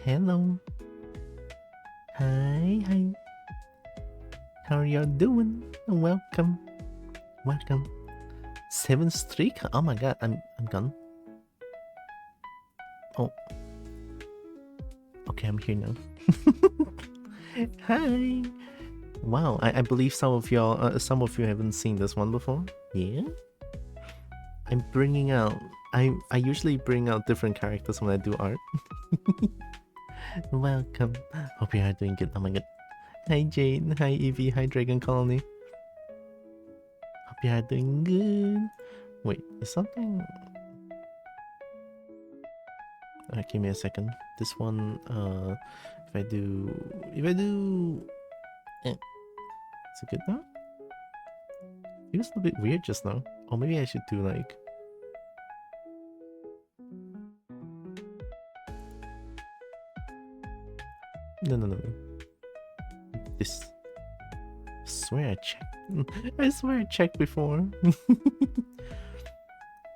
Hello. Hi, hi. How are you doing? Welcome. Welcome. 7 streak? Oh my god, I'm gone. Oh. Okay, I'm here now. Hi. Wow, I believe some of you haven't seen this one before. Yeah. I'm bringing out. I usually bring out different characters when I do art. Welcome. Hope you are doing good. Oh my god. Hi Jane. Hi Evie. Hi Dragon Colony. Hope you are doing good. Wait, is something? Give me a second. This one. If I do. Is it good now? It was a bit weird just now. Or maybe I should do like. No. This. I swear I checked. I swear I checked before.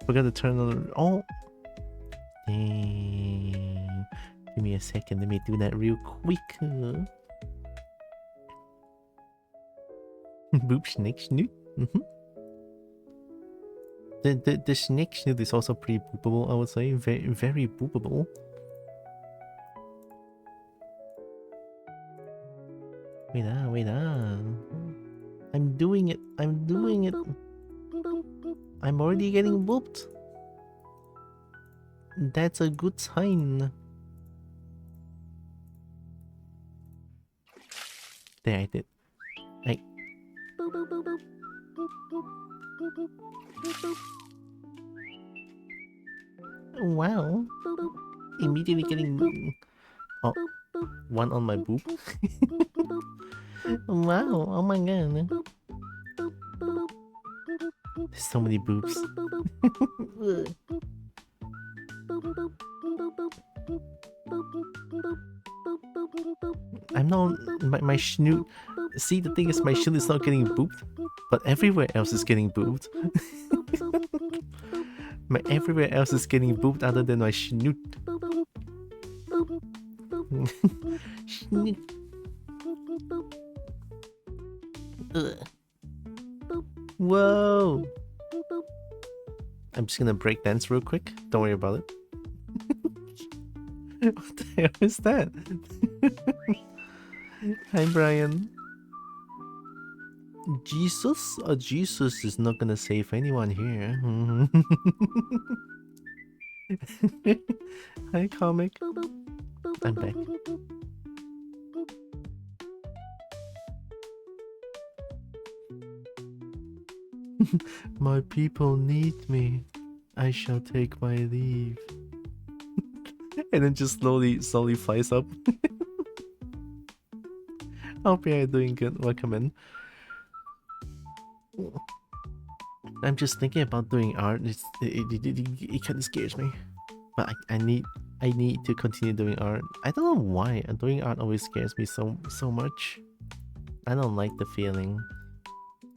Forgot to turn on. Oh. Dang. Give me a second. Let me do that real quick. Boop Snek Snoot. The Snek Snoot is also pretty boopable, I would say. Very, very boopable. Wait. I'm doing it. I'm already getting booped. That's a good sign. There, I did. Wow. Immediately getting... Oh, one on my boob. Wow, oh my god. There's so many boobs. I'm not... My snoot... See, the thing is, my shin is not getting booped, but everywhere else is getting booped. My everywhere else is getting booped other than my snoot. Snoot. Whoa! I'm just gonna break dance real quick. Don't worry about it. What the hell is that? Hi, Brian. Jesus? Jesus is not gonna save anyone here. Hi, comic. I'm back. My people need me. I shall take my leave. And then just slowly flies up. Hope you're doing good. Welcome in. I'm just thinking about doing art. It kind of scares me, but I need to continue doing art. I don't know why doing art always scares me so much. I don't like the feeling.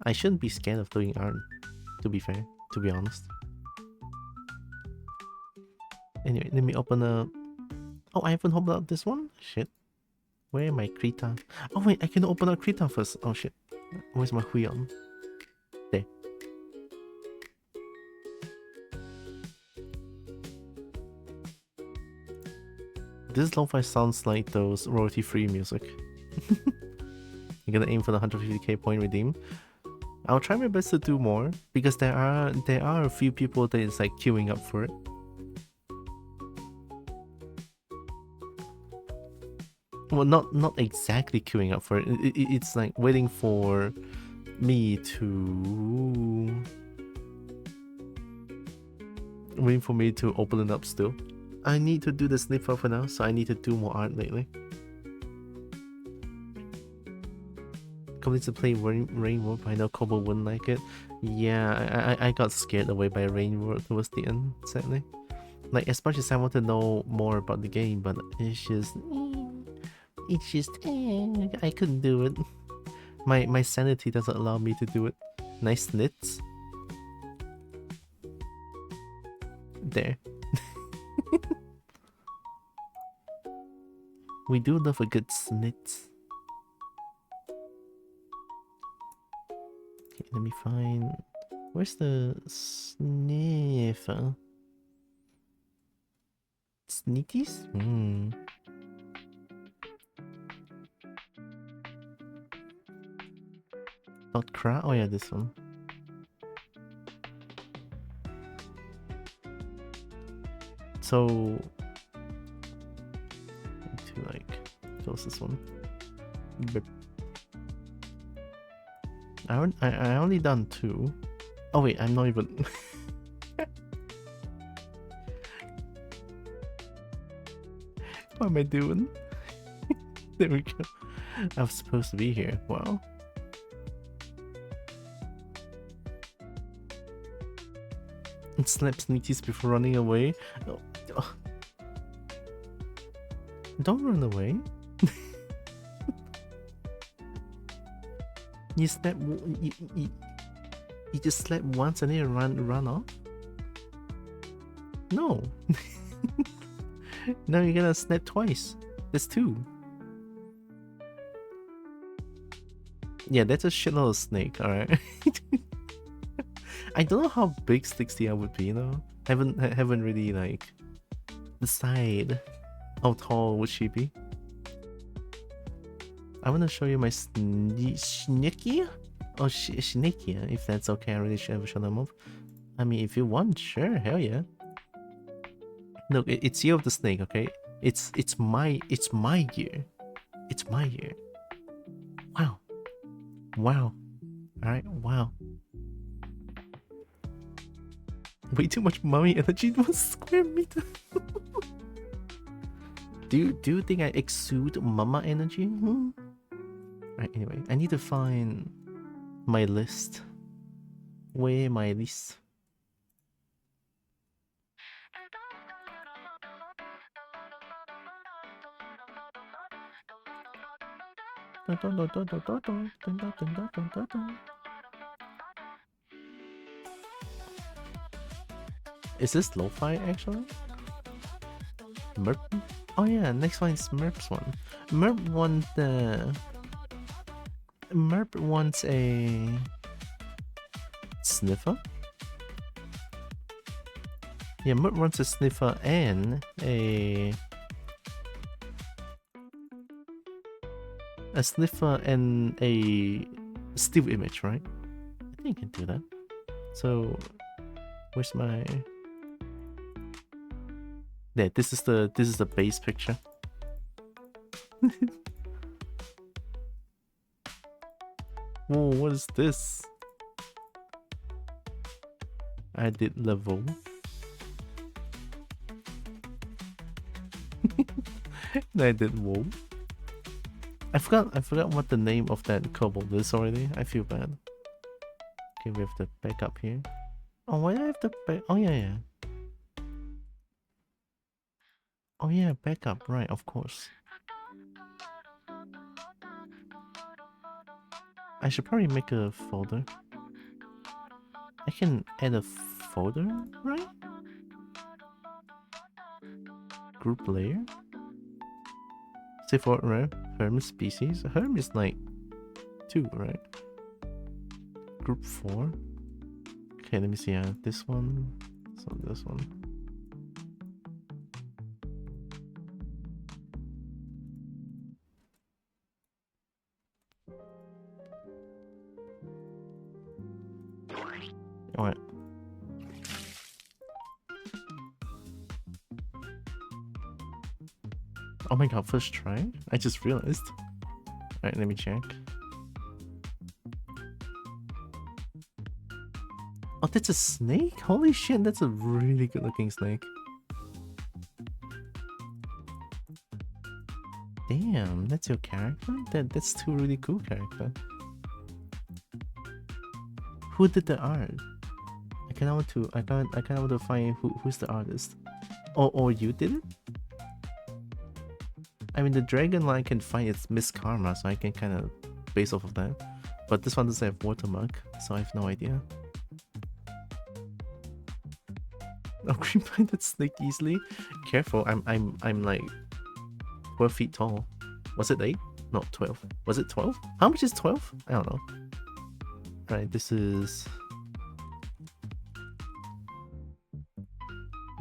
I shouldn't be scared of doing art, to be fair, to be honest. Anyway, let me open a... Oh, I haven't opened up this one? Shit. Where am I, Krita? Oh wait, I can open up Krita first. Oh shit. Where's my Huion? There. This lo-fi sounds like those royalty-free music. You're gonna aim for the 150k point redeem. I'll try my best to do more because there are a few people that is like queuing up for it. Well, not exactly queuing up for it. It's like waiting for me to open it up still. I need to do the sniffa for now, so I need to do more art lately. Coming to play Rain World, but I know Kobo wouldn't like it. Yeah, I got scared away by Rain World towards the end, sadly. Like, as much as I want to know more about the game, but it's just I couldn't do it. My sanity doesn't allow me to do it. Nice snits. There. We do love a good snits. Okay, let me find... Where's the sniffa? Sneakies? Dot cra? Oh yeah, this one. So... to like... close this one. I only done 2. Oh wait, I'm not even... What am I doing? There we go. I was supposed to be here. Wow. And slap sneakies before running away. Oh. Oh. Don't run away. You slap. You just slap once and then run off. No. No, you're gonna snap twice. That's 2. Yeah, that's a shitload of snake. All right. I don't know how big Stixiya would be though. Haven't really like decided how tall would she be. I want to show you my Snekiya? Oh, Snekiya, if that's okay. I really should have shown them off. I mean, if you want, sure, hell yeah. Look, it's Year of the Snake, okay? It's my year. It's my year. Wow. Wow. Alright, wow. Way too much mommy energy in 1 square meter. Do you think I exude mama energy? Right, anyway, I need to find my list. Where my list? Is this lo-fi actually? Merp? Oh yeah, next one is Merp's one. Merp wants a sniffer. Yeah, Merp wants a sniffer and a sniffer and a still image, right? I think I can do that. So where's my... Yeah, this is the base picture. Whoa, what is this? I did level. I did whoa. I forgot what the name of that kobold is already. I feel bad. Okay, we have to back up here. Oh, why do I have to back? Oh yeah. Oh yeah, backup, right, of course. I should probably make a folder. I can add a folder, right? Group layer. Say for Herm species. Herm is like 2, right? Group 4. Okay, let me see. This one. So this one. Alright. Oh my god, first try? I just realized. Alright, let me check. Oh, that's a snake? Holy shit, that's a really good looking snake. Damn, that's your character? That's 2 really cool characters. Who did the art? I kinda want to find who's the artist. Or you did it? I mean, the dragon line can find its Miss Karma, so I can kind of base off of that. But this one doesn't have watermark, so I have no idea. Oh, green find that snake easily. Careful, I'm like 12 feet tall. Was it 8? No, 12. Was it 12? How much is 12? I don't know. Alright, this is...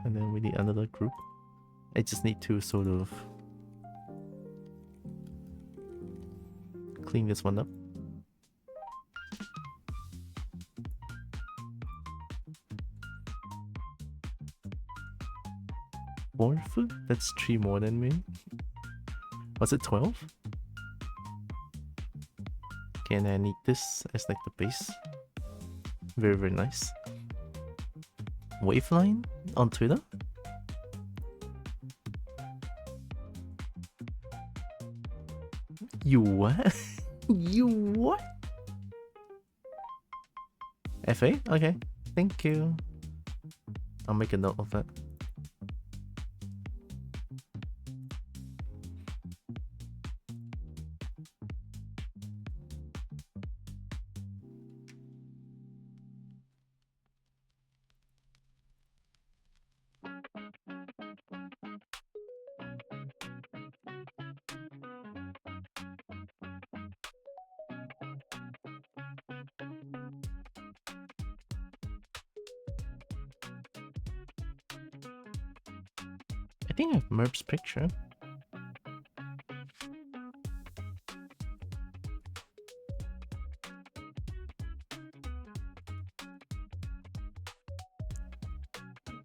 And then we need another group. I just need to sort of clean this one up. Four foot? That's 3 more than me. Was it 12? Okay, and I need this as like the base. Very, very nice. Waveline on Twitter? You what? You what? FA? Okay, thank you. I'll make a note of that. I think I have Merp's picture.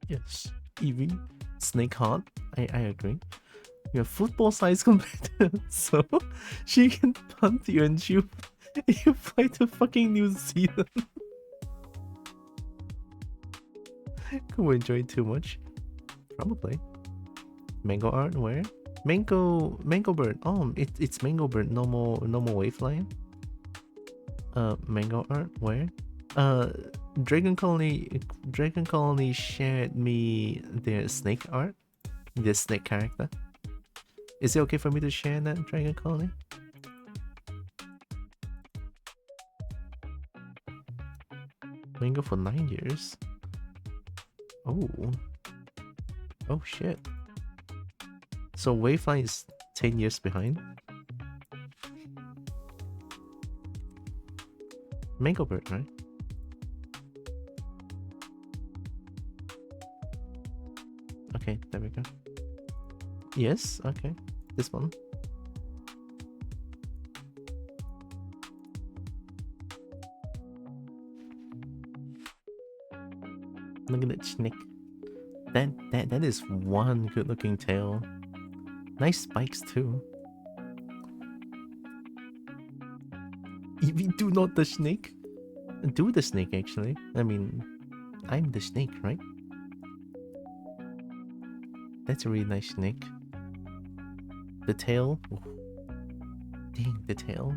Yes, Evie, Snake Heart. I agree. You're football size compared to her, so she can punt you and shoot. You fly to fucking New Zealand. Could enjoy too much. Probably. Mango art where? Mango bird. Oh, it's mango bird. No more wave line. Mango art where? Uh, Dragon Colony shared me their snake art. The snake character. Is it okay for me to share that, Dragon Colony? Mango for 9 years. Oh. Oh shit. So Wavefly is 10 years behind. Mango bird, right? Okay, there we go. Yes, okay. This one. Look at that Snek. That is one good looking tail. Nice spikes too. If do not the snake. Do the snake actually. I mean, I'm the snake, right? That's a really nice snake. The tail. Oh. Dang, the tail.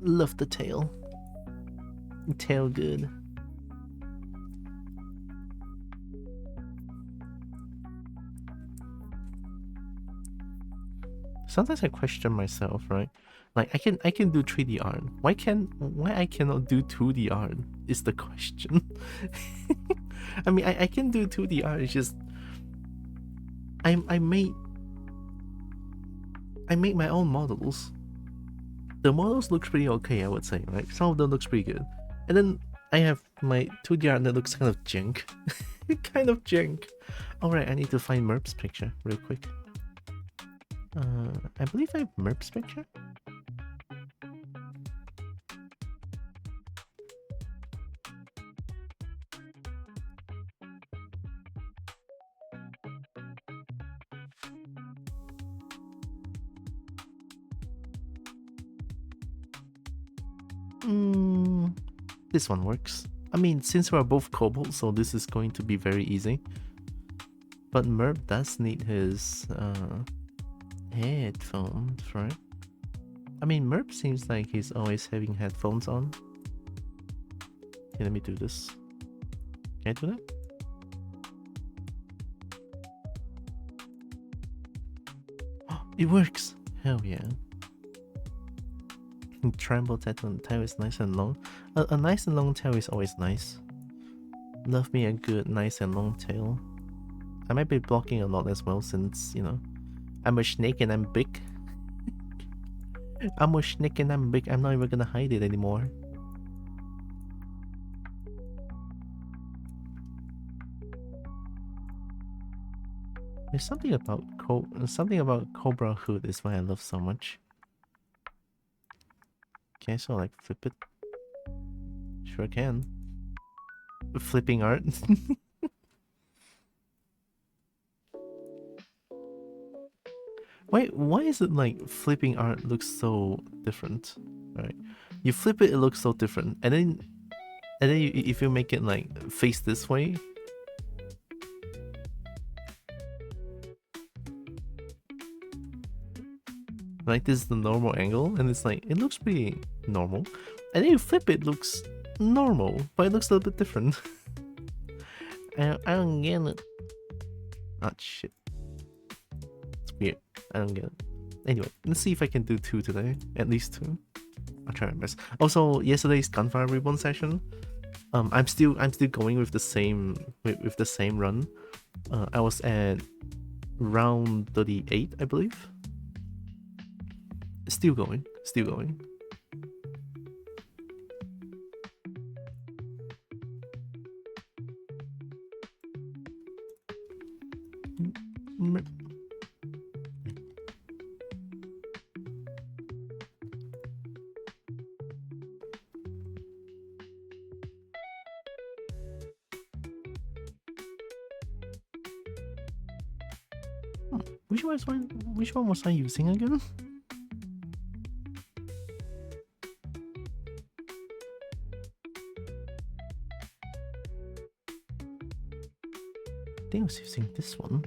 Love the tail. Tail good. Sometimes I question myself, right? Like I can do 3D art. Why I cannot do 2D art is the question. I mean I can do 2D art, it's just I made my own models. The models look pretty okay, I would say, right? Some of them looks pretty good. And then I have my 2D art that looks kind of jank. Kind of jank. Alright, I need to find Merp's picture real quick. I believe I have Merp's picture. This one works. I mean, since we're both kobolds, so this is going to be very easy. But Merp does need his headphones, right? I mean, Merp seems like he's always having headphones on. Okay, let me do this. Can I do that? Oh, it works! Hell yeah. Tremble tattoo tail is nice and long. A nice and long tail is always nice. Love me a good, nice and long tail. I might be blocking a lot as well since, you know, I'm a snake and I'm big. I'm a snake and I'm big. I'm not even gonna hide it anymore. There's something about Cobra Hood is why I love so much. Can I sort of like flip it? Sure can. Flipping art. Why is it like flipping art looks so different? Right, you flip it, it looks so different, and then if you make it like face this way, like this is the normal angle, and it's like it looks pretty normal, and then you flip it, looks normal, but it looks a little bit different. I don't get it. Oh shit. It's weird. I don't get it. Anyway, let's see if I can do 2 today. At least 2. I'll try my best. Also, yesterday's Gunfire Reborn session. I'm still going with the same run. I was at round 38, I believe. Still going. Which one was I using again? think I was using this one.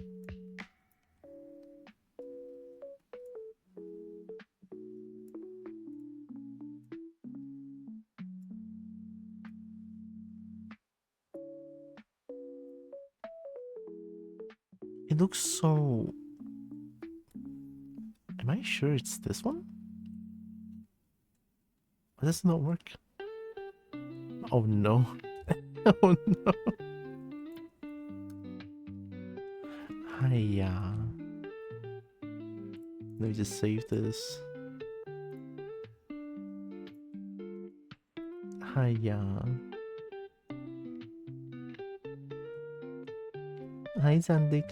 It looks so... Am I sure it's this one? Does it not work? Oh no. Oh no. Hiya. Let me just save this. Hiya. Hi Zandik.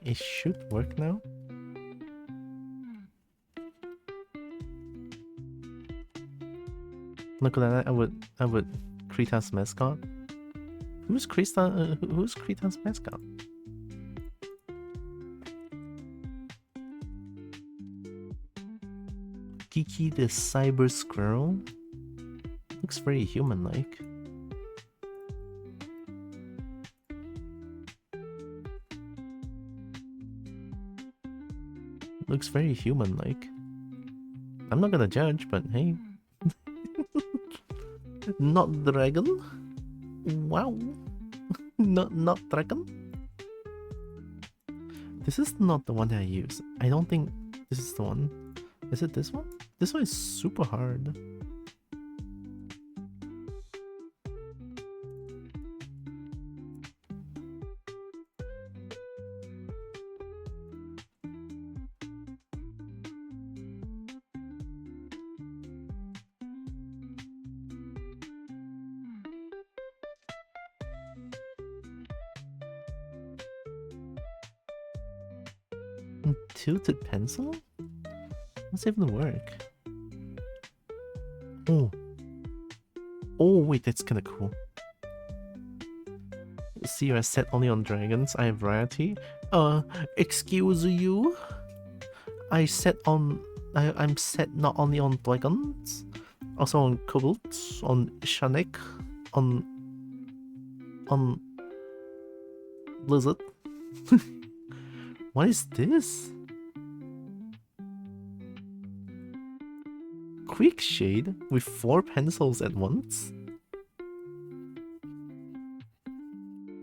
It should work now. Look at that! I would Krita's mascot. Who's Krita's mascot? Kiki the cyber squirrel. Looks very human-like. Looks very human-like. I'm not gonna judge, but hey. Not dragon? Wow. Not dragon? This is not the one that I use. I don't think this is the one. Is it this one? This one is super hard. Tilted pencil? What's even work? Oh. Oh wait, that's kinda cool. See, you're set only on dragons. I have variety. Excuse you? I'm set not only on dragons, also on kobolds, on Snek, on lizard. What is this? Quick shade with 4 pencils at once?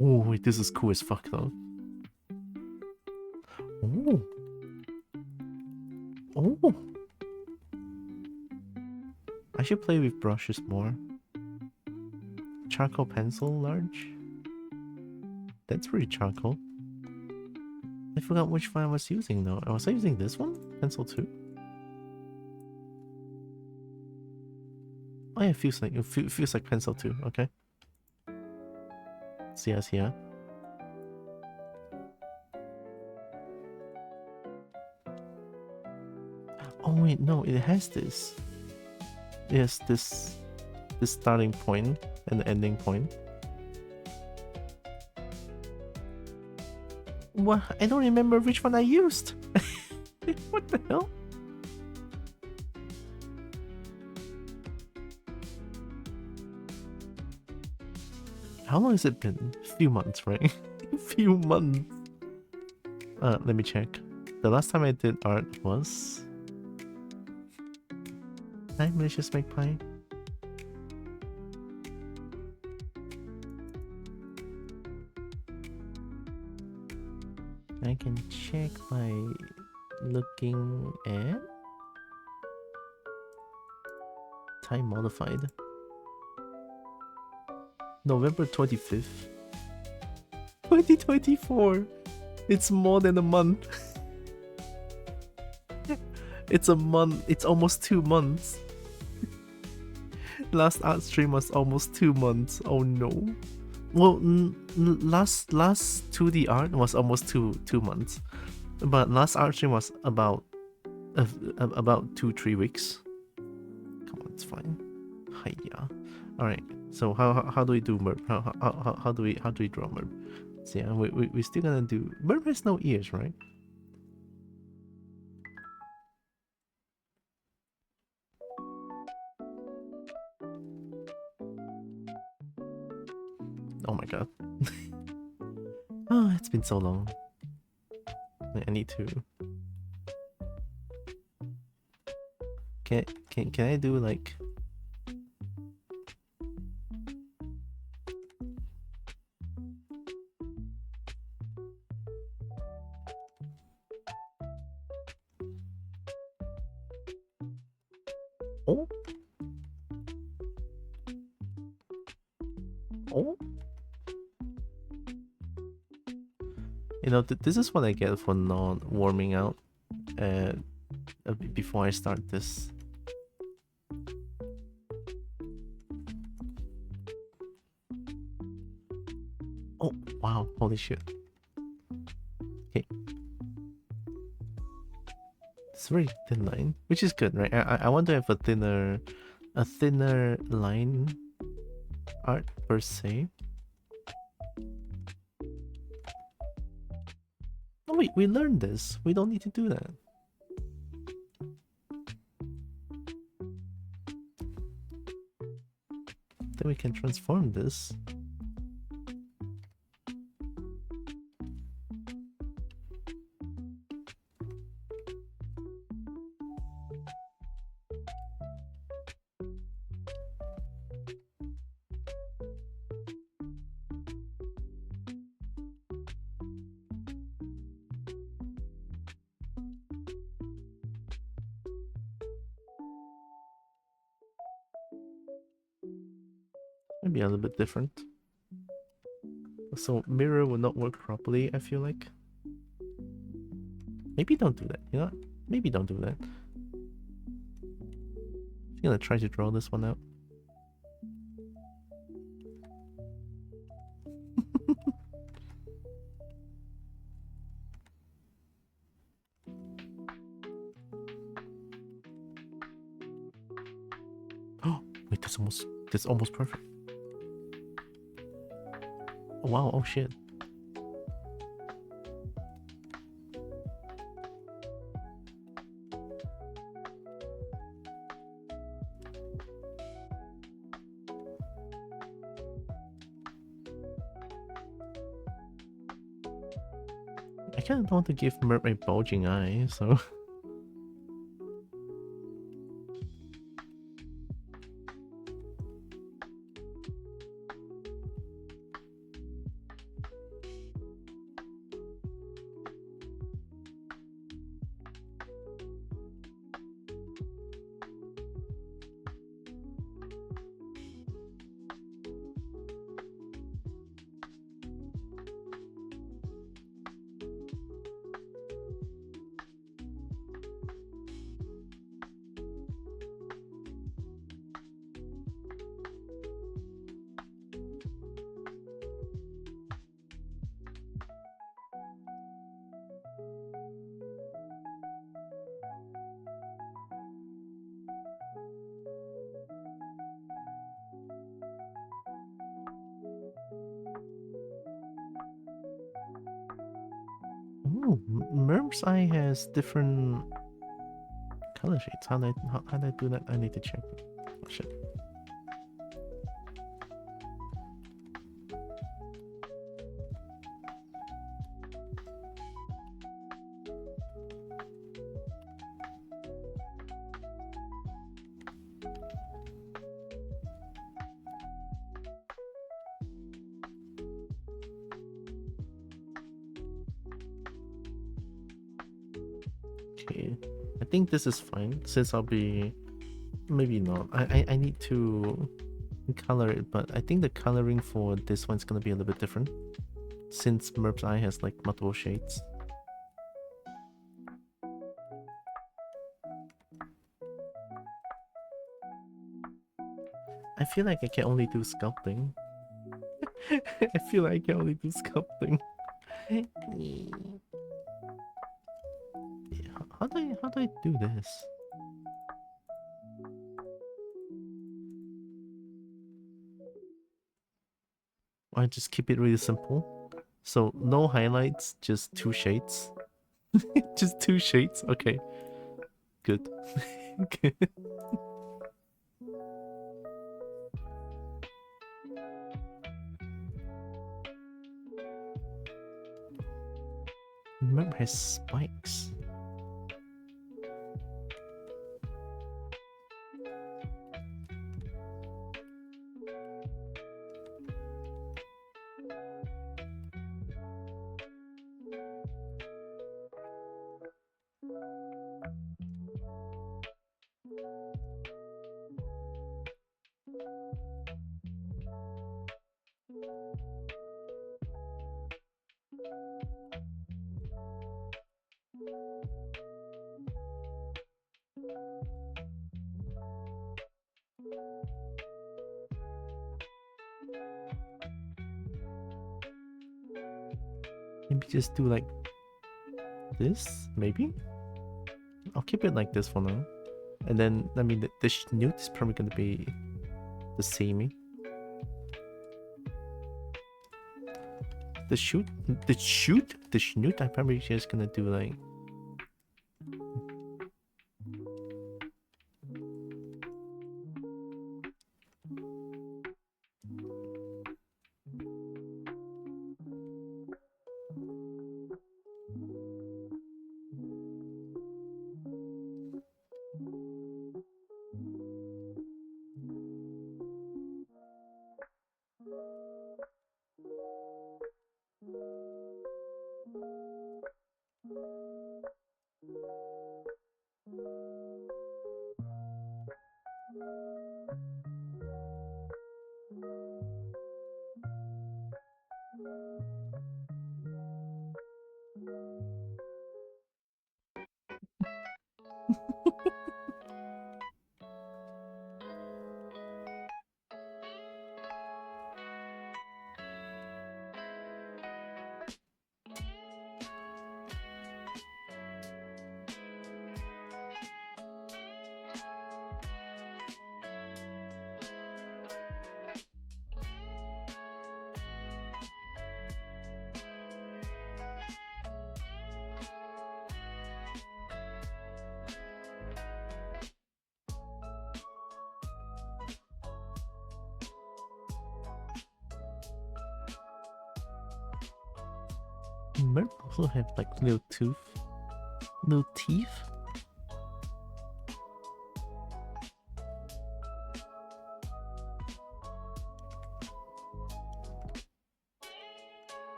Oh wait, this is cool as fuck though. Oh. Oh. I should play with brushes more. Charcoal pencil large? That's pretty charcoal. I forgot which one I was using though. Was I using this one? Pencil 2? Oh yeah, it feels like pencil 2, okay. See us here. Oh wait, no, it has this. Yes, this starting point and the ending point. What? I don't remember which one I used. What the hell? How long has it been? A few months, right? A few months. Let me check. The last time I did art was... Hi, Malicious Magpie. I can check by looking at time modified. November 25th. 2024. It's more than a month. It's a month. It's almost 2 months. Last art stream was almost 2 months. Oh no. Well, last 2D art was almost two months, but last art stream was about 2-3 weeks. Come on, it's fine. Hiya. All right. So how do we do Merp? How do we draw Merp? So yeah, we're still gonna do Merp has no ears, right? Oh my god. Oh, it's been so long. I need to. Can I do like? Oh. Oh. You know, this is what I get for not warming out before I start this. Oh, wow, holy shit. Okay. It's a very thin line, which is good, right? I want to have a thinner line art per se. Oh wait, we learned this. We don't need to do that. Then we can transform this. Maybe a little bit different. So mirror will not work properly, I feel like. Maybe don't do that, you know what? Maybe don't do that. I'm gonna try to draw this one out. Oh, wait, that's almost perfect. Oh, wow, oh shit. I kind of want to give Merp a bulging eye, so... Oh, Merp's eye has different color shades. How did I do that? I need to check. Oh shit. Okay, I think this is fine since I'll be... Maybe not. I need to color it, but I think the coloring for this one's gonna be a little bit different since Merp's eye has like multiple shades. I feel like I can only do sculpting. I feel like I can only do sculpting. How do I do this? I just keep it really simple. So no highlights, just two shades. Just two shades. Okay. Good. Okay. Merp has spikes. Maybe just do like this, maybe? I'll keep it like this for now. And then, I mean, the snoot is probably gonna be the same. The snoot, I'm probably just gonna do like... Merp also have like little teeth.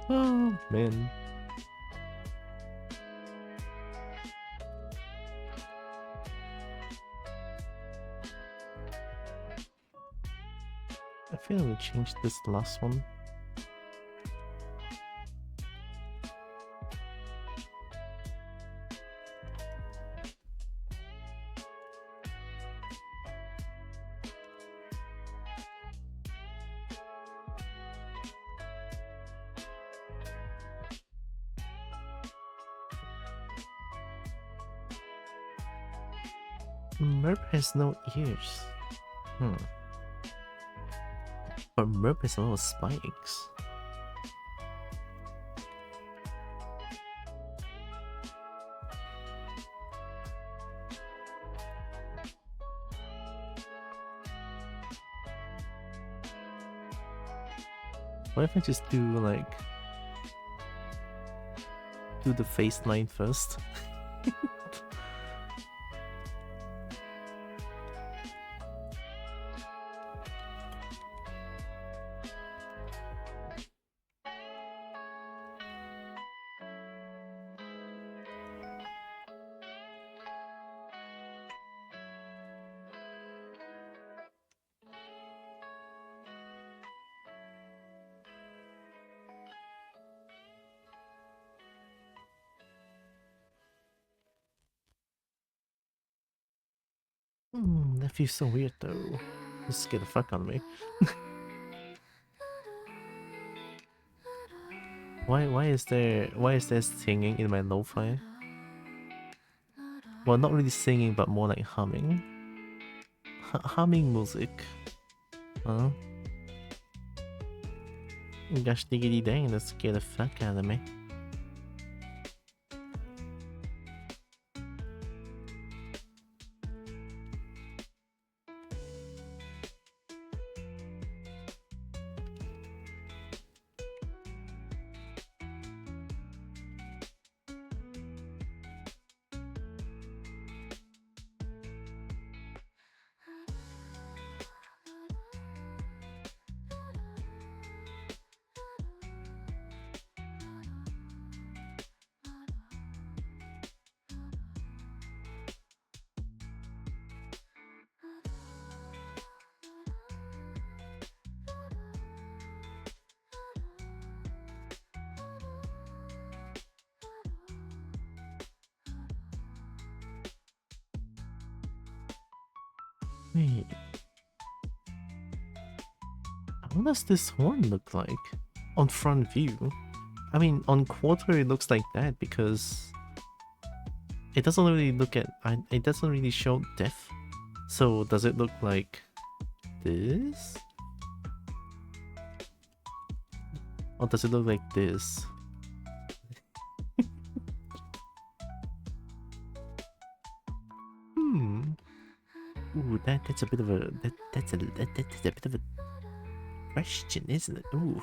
Oh man. I feel we changed this last one. Merp has no ears. But Merp has a lot of spikes. What if I just do like... do the face line first? That feels so weird though. Just scared the fuck out of me. Why is there singing in my lo-fi? Well, not really singing, but more like humming. Humming music. Huh? Gosh diggity dang, that scared the fuck out of me. Wait. How does this horn look like? On front view? I mean, on quarter it looks like that because it doesn't really look at... it doesn't really show depth. So does it look like this? Or does it look like this? Ooh, that's a bit of a that's a bit of a question, isn't it? Ooh.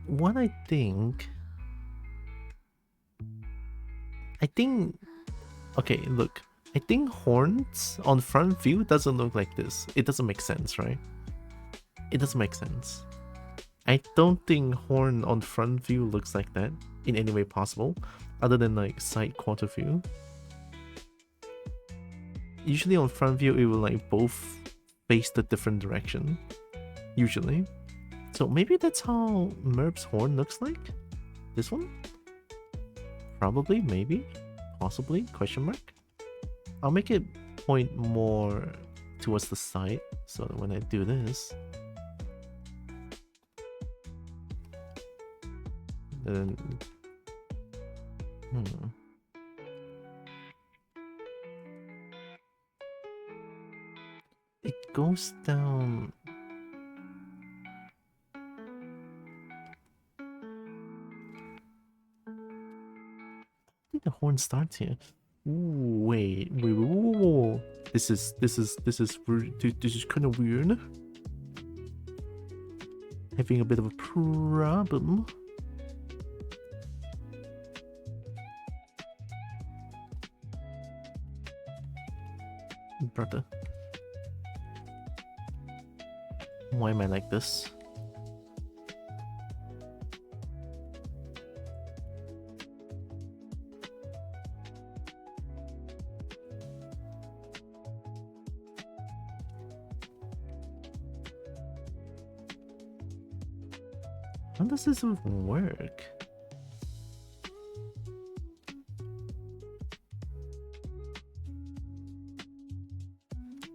What I think, okay, look, I think horns on front view doesn't look like this. It doesn't make sense, right? It doesn't make sense. I don't think horn on front view looks like that in any way possible, other than like side quarter view. Usually on front view, it will like both face the different direction, usually. So maybe that's how Merp's horn looks like? This one? Probably, maybe, possibly, question mark? I'll make it point more towards the side, so that when I do this, then... It goes down... I think the horn starts here. Ooh, wait, whoa. This is kind of weird. Having a bit of a problem. Brother. Why am I like this? How does this work?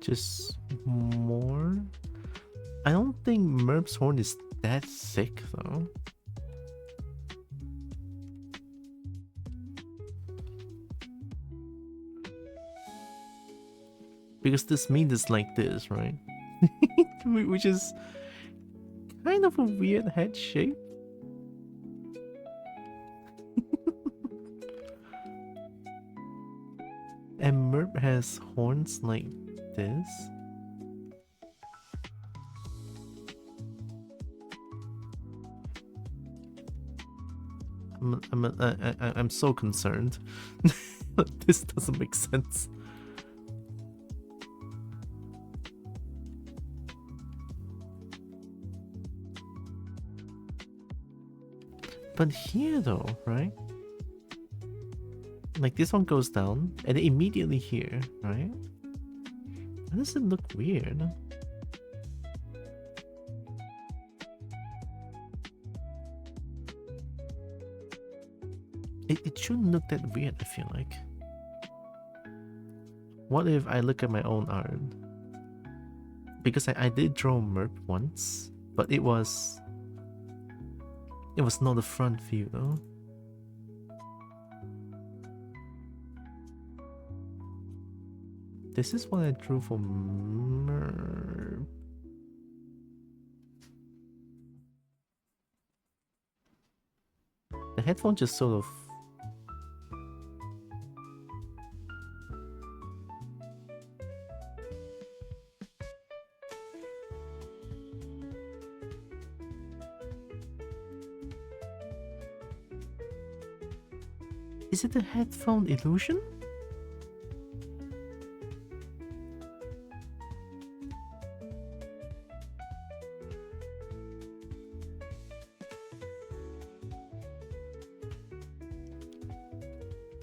Just more? I don't think Merp's horn is that thick though. Because this meat is like this, right? Which is kind of a weird head shape. And Merp has horns like this. I'm so concerned. This doesn't make sense. But here though, right? Like this one goes down and immediately here, right? Why does it look weird? It shouldn't look that weird, I feel like. What if I look at my own art? Because I did draw Merp once, but it was not a front view though. This is what I drew for Merp. The headphone just sort of... Is it a headphone illusion?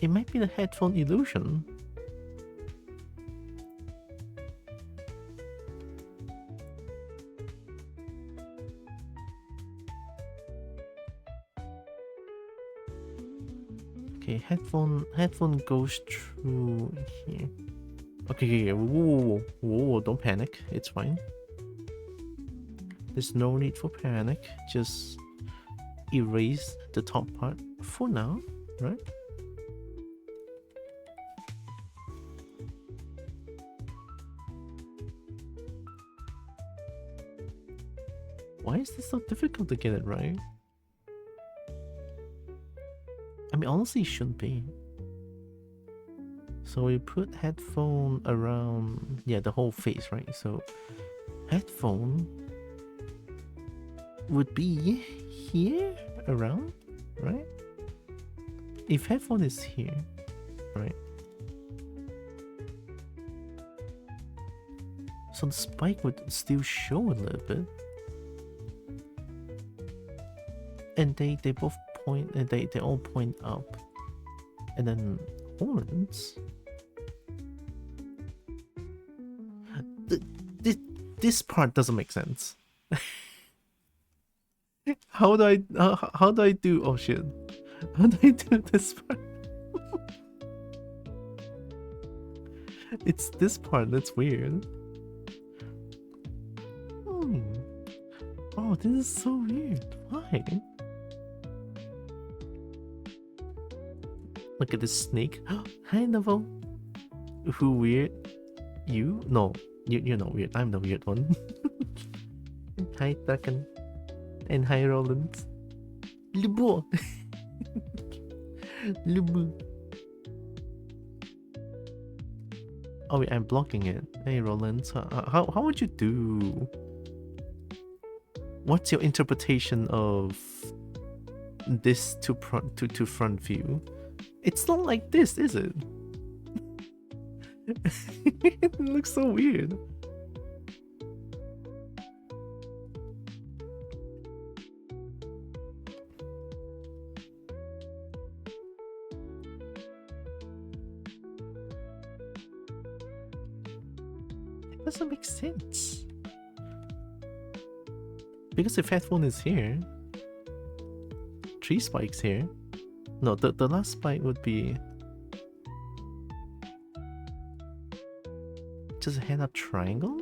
It might be the headphone illusion. Okay, headphone goes through here. Okay, whoa, don't panic. It's fine. There's no need for panic. Just erase the top part for now, right? Why is this so difficult to get it right? I mean, honestly, it shouldn't be. So we put headphone around, yeah, the whole face, right? So headphone would be here around, right? If headphone is here, right? So the spike would still show a little bit. And they both point, they all point up. And then horns. This part doesn't make sense. How do I do? Oh shit! How do I do this part? It's this part that's weird. Oh, this is so weird. Why? Look at this snake. Hi, Novo. Who weird? You? No, you're not weird. I'm the weird one. Hi, Takan. And hi, Roland. Lubu. Lubu. Oh wait, I'm blocking it. Hey, Roland. How would you do? What's your interpretation of this to front view? It's not like this, is it? It looks so weird. It doesn't make sense. Because if headphone is here, 3 spikes here. No, the last spike would be just a head up triangle?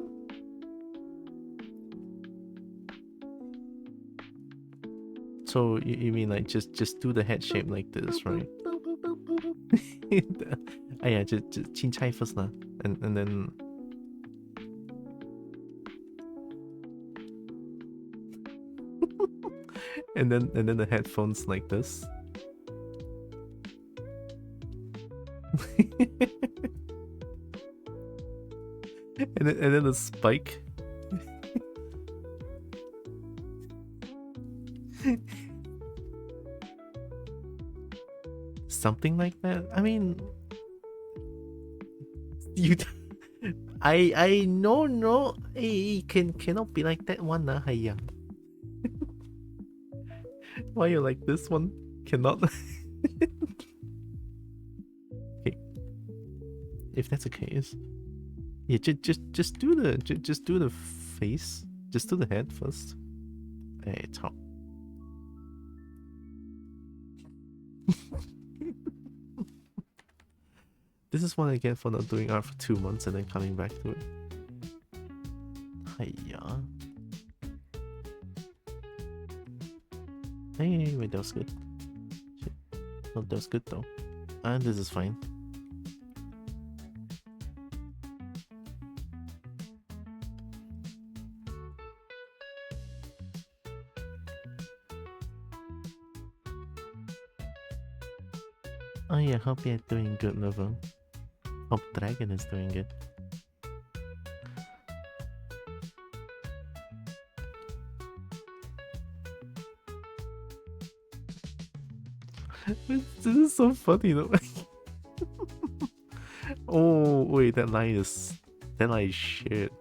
So you mean like just do the head shape like this, right? Oh yeah, just chin first lah. And then and then the headphones like this. and then the spike. Something like that. I mean, you. I no. Hey, cannot be like that one, nah. Hiya. Why you like this one? Cannot. Okay. If that's the case, yeah, just do the face. Just do the head first. Hey, top. This is what I get for not doing art for 2 months and then coming back to it. Hiya. Hey, wait, that was good. Shit. No, that was good though. And this is fine. Oh yeah, hope you're doing good, Novo. Hope Dragon is doing good. This is so funny though. Oh wait, that line is shit.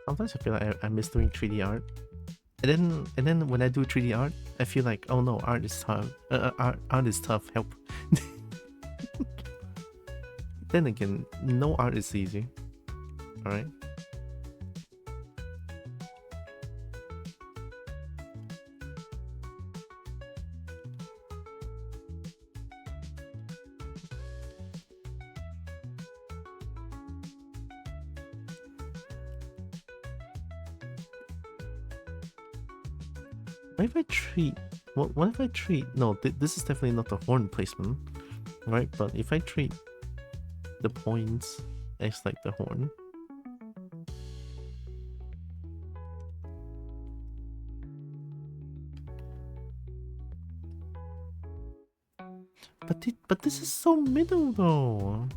Sometimes I feel like I miss doing 3D art. And then when I do 3D art, I feel like, oh no, art is tough. Art is tough. Help. Then again, no art is easy. All right. What if I treat? What if I treat? No, this is definitely not the horn placement, right? But if I treat the points as like the horn. But this is so middle though.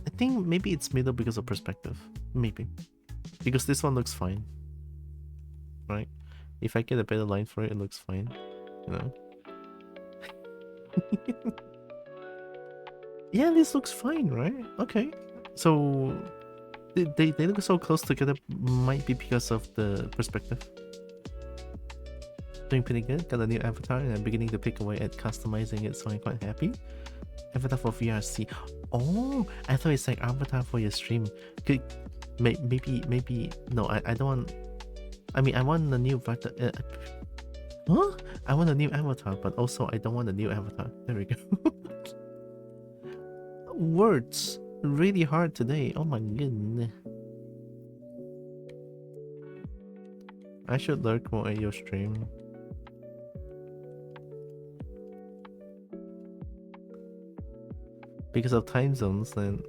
I think maybe it's middle because of perspective. Maybe. Because this one looks fine. Right? If I get a better line for it, it looks fine. You know? Yeah, this looks fine, right? Okay. So they look so close together, might be because of the perspective. Doing pretty good. Got a new avatar and I'm beginning to pick away at customizing it, so I'm quite happy. Avatar for VRC. Oh, I thought it's like avatar for your stream. Could maybe no. I don't want. I mean, I want a new avatar. Huh? I want a new avatar, but also I don't want a new avatar. There we go. Words really hard today. Oh my goodness. I should lurk more at your stream. Because of time zones, and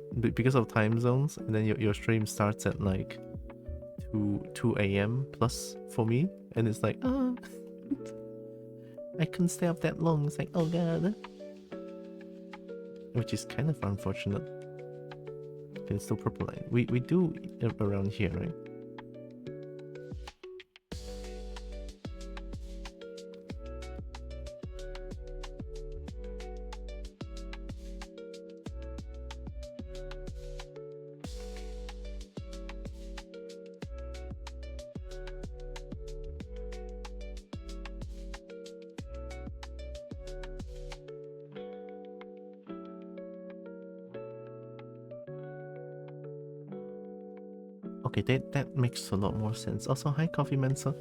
then your stream starts at like 2 a.m. plus for me, and it's like, oh, I couldn't stay up that long. It's like, oh god, which is kind of unfortunate. Okay, it's still purple line. We do around here, right? Okay, that makes a lot more sense. Also, hi, Coffee Mensa.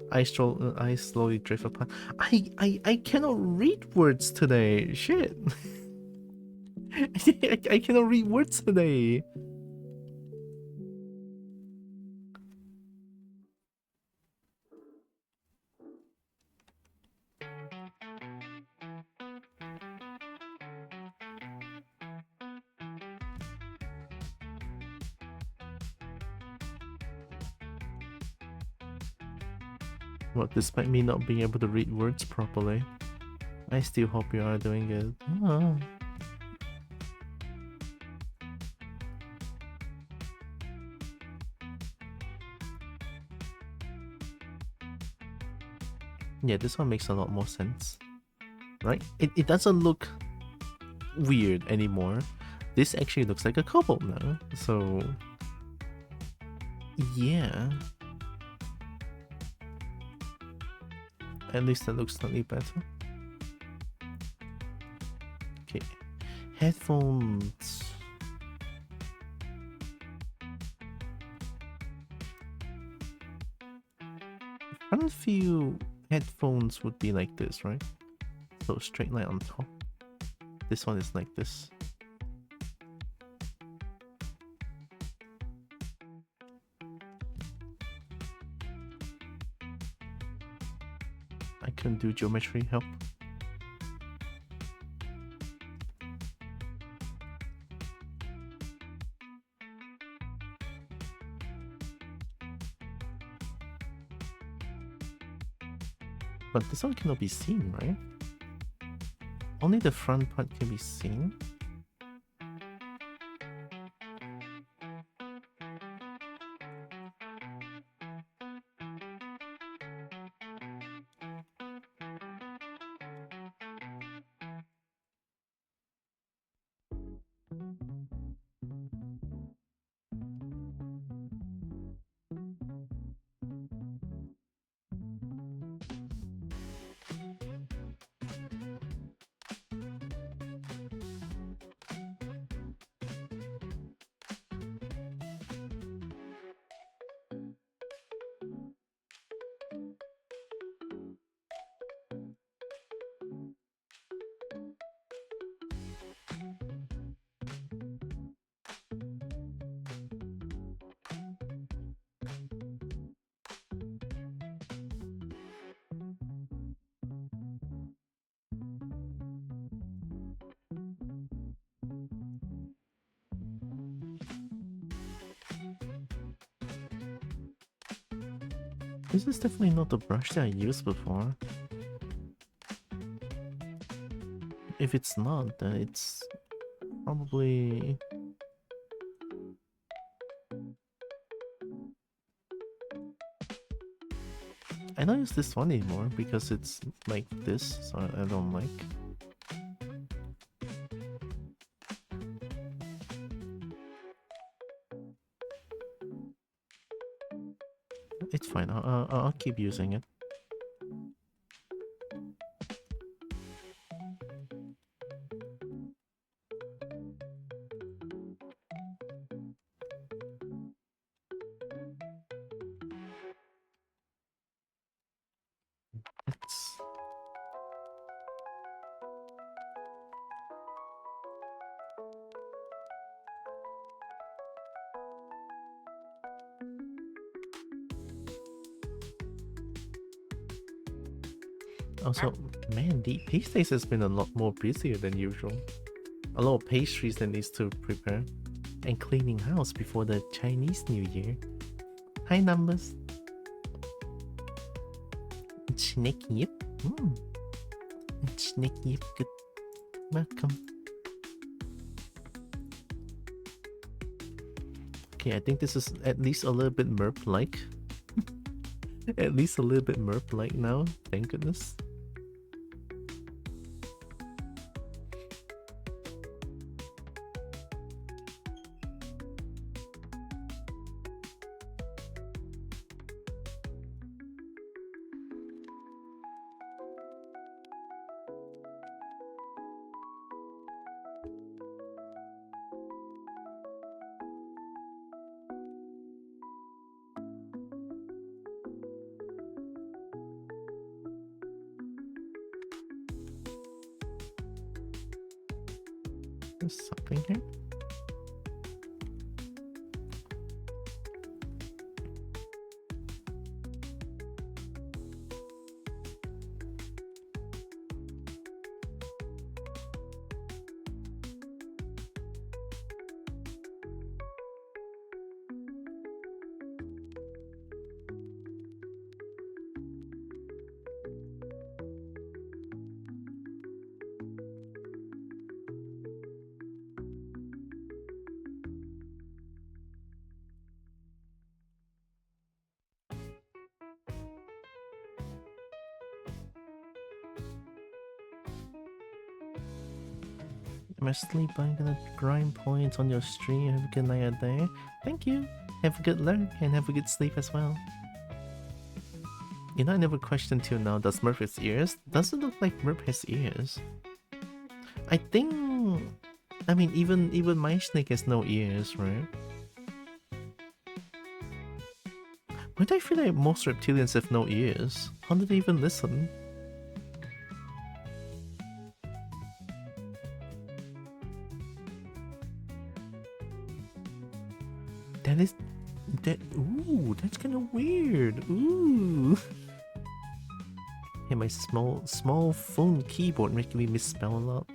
I slowly drift apart. I cannot read words today. Shit. I cannot read words today. Well, despite me not being able to read words properly, I still hope you are doing good. Oh. Yeah, this one makes a lot more sense. Right? It doesn't look weird anymore. This actually looks like a kobold now. So yeah. At least that looks slightly better. Okay. Headphones. Front view headphones would be like this, right? So straight line on top. This one is like this. I can do geometry, help. But this one cannot be seen, right? Only the front part can be seen. This is definitely not the brush that I used before. If it's not, then it's probably... I don't use this one anymore because it's like this, so I don't like. It's fine, I'll keep using it. It's... Also, man, these days has been a lot more busier than usual. A lot of pastries that needs to prepare. And cleaning house before the Chinese New Year. Hi, Numbers. Snek, yep. Snek, yep, good. Welcome. Okay, I think this is at least a little bit merp-like. At least a little bit merp-like now, thank goodness. There's something here. I'm asleep. I'm gonna grind points on your stream. Have a good night out there. Thank you. Have a good lurk and have a good sleep as well. You know, I never questioned till now, does Murph has ears? Doesn't look like Murph has ears. I think... I mean, even my snake has no ears, right? Why do I feel like most reptilians have no ears? How do they even listen? That is... that... Ooh, that's kind of weird. Ooh. Yeah, my small phone keyboard making me misspell a lot.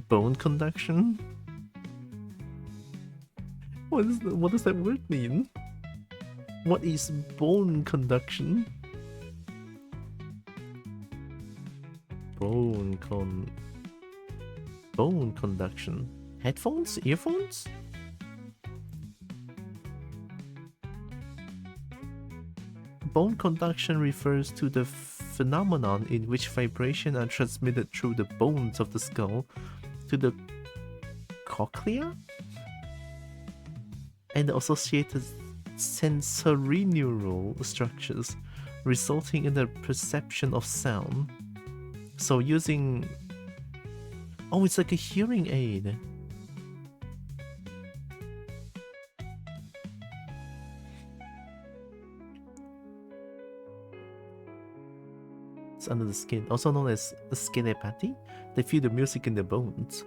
Bone conduction? What does that word mean? What is bone conduction? Bone conduction. Headphones? Earphones? Bone conduction refers to the phenomenon in which vibrations are transmitted through the bones of the skull to the cochlea and the associated sensorineural structures, resulting in the perception of sound. So using... Oh, it's like a hearing aid. It's under the skin, also known as skinepathy. They feel the music in their bones.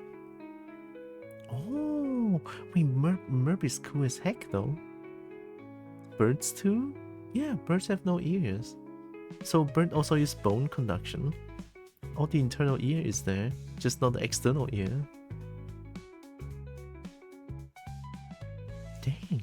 Oh, wait, Merp is cool as heck though. Birds too? Yeah, birds have no ears. So bird also use bone conduction. All the internal ear is there, just not the external ear. Dang.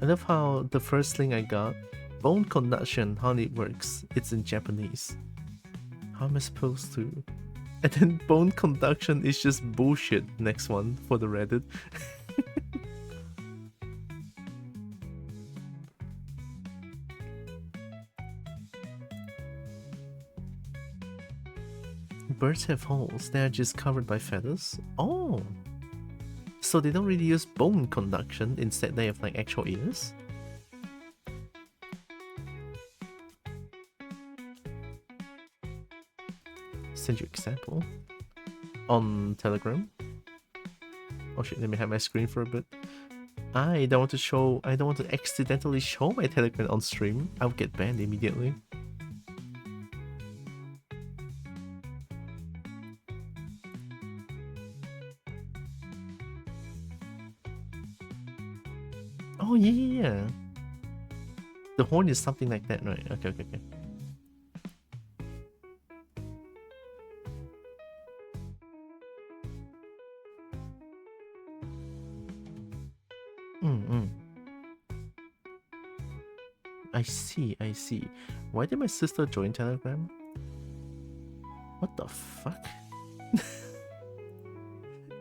I love how the first link I got, bone conduction, how it works. It's in Japanese. How am I supposed to? And then bone conduction is just bullshit. Next one for the Reddit. Birds have holes. They are just covered by feathers. Oh. So they don't really use bone conduction. Instead, they have like actual ears. Send you example on Telegram. Oh shit! Let me have my screen for a bit. I don't want to show. I don't want to accidentally show my Telegram on stream. I'll get banned immediately. Oh yeah. The horn is something like that, right? Okay. I see. Why did my sister join Telegram? What the fuck?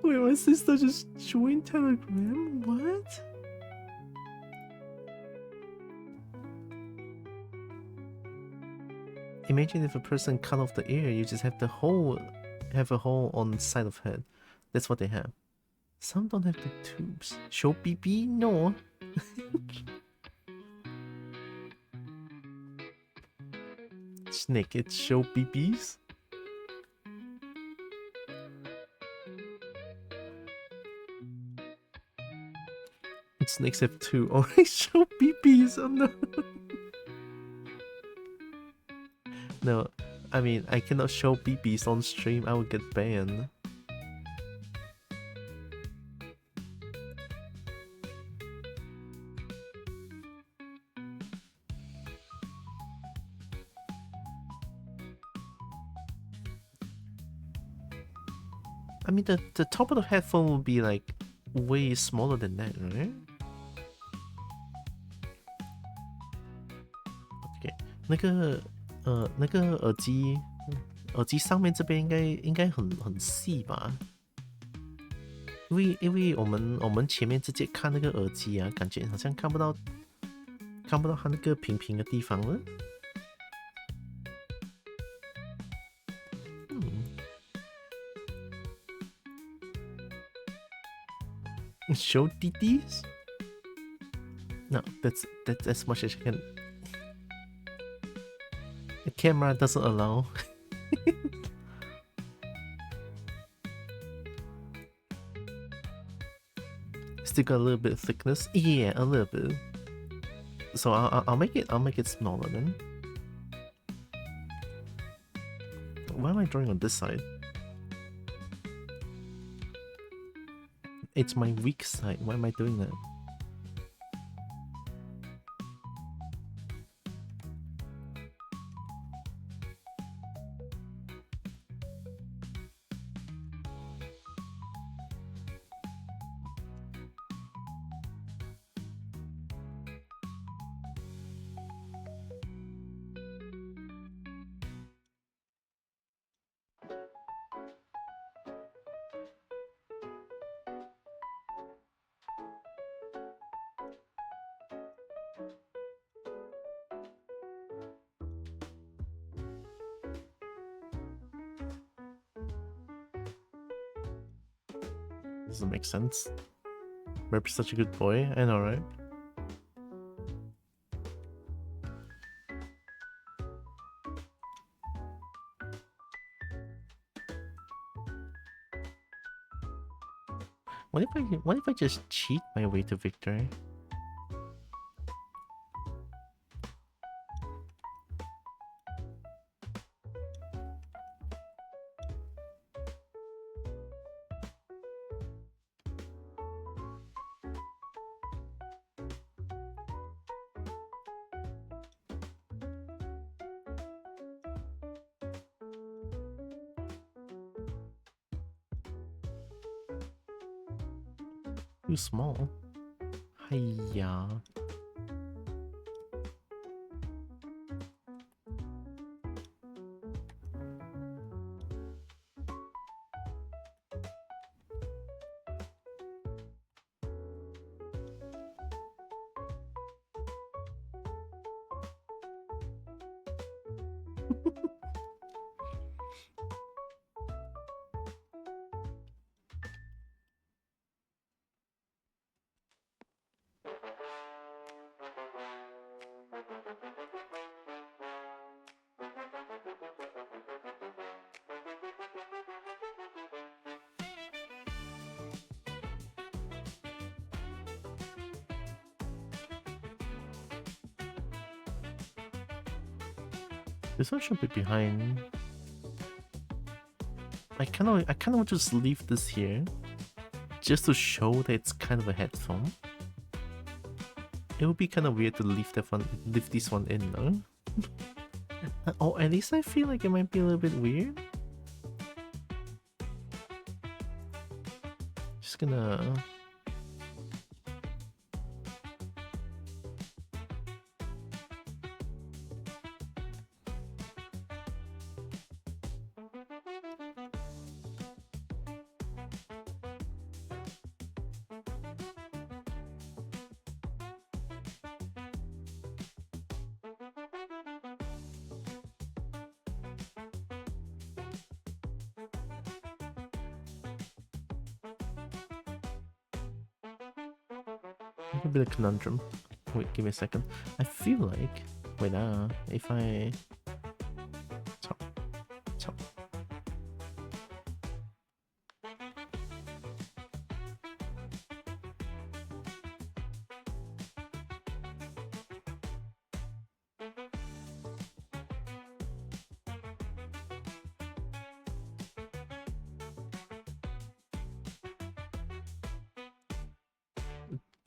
Wait, my sister just joined Telegram? What? Imagine if a person cut off the ear, you just have a hole on the side of head. That's what they have. Some don't have the tubes. Show PP? No. Snek, it's show PPs? Snakes have two. Oh, I show PPs. Oh no. No, I mean, I cannot show PPs on stream. I will get banned. I mean, the top of the headphone will be like way smaller than that, right? Okay, 那个耳机上面这边应该很细吧？因为我们前面直接看那个耳机啊，感觉好像看不到它那个平平的地方了。Show DDs? No, that's as much as I can. The camera doesn't allow. Still got a little bit of thickness. Yeah, a little bit. So I'll make it smaller then. Why am I drawing on this side? It's my weak side. Why am I doing that? Doesn't make sense. Merp's such a good boy, I know, right? What if I just cheat my way to victory? Too small. Hiya. This one should be behind. I kind of want to just leave this here, just to show that it's kind of a headphone. It would be kind of weird to leave this one in, though. Or at least I feel like it might be a little bit weird. Just gonna. A bit of conundrum. Wait, give me a second. I feel like, wait, if I chop, chop.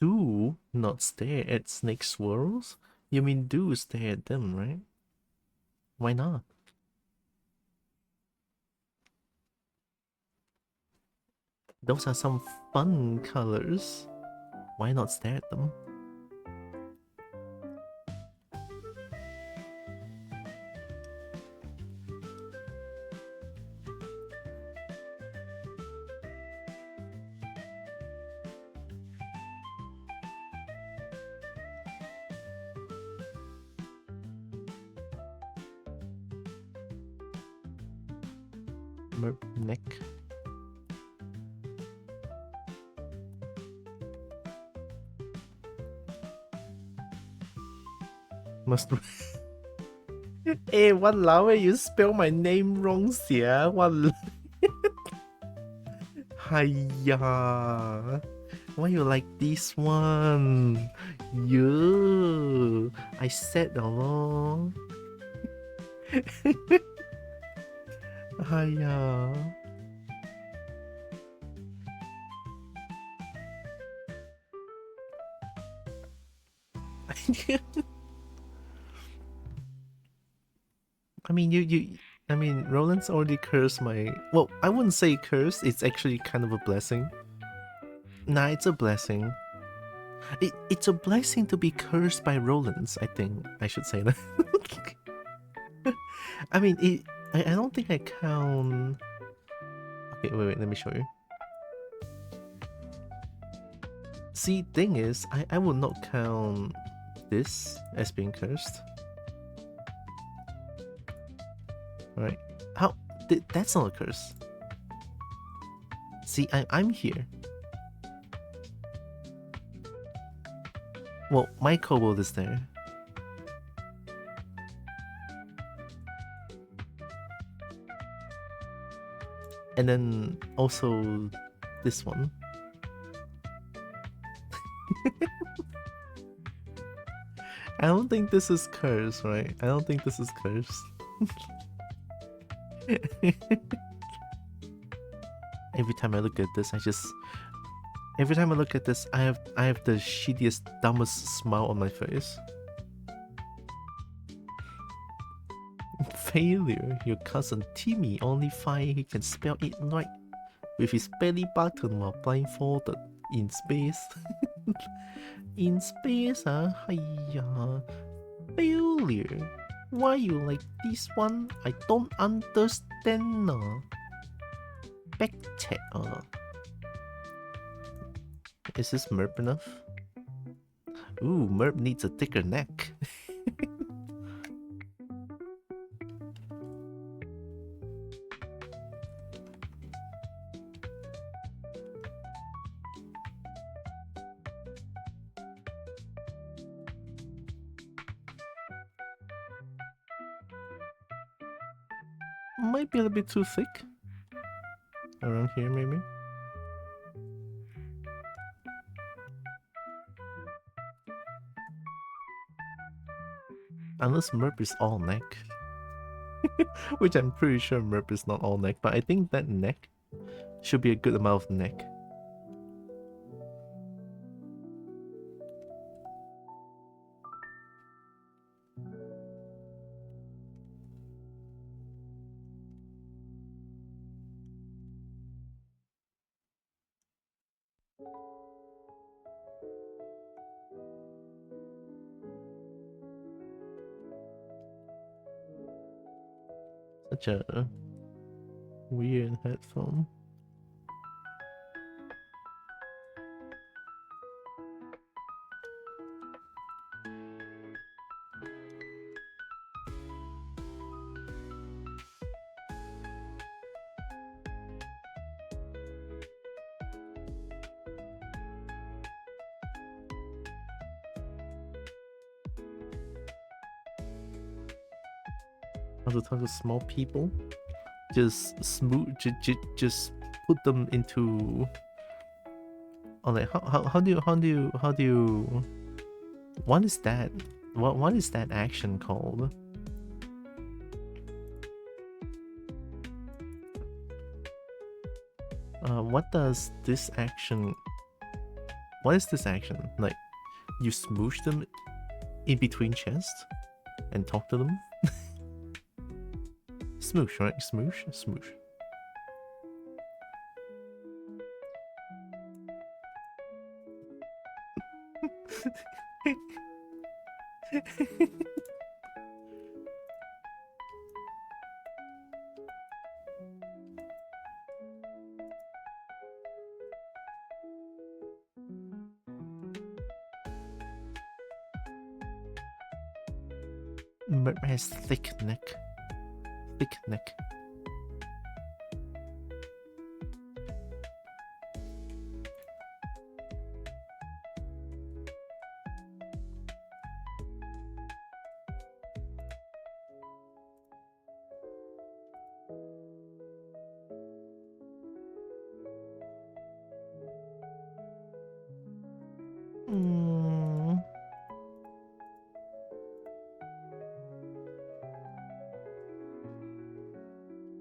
Do not stare at snake swirls? You mean do stare at them, right? Why not? Those are some fun colors. Why not stare at them? Neck. Must. Hey, walao, you spell my name wrong, sia. Walao. Hiya. Why you like this one? You. I said along. Hiya. I mean, I mean, Roland's already cursed my... Well, I wouldn't say cursed, it's actually kind of a blessing. Nah, it's a blessing. It's a blessing to be cursed by Roland's, I think. I should say that. I mean, I don't think I count... Okay, wait, let me show you. See, thing is, I would not count this as being cursed. Right? How? That's not a curse. See, I'm here. Well, my kobold is there. And then also this one. I don't think this is cursed, right? I don't think this is cursed. Every time I look at this, every time I look at this, I have the shittiest, dumbest smile on my face. Failure. Your cousin Timmy, only 5, he can spell it right with his belly button while blindfolded in space. In space, hiya. Failure. Why you like this one? I don't understand. Backcheck. Is this Merp enough? Ooh, Merp needs a thicker neck. might be a little bit too thick. Around here, maybe. Unless Merp is all neck. Which I'm pretty sure Merp is not all neck, but I think that neck should be a good amount of neck. Such a weird headphone. How to talk to small people? Just smooth, just put them into. Oh, like how do you? What is that? What is that action called? What does this action? What is this action? Like, you smoosh them in between chests and talk to them? Smoosh, right? Smoosh, smoosh. Merp has thick neck. Thick neck.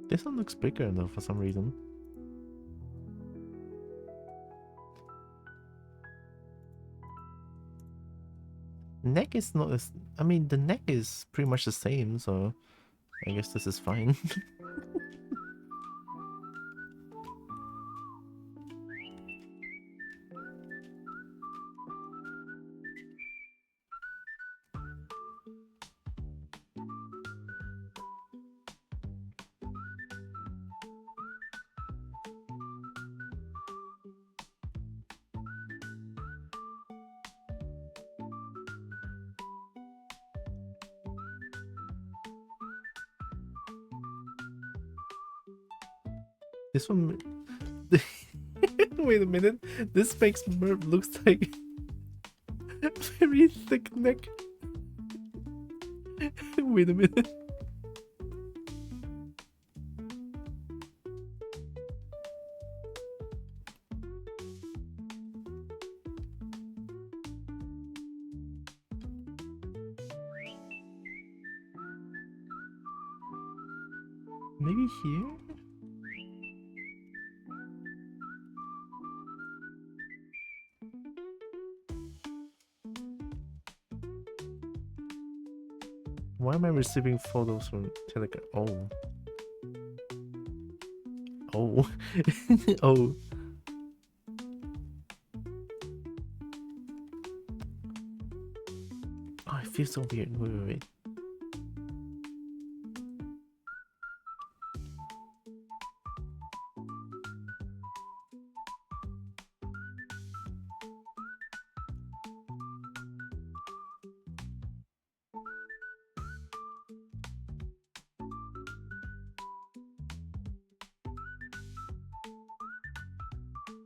This one looks bigger though for some reason. Neck is not as... I mean, the neck is pretty much the same, so I guess this is fine. This one... Wait a minute. This makes Merp looks like a very thick neck. Wait a minute. Maybe here? Why am I receiving photos from Telegram? Oh. Oh. Oh. Oh, it feels so weird. Wait.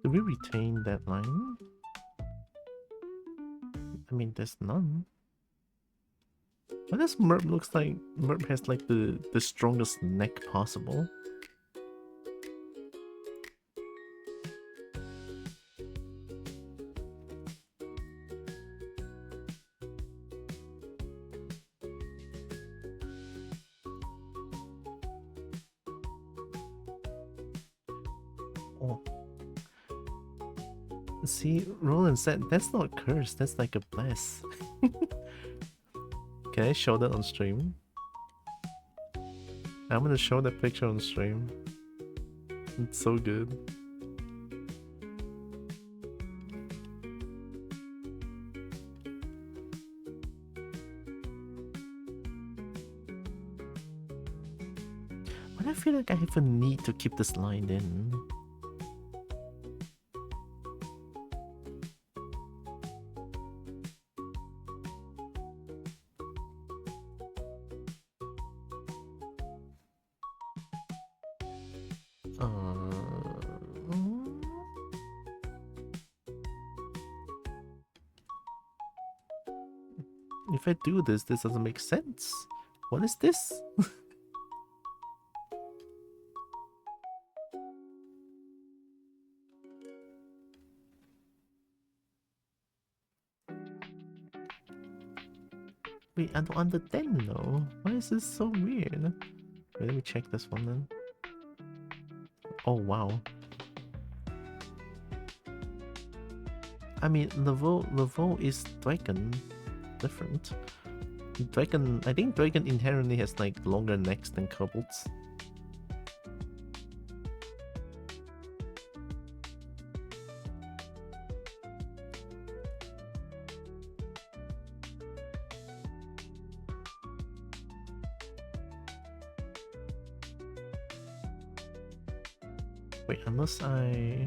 Do we retain that line? I mean, there's none. Why does Merp looks like Merp has like the strongest neck possible? Oh. See, Roland said that's not curse, that's like a bless. Can I show that on stream? I'm gonna show that picture on stream. It's so good. But I feel like I have a need to keep this line in. If I do this, this doesn't make sense. What is this? Wait, I don't understand though. Why is this so weird? Wait, let me check this one then. Oh wow. I mean, level is dragon. Different. Dragon, I think dragon inherently has like longer necks than kobolds. Wait, unless I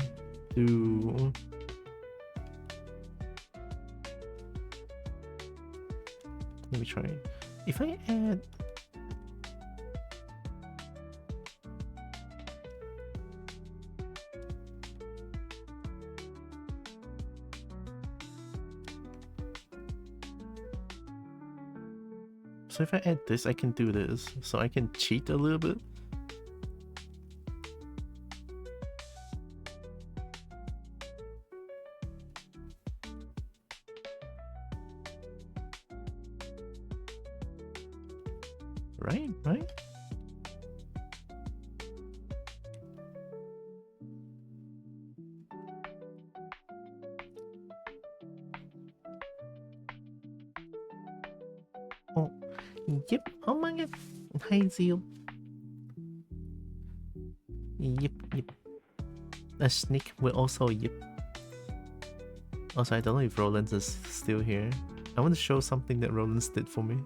do... Let me try. If I add... So if I add this, I can do this. So I can cheat a little bit. Right? Oh, yep. Oh my god. Hi, Zeal. Yep. A Snek will also yep. Also, I don't know if Roland is still here. I want to show something that Roland did for me.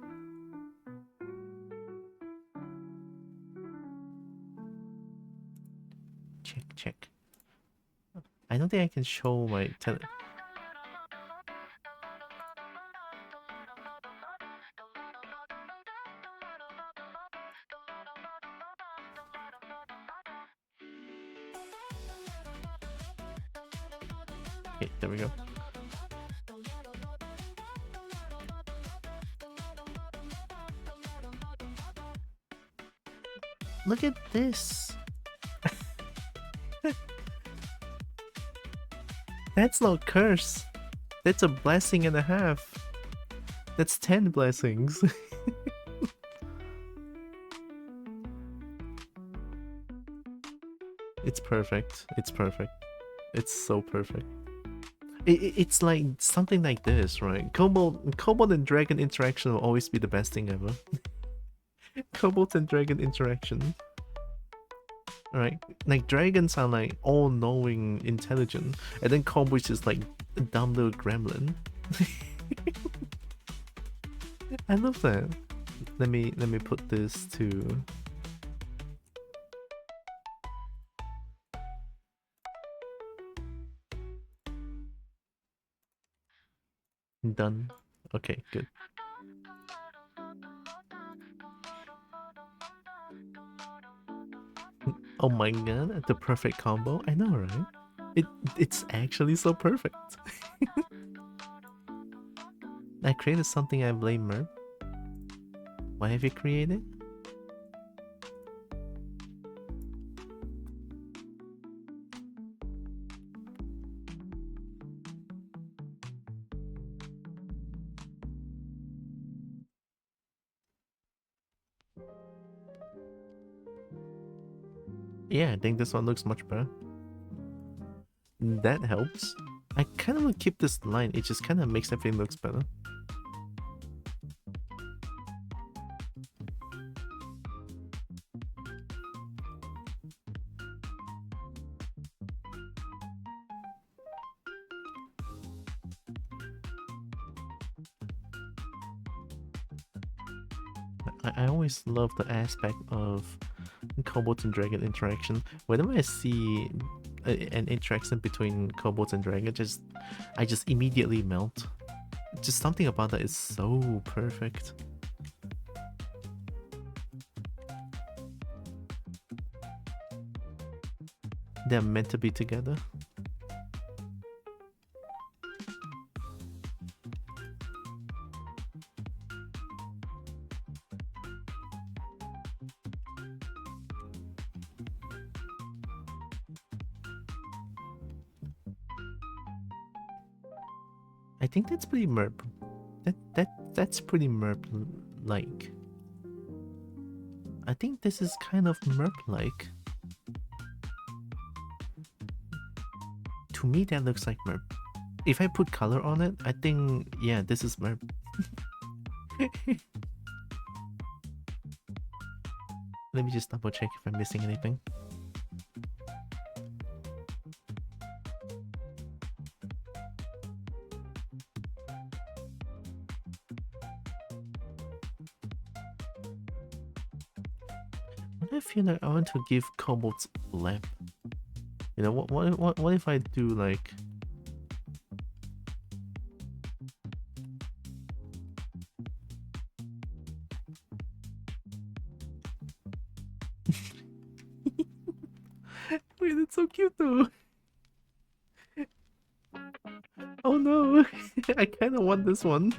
Check. I don't think I can show my tele... Okay, there we go. Look at this! That's not curse. That's a blessing and a half. That's 10 blessings. It's perfect. It's perfect. It's so perfect. It's like something like this, right? Kobold and dragon interaction will always be the best thing ever. Kobold and dragon interaction. Right? Like dragons are like all-knowing, intelligent, and then kobolds is like a dumb little gremlin. I love that. Let me put this to... Done. Okay, good. Oh my god, the perfect combo. I know, right? It's actually so perfect. I created something I blame Merp. What have you created? Yeah, I think this one looks much better. That helps. I kind of want to keep this line. It just kind of makes everything looks better. I always love the aspect of kobolds and dragon interaction. Whenever I see an interaction between kobolds and dragon, I just immediately melt. Just something about that is so perfect. They're meant to be together. I think that's pretty merp. That's pretty merp-like. I think this is kind of merp-like. To me, that looks like merp. If I put color on it, I think, yeah, this is merp. Let me just double check if I'm missing anything. I feel like I want to give kobolds lamp. You know, what if I do like... Wait, it's so cute though. Oh no, I kind of want this one.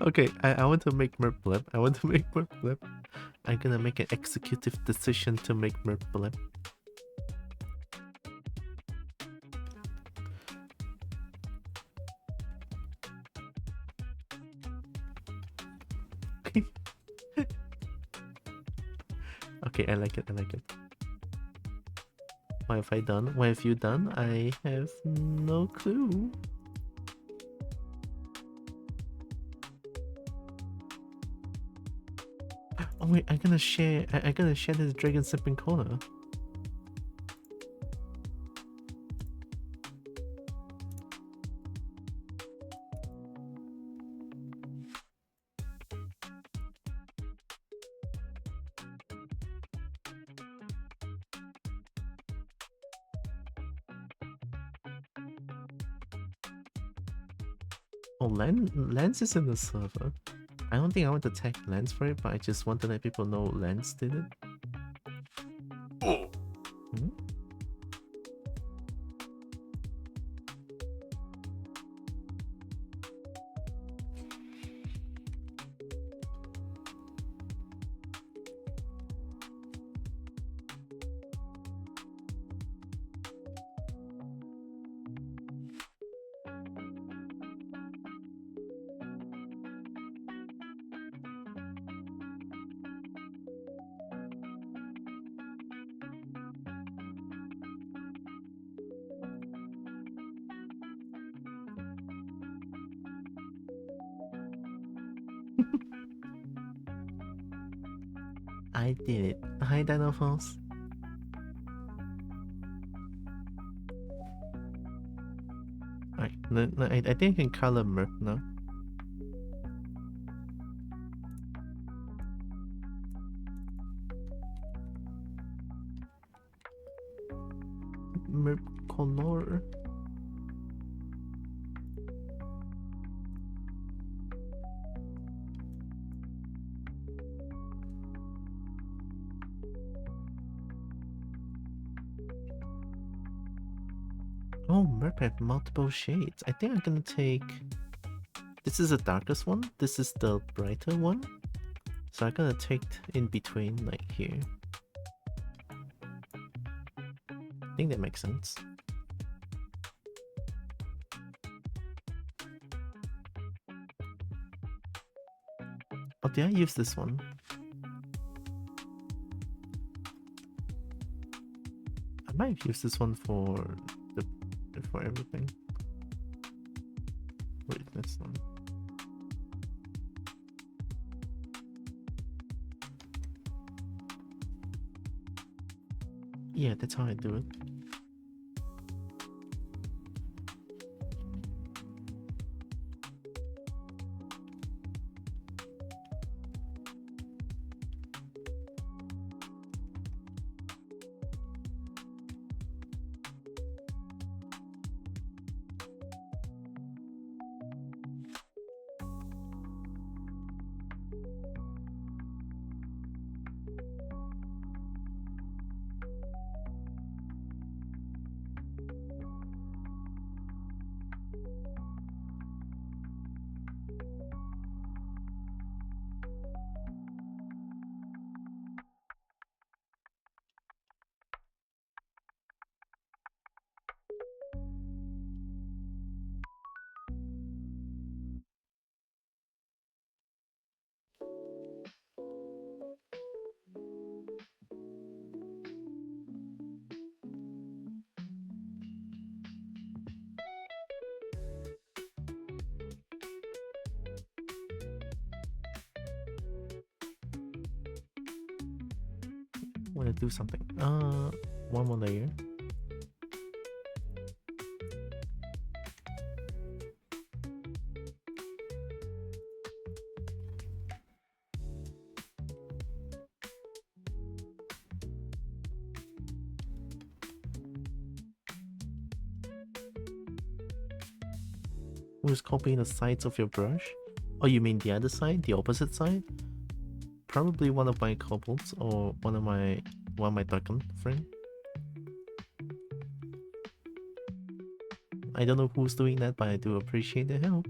Okay, I want to make Merp Blip. I want to make Merp Blip. I'm gonna make an executive decision to make Merp Blip. Okay, I like it, I like it. What have I done? What have you done? I have no clue. Oh wait, I'm gonna share this dragon sipping cola. Oh, Lens is in the server. I don't think I want to tag Lens for it, but I just want to let people know Lens did it. Hmm? I did it. Hi, Dinophones. Alright, I think I can color Merp now. Merp color. Oh, mermaid multiple shades. I think I'm gonna take... This is the darkest one. This is the brighter one. So I'm gonna take in between, like here. I think that makes sense. Oh, did I use this one? I might have used this one for everything. Wait, that's not... Yeah, that's how I do it. Want to do something. One more layer. Who's copying the sides of your brush? Oh, you mean the other side? The opposite side? Probably one of my kobolds or one of my Ducken friend. I don't know who's doing that, but I do appreciate the help.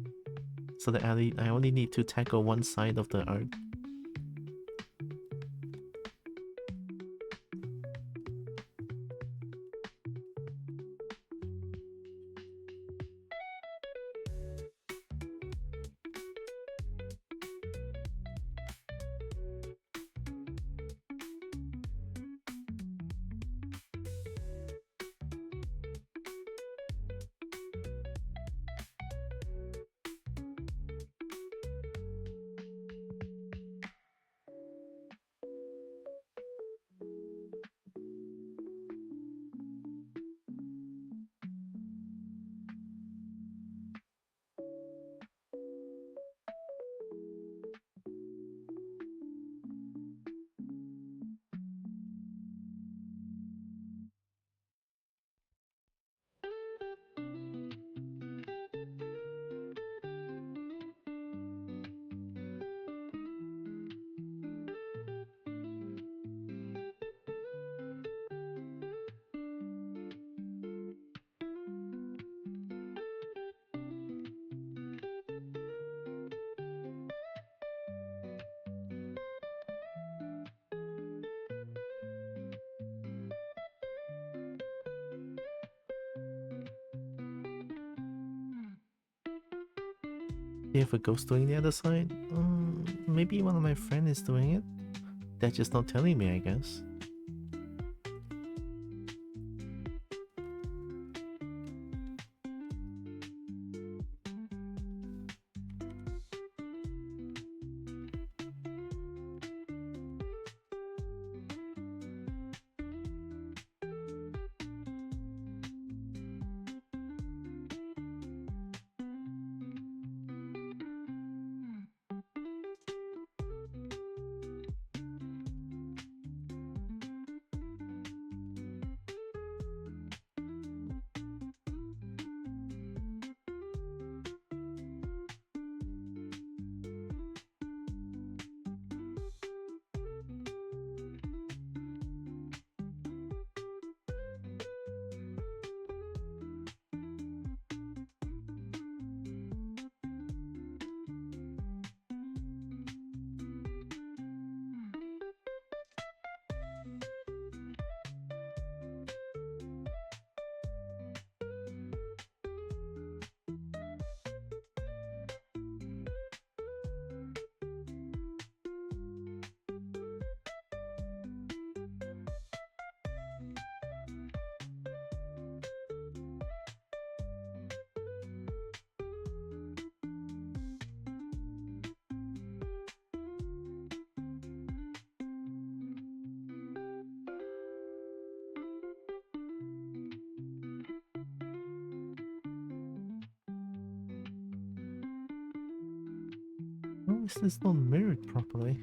So that I only need to tackle one side of the art. Do you have a ghost doing the other side? Maybe one of my friends is doing it. They're just not telling me, I guess. is this not mirrored properly?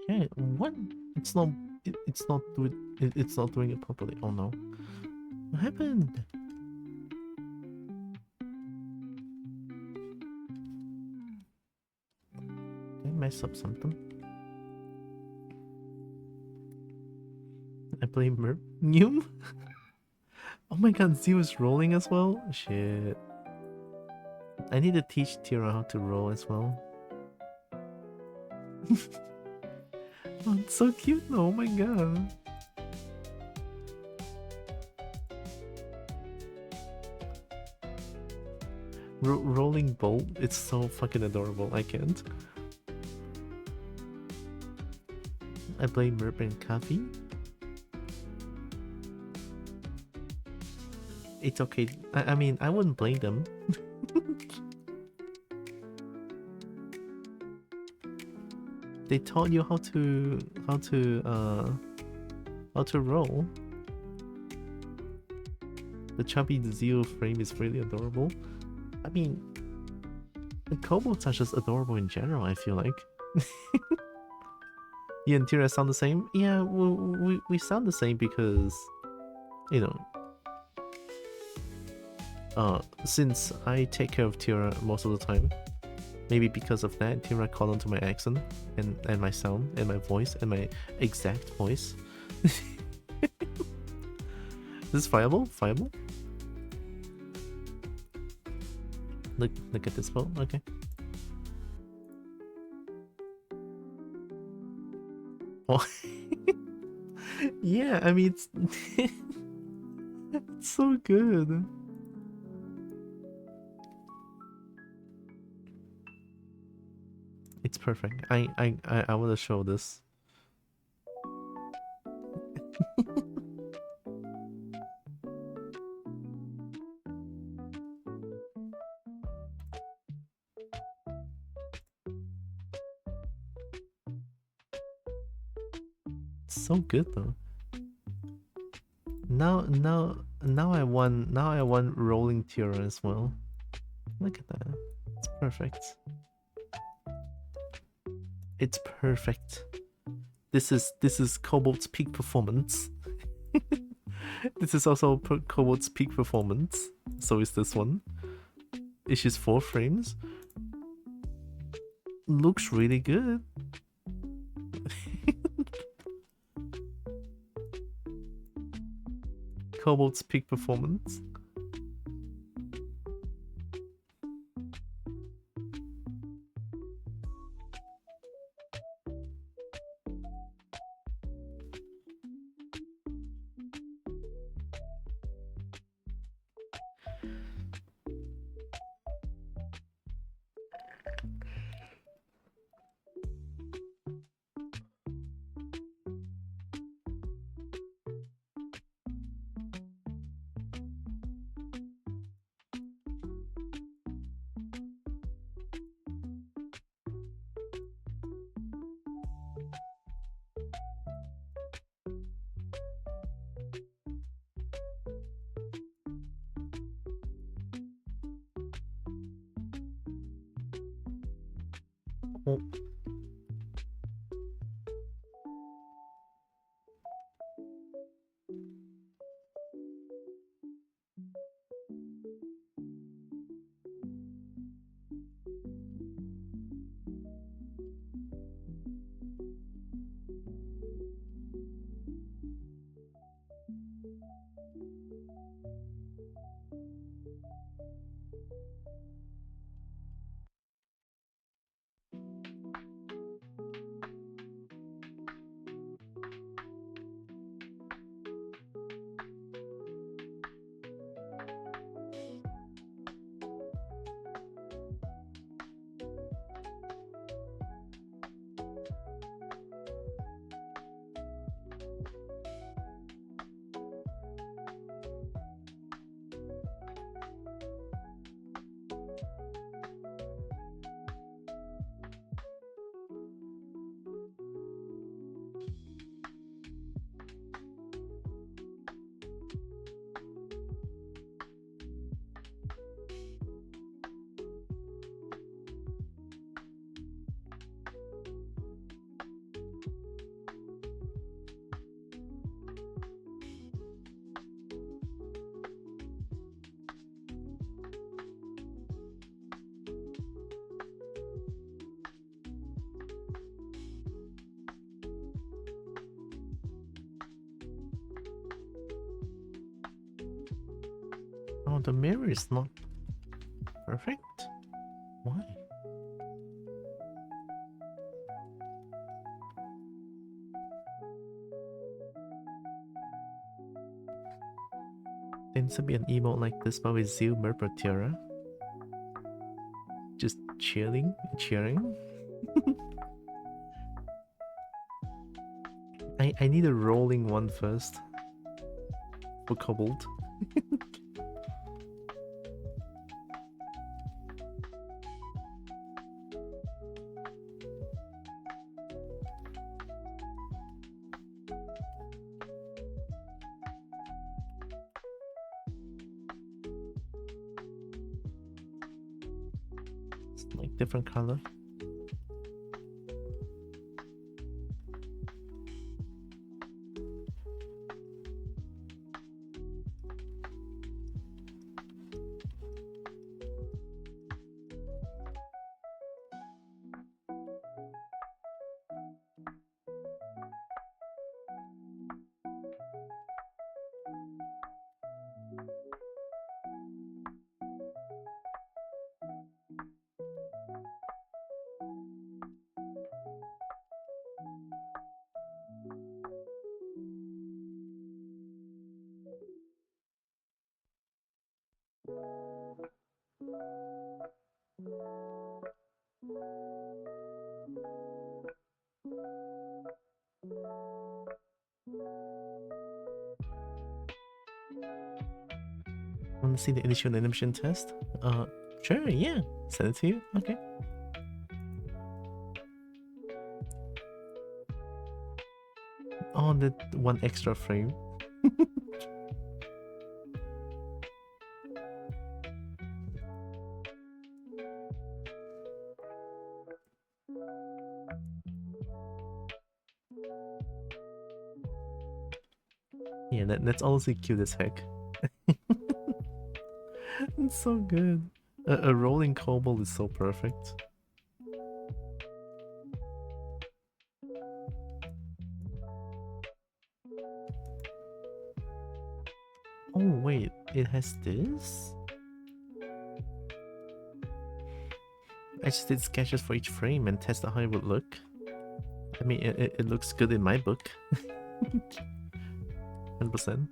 Yeah, what? It's not. It's not doing. It's not doing it properly. Oh no! What happened? Did I mess up something? I blame Newm. Oh my god, Z was rolling as well? Shit. I need to teach Tira how to roll as well. Oh, it's so cute though, oh my god. Rolling bolt, it's so fucking adorable, I can't. I blame Merp and Coffee. It's okay. I mean, I wouldn't blame them. They taught you how to roll. The chubby Zero frame is really adorable. I mean, the kobolds are just adorable in general, I feel like. You and Tira sound the same? Yeah, we sound the same because, you know, since I take care of Tira most of the time, maybe because of that, Tira caught onto my accent and my sound and my voice and my exact voice. Is this viable? Viable? Look at this boat. Okay. Oh. Yeah, I mean it's it's so good. It's perfect. I want to show this. It's so good though. Now I want rolling Tira as well. Look at that. It's perfect. It's perfect. This is Cobalt's peak performance. This is also Cobalt's peak performance. So is this one. It's just 4 frames. Looks really good. Cobalt's peak performance. Oh. the mirror is not perfect? Why? There needs to be an emote like this, but with Zeal, Merp, or Tiara. Just cheering. I need a rolling one first. For Cobalt. It's like different color. Want to see the initial animation test? Sure, yeah. Send it to you? Okay. Oh, the one extra frame. Yeah, that's honestly cute as heck. It's so good. A rolling cobalt is so perfect. Oh wait, it has this? I just did sketches for each frame and tested how it would look. I mean, it looks good in my book. 100%.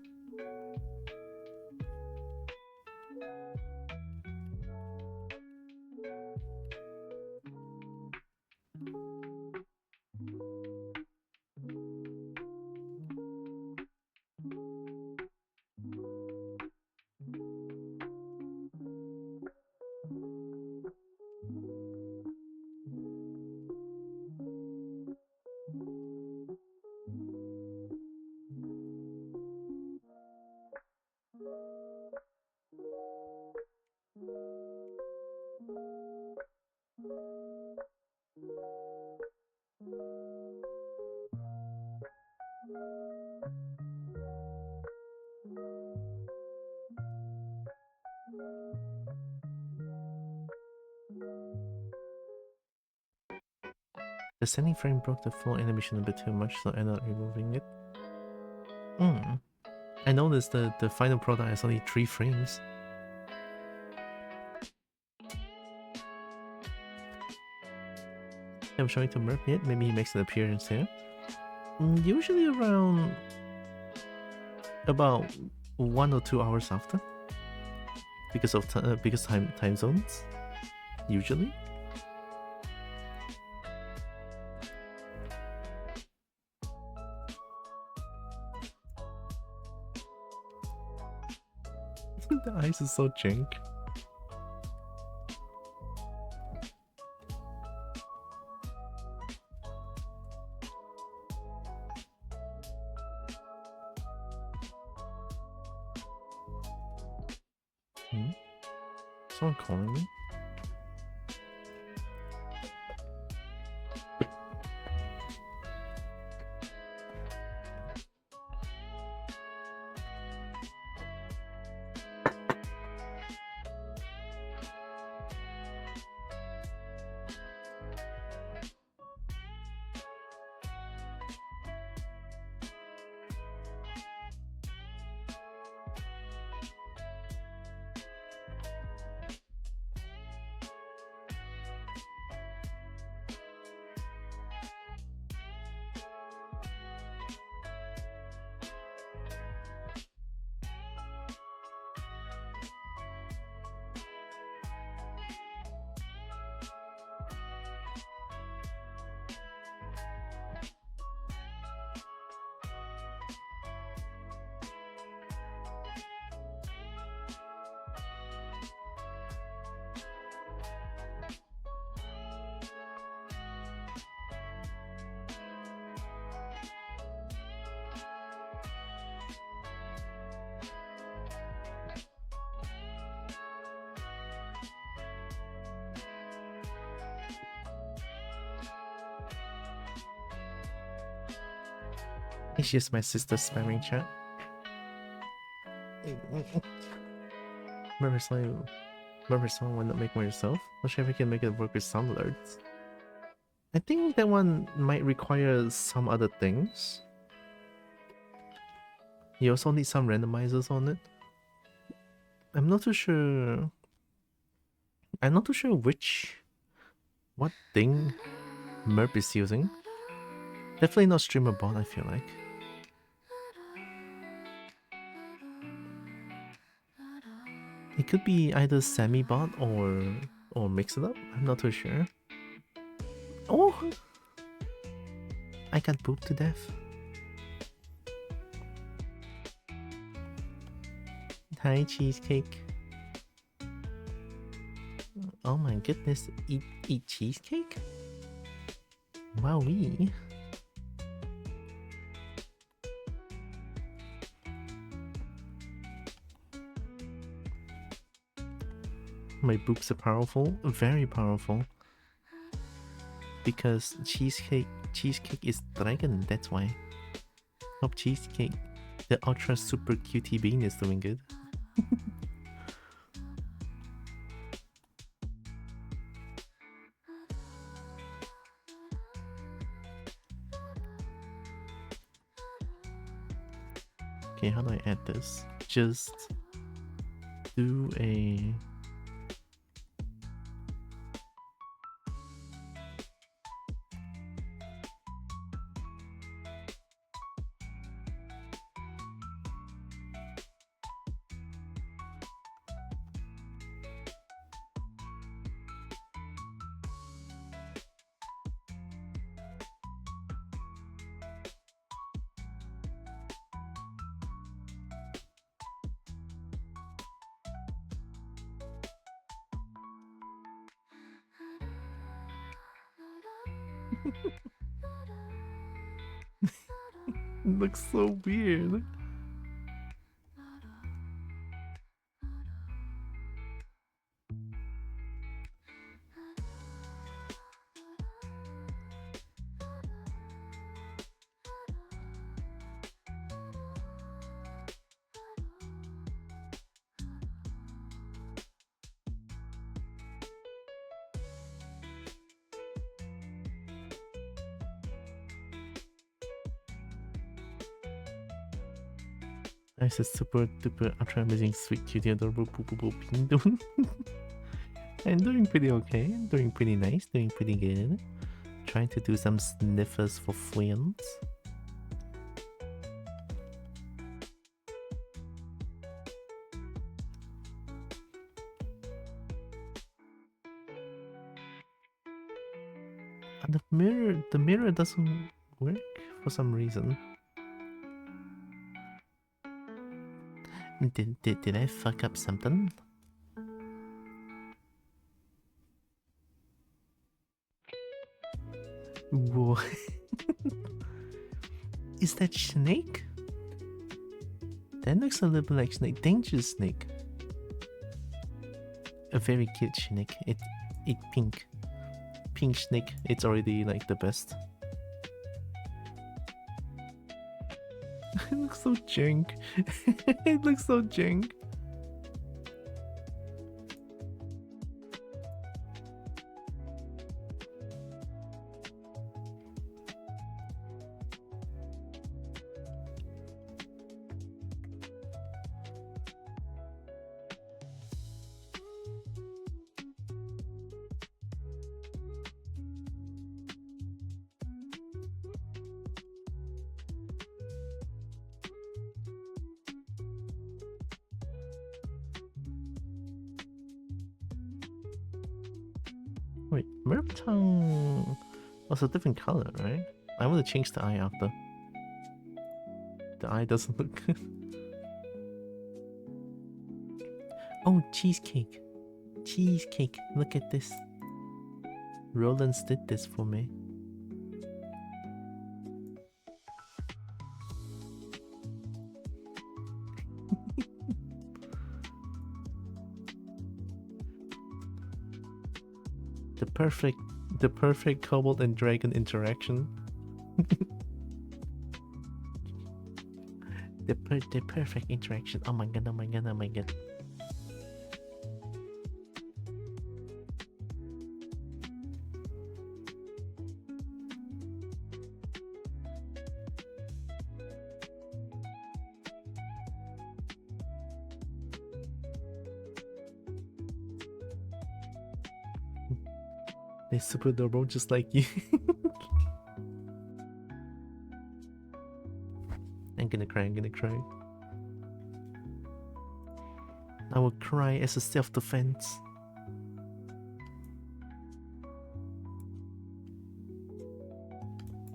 The standing frame broke the full animation a bit too much, so I ended up removing it. I noticed the final product has only 3 frames. I'm showing to Merp yet. Maybe he makes an appearance here. Usually around about 1 or 2 hours after, because of time zones. Usually. The ice is so jank. Someone calling me? It's just my sister spamming chat. Remember song, why not make more yourself? Not sure if you can make it work with sound alerts. I think that one might require some other things. You also need some randomizers on it. I'm not too sure. I'm not too sure what thing Merp is using. Definitely not streamer bot, I feel like. It could be either semi bot or mix it up. I'm not too sure. Oh, I got booped to death. Hi, cheesecake. Oh my goodness, eat cheesecake? Wowee. My boobs are powerful, very powerful. Because cheesecake is dragon, that's why. Hope cheesecake, the ultra super cutie bean is doing good. Okay, how do I add this? Just do a... It looks so weird. Nice, a super duper ultra amazing sweet cutie adorable poo poo poo ping doon. I'm doing pretty okay, doing pretty nice, doing pretty good. Trying to do some sniffers for friends. And the mirror doesn't work for some reason. Did I fuck up something? Whoa. Is that Snake? That looks a little bit like Snake. Dangerous Snake. A very cute Snake. It pink. Pink Snake. It's already like the best. It looks so jank. It looks so jank. Wait, Merp tongue was a different color, right? I want to change the eye after. The eye doesn't look good. Oh, cheesecake. Cheesecake, look at this. Roland's did this for me. The perfect kobold and dragon interaction. The perfect interaction. Oh my god, oh my god, oh my god. They're super adorable, just like you. I'm gonna cry, I'm gonna cry. I will cry as a self-defense.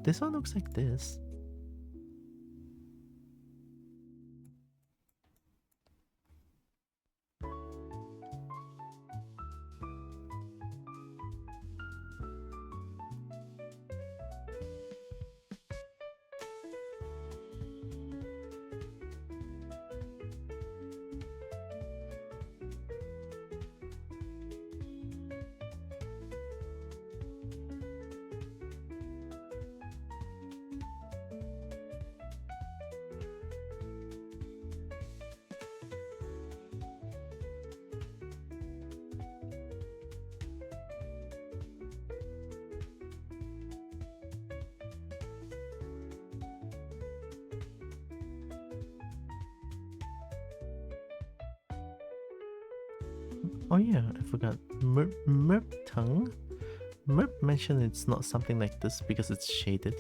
This one looks like this. Oh yeah, I forgot. Merp tongue? Merp mentioned it's not something like this because it's shaded.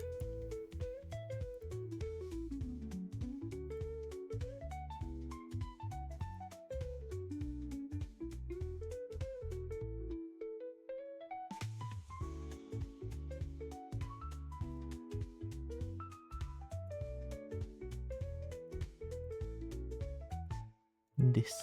This.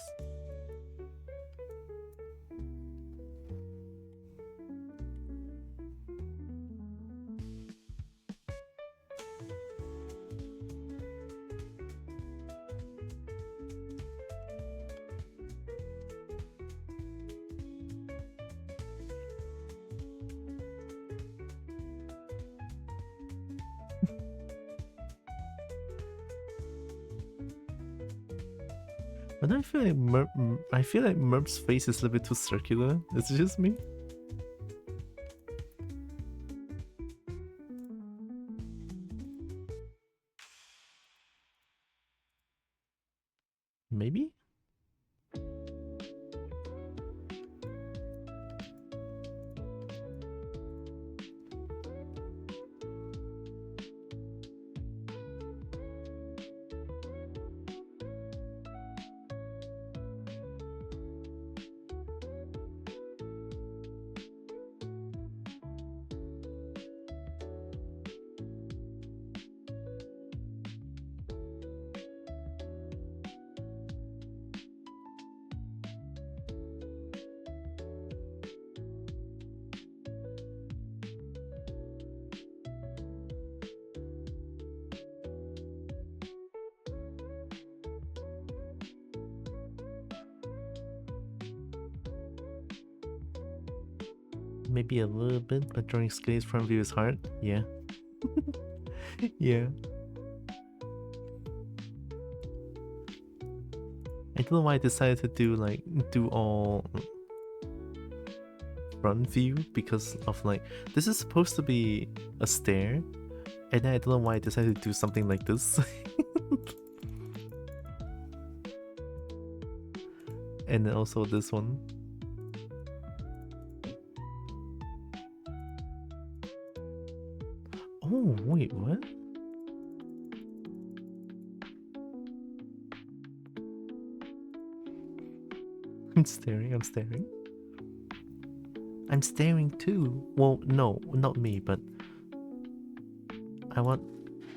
But I feel like Merp's face is a little bit too circular. Is it just me? Maybe? Maybe a little bit, but drawing scales front view is hard. Yeah. Yeah. I don't know why I decided to do all front view because of this is supposed to be a stair, and then I don't know why I decided to do something like this. And then also this one. Oh, wait, what? I'm staring. I'm staring too. Well, no, not me, but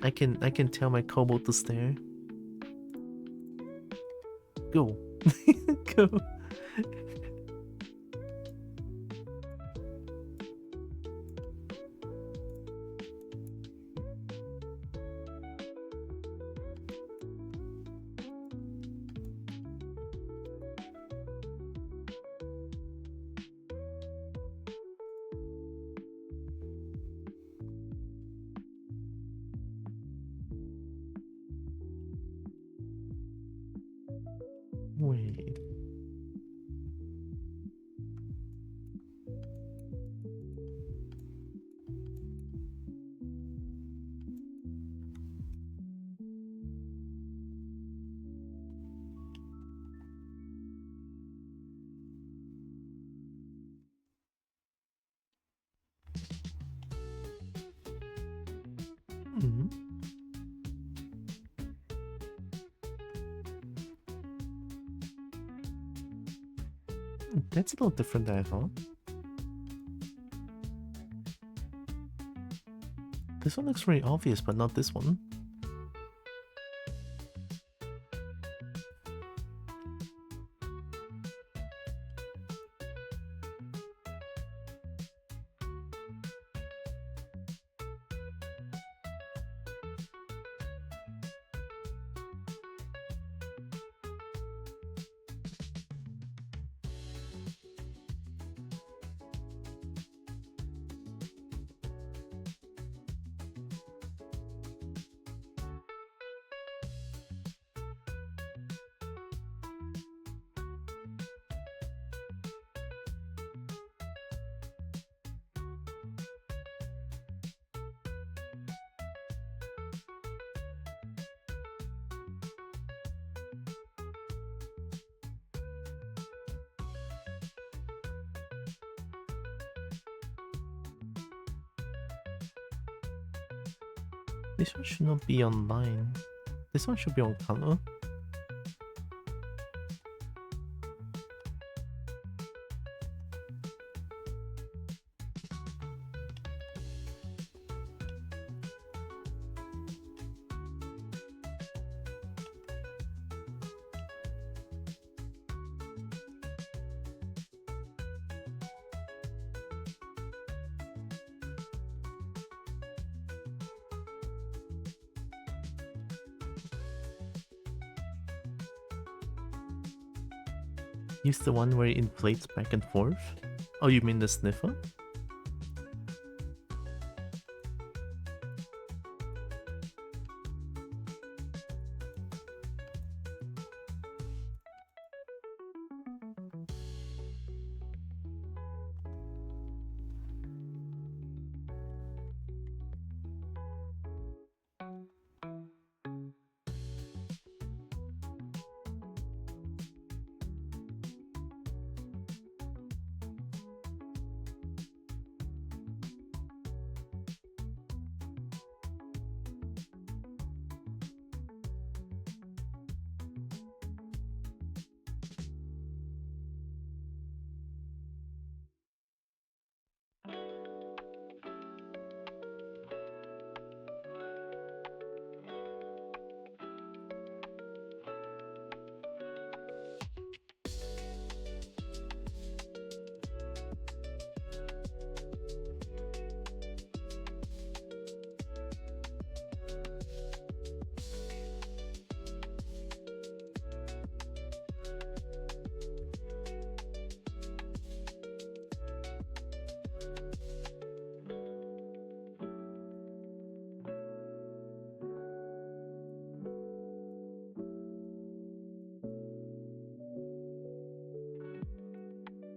I can tell my kobold to stare. Go. Go. right. Mhm. That's a little different than I thought. This one looks very obvious, but not this one. This one should not be online. This one should be on color. Use the one where it inflates back and forth? Oh, you mean the sniffer?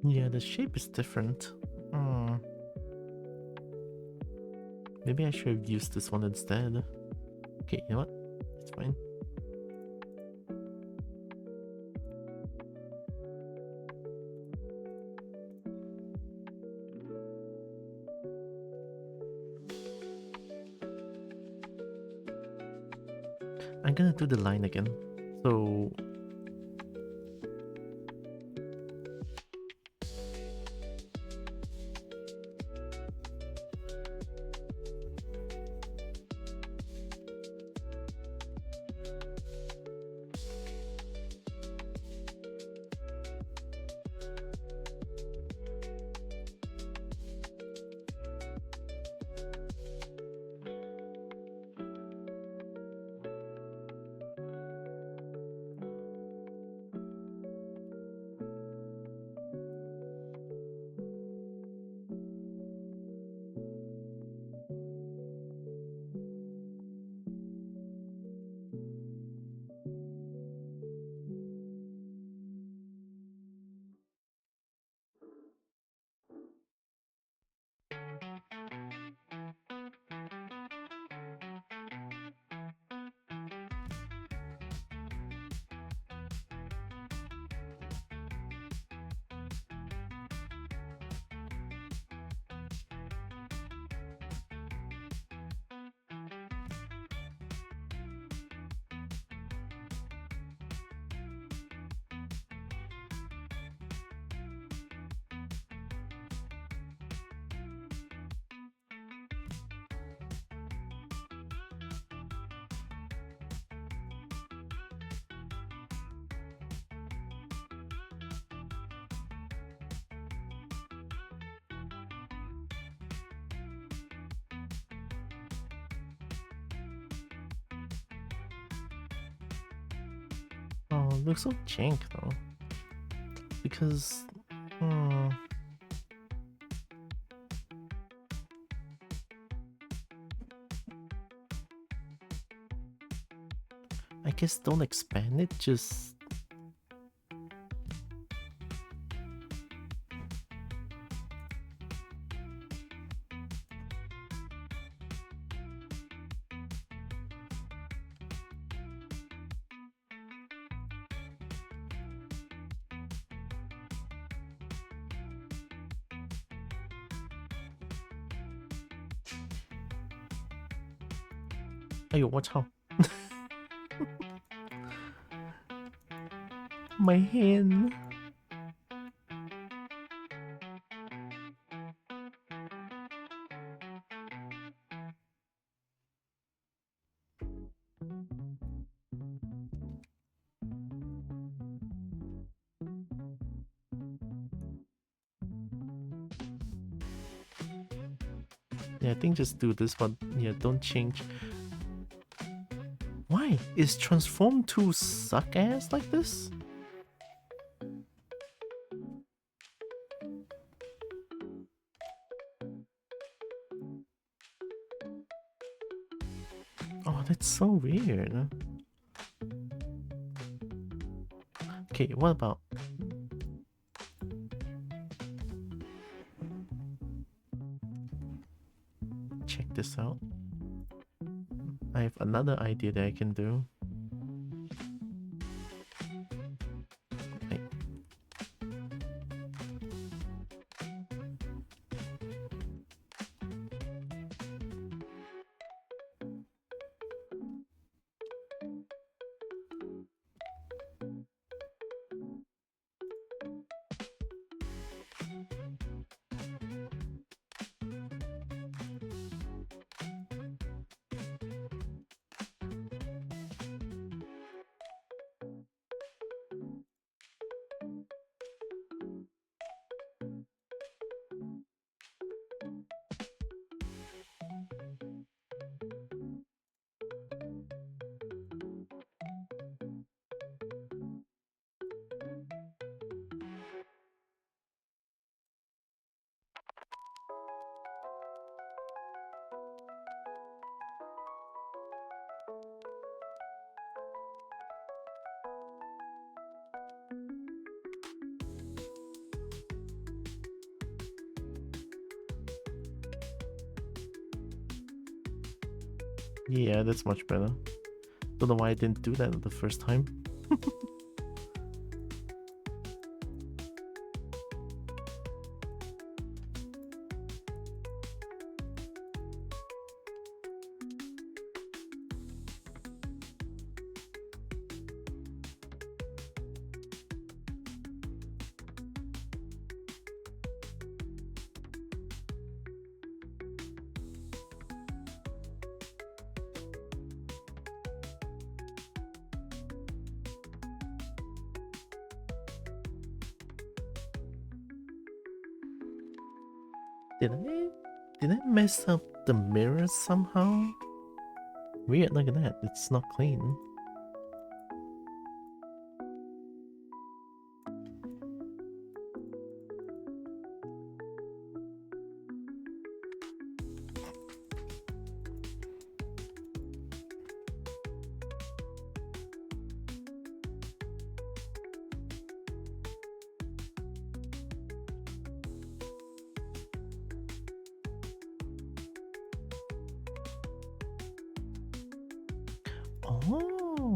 Yeah, the shape is different. Maybe I should have used this one instead. Okay, you know what? It's fine. I'm gonna do the line again. So Oh, it looks so jank though. Because, I guess don't expand it, just... Ayo, watch out. My hand. Yeah, I think just do this, but yeah, don't change. Why? Is transform to suck ass like this? Oh, that's so weird. Okay, what about... Check this out. I have another idea that I can do. Wait. Yeah, that's much better. Don't know why I didn't do that the first time. Did I mess up the mirrors somehow? Weird, look at that. It's not clean. Oh.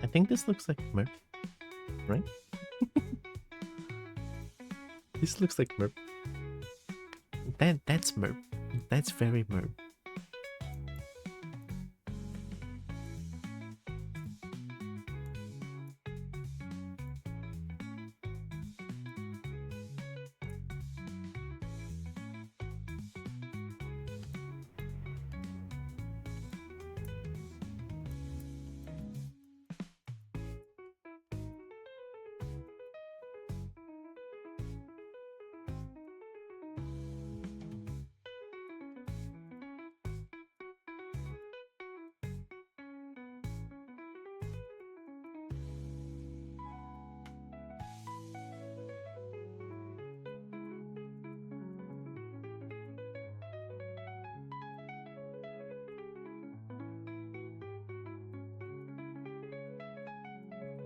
I think this looks like merp, right? This looks like merp. That's merp. That's very merp.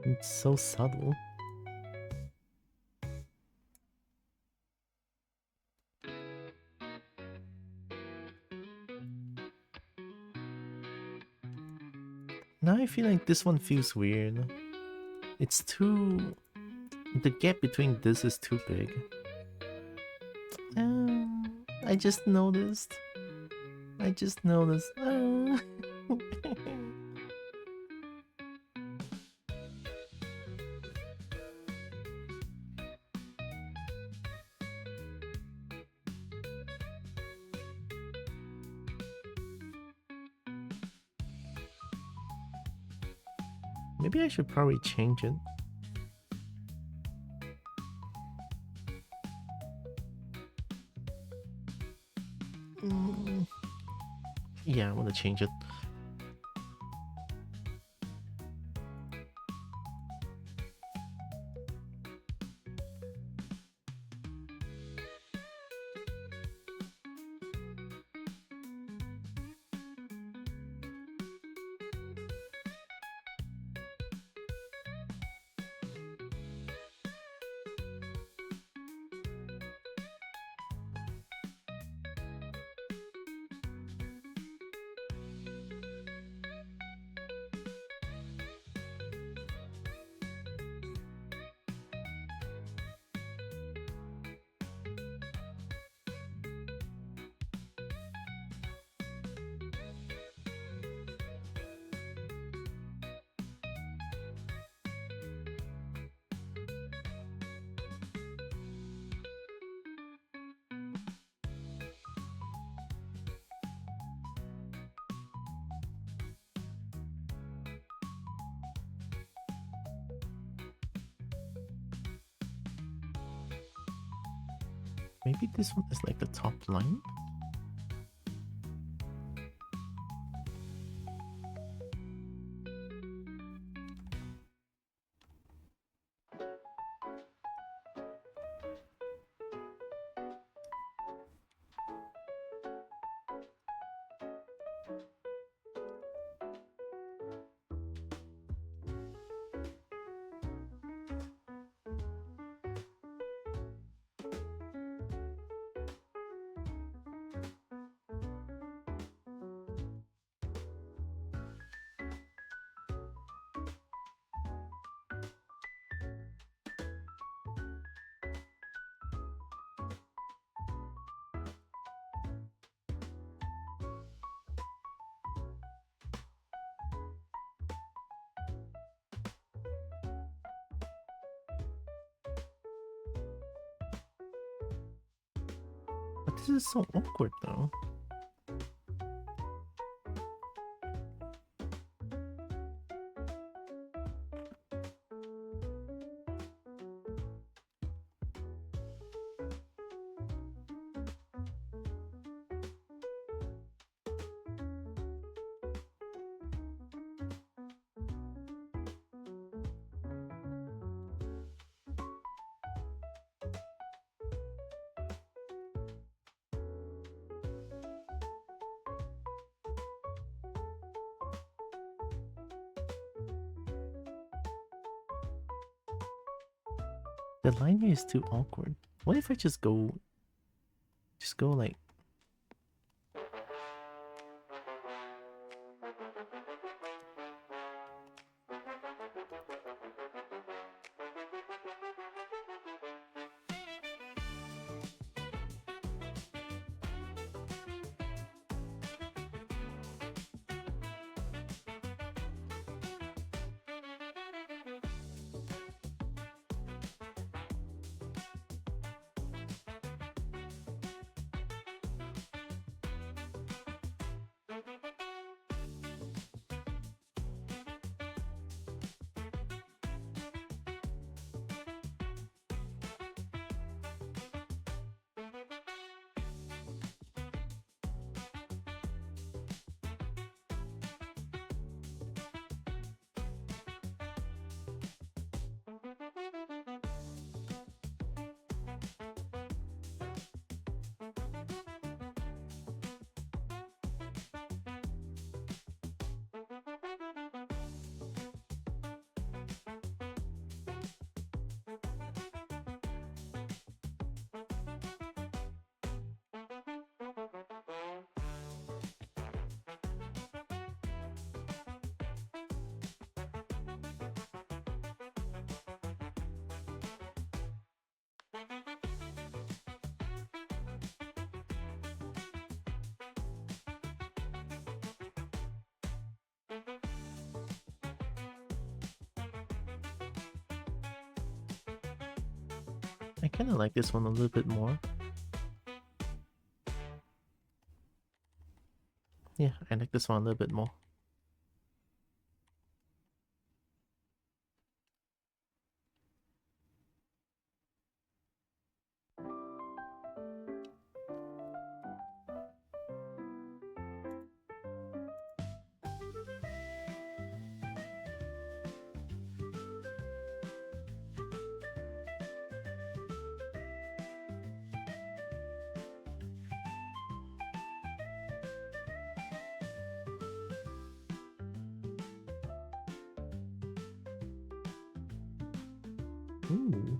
It's so subtle. Now I feel like this one feels weird. It's too... The gap between this is too big. I just noticed. I just noticed. Maybe I should probably change it. Yeah, I want to change it. Maybe this one is like the top line? But this is so awkward though. The line here is too awkward. What if I just go like... I kind of like this one a little bit more. Yeah, I like this one a little bit more. Ooh.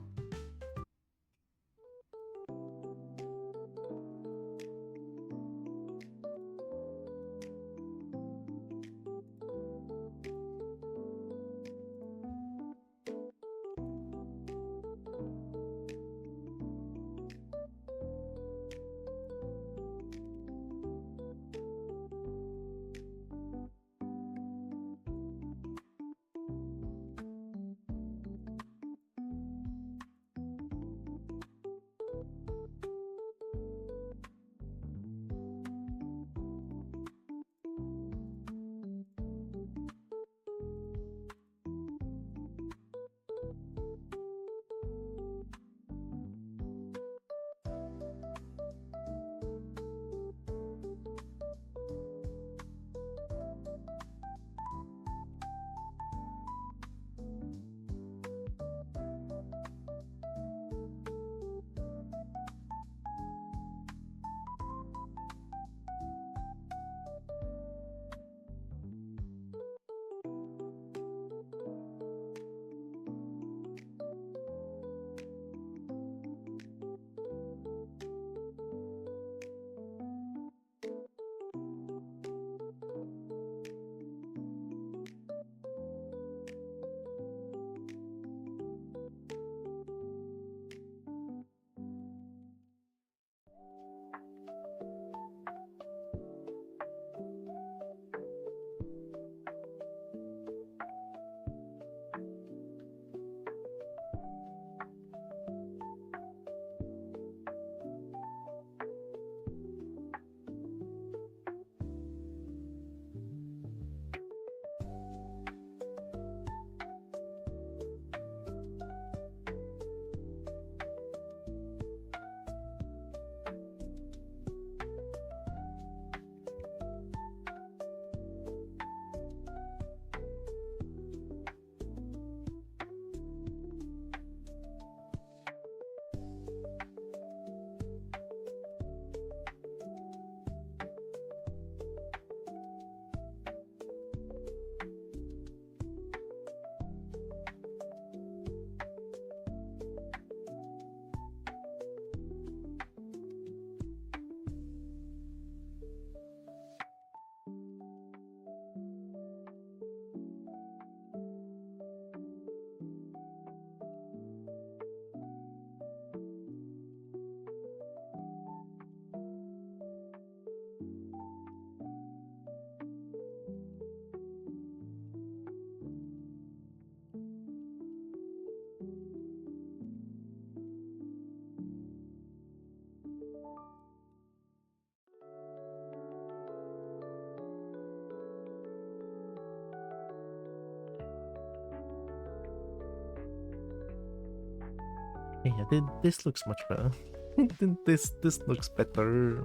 Yeah, this looks much better. This looks better.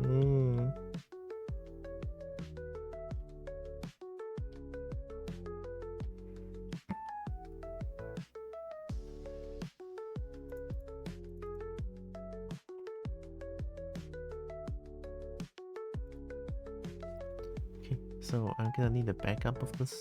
Okay, so I'm gonna need a backup of this.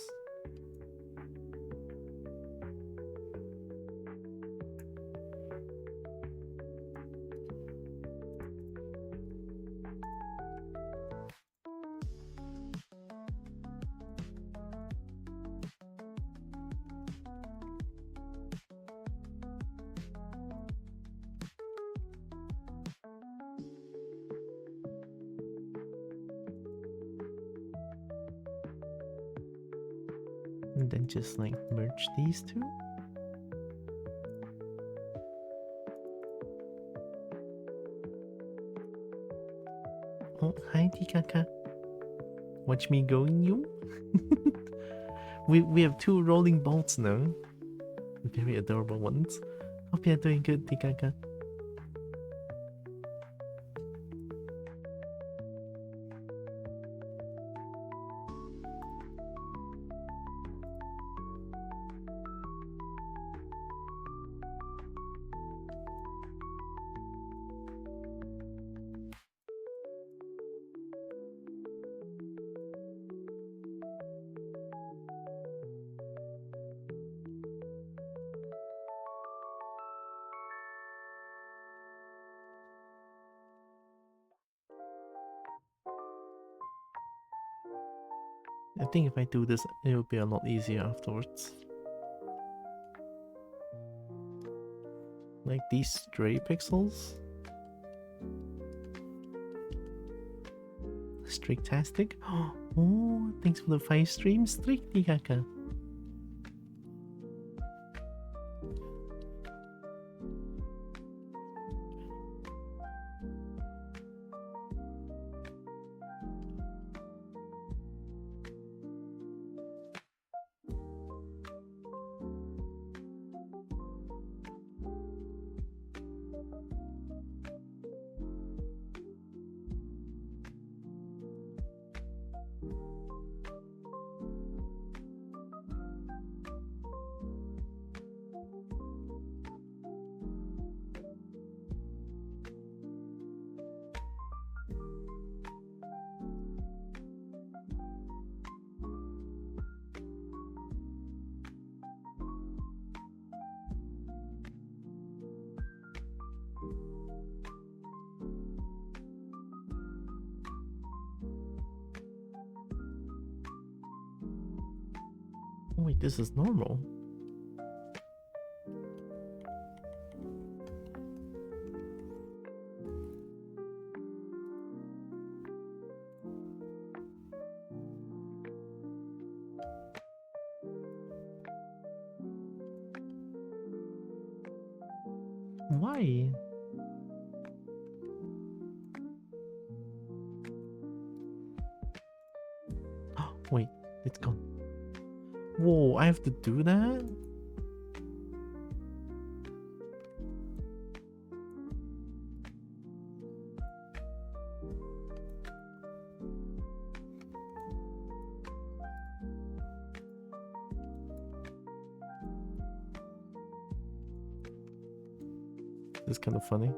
And then just like merge these two. Oh, hi Tikaka. Watch me going you. we have two rolling bolts now. Very adorable ones. Hope you're doing good, Tikaka. I think if I do this, it will be a lot easier afterwards. Like these stray pixels. Strictastic. Oh, thanks for the 5 streams, Tikaka. Oh, wait, this is normal. Why? Oh, wait, it's gone. Whoa, I have to do that? It's kind of funny.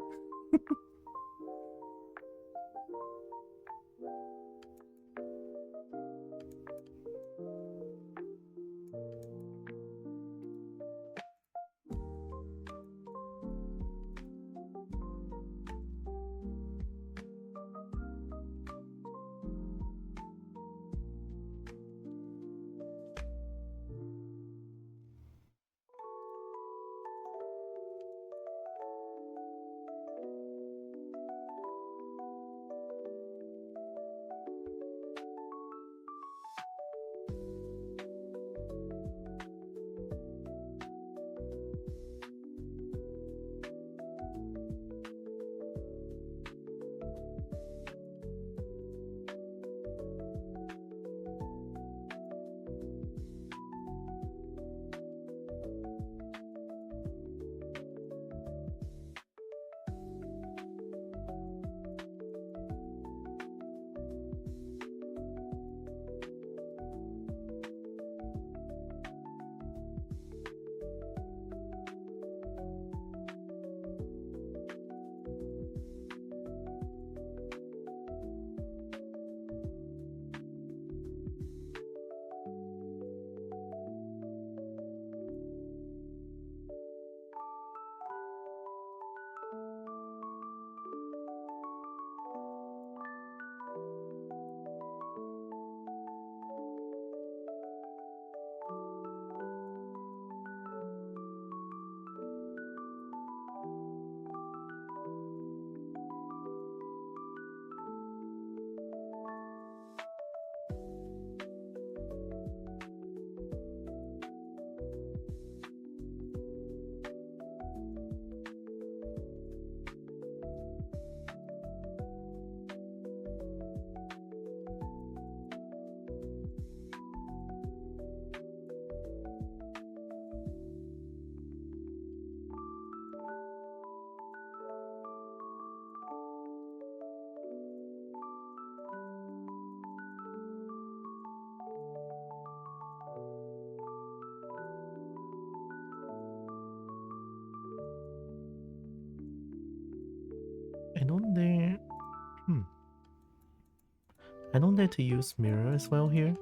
I don't dare to use mirror as well here,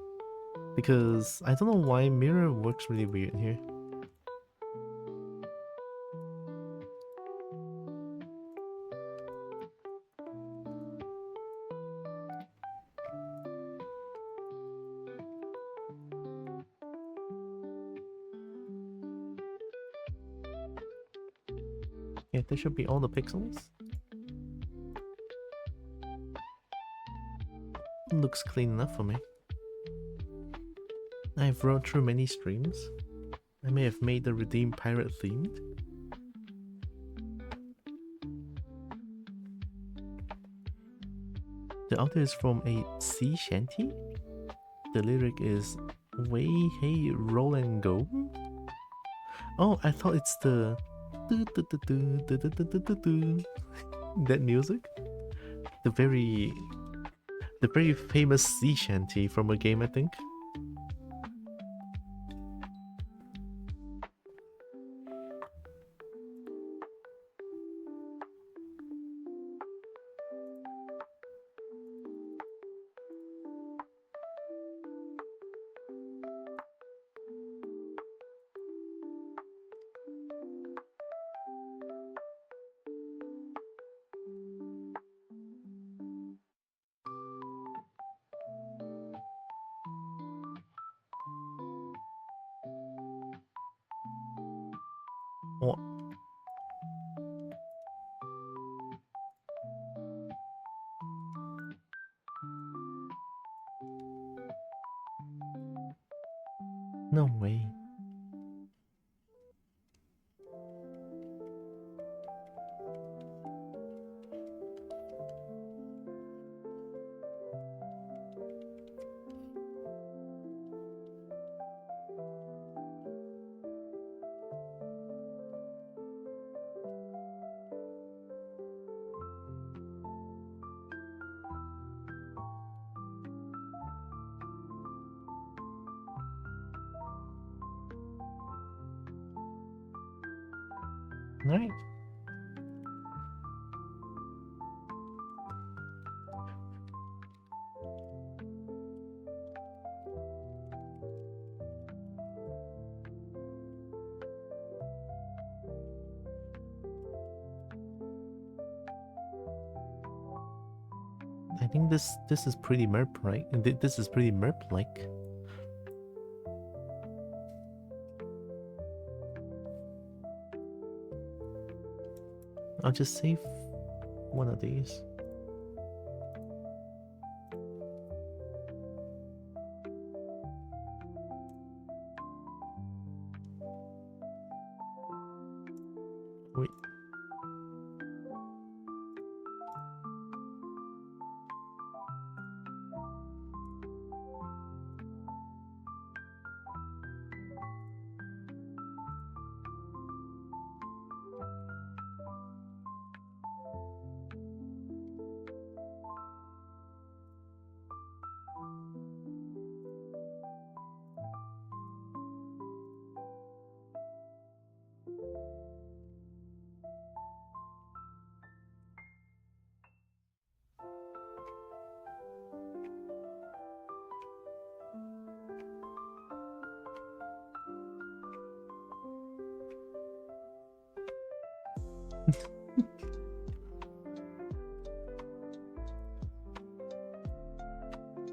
because I don't know why mirror works really weird here. Yeah, there should be all the pixels. Looks clean enough for me. I've rode through many streams. I may have made the Redeem Pirate themed. The author is from a sea shanty. The lyric is way hey roll and go. Oh, I thought it's the that music. The very famous sea shanty from a game, I think. What? No way. Right. I think this is pretty merp, right? This is pretty merp-like. I'll just save one of these. Wait.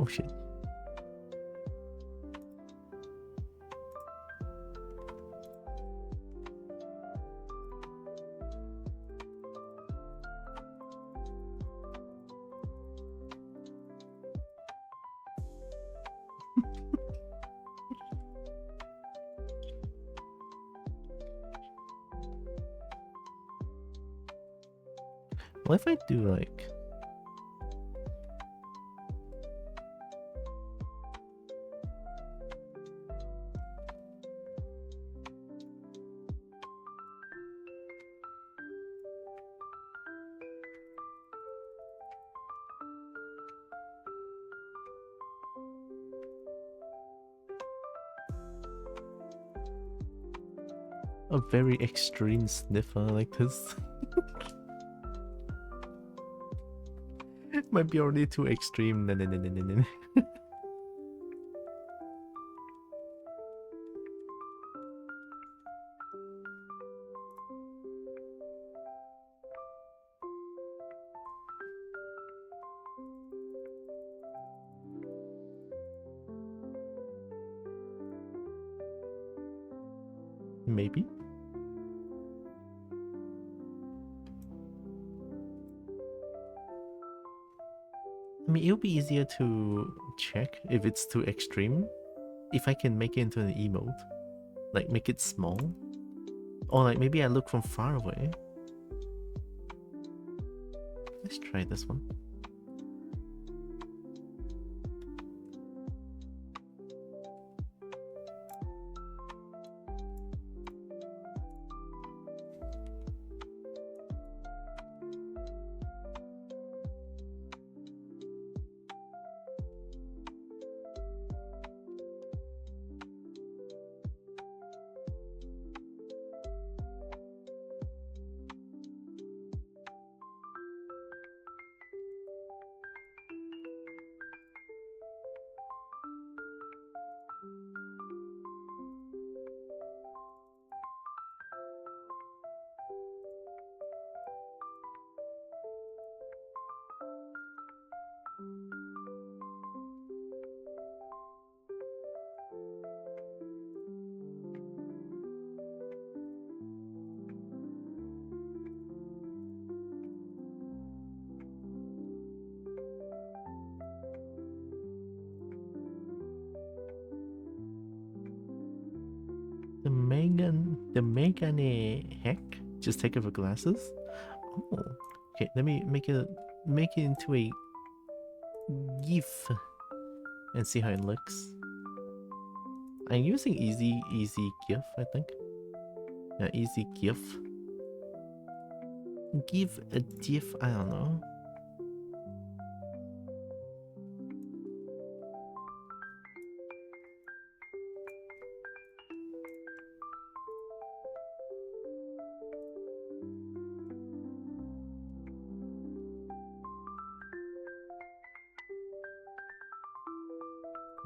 Oh shit. What if I do like a very extreme sniffer like this? Might be already too extreme. No, no, no, no, no, no. Maybe. I mean, it'll be easier to check if it's too extreme. If I can make it into an emote. Like, make it small. Or like, maybe I look from far away. Let's try this one. The Megane heck? Just take off the glasses? Oh, okay. Let me make it into a GIF and see how it looks. I'm using easy GIF, I think. Yeah, easy GIF. Give a GIF, I don't know.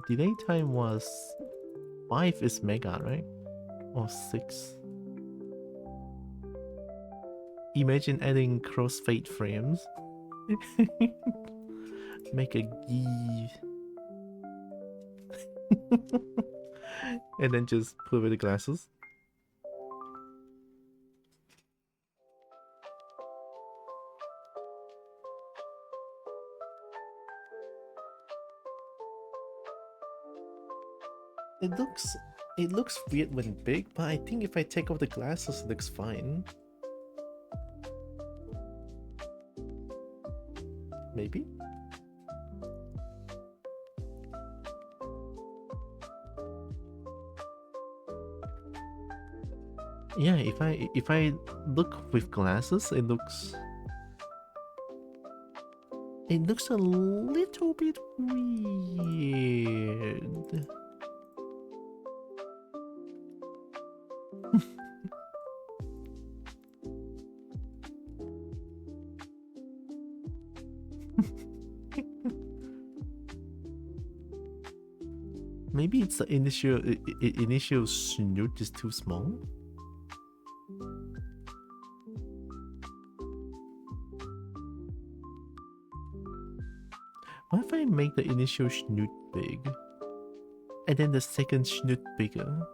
Delay time was 5 is mega, right? Or 6. Imagine adding crossfade frames. Make a GIF. And then just put away the glasses. It looks weird when big, but I think if I take off the glasses, it looks fine. Maybe? Yeah, if I look with glasses, it looks a little bit weird. Maybe it's the initial snoot is too small. What if I make the initial snoot big and then the second snoot bigger?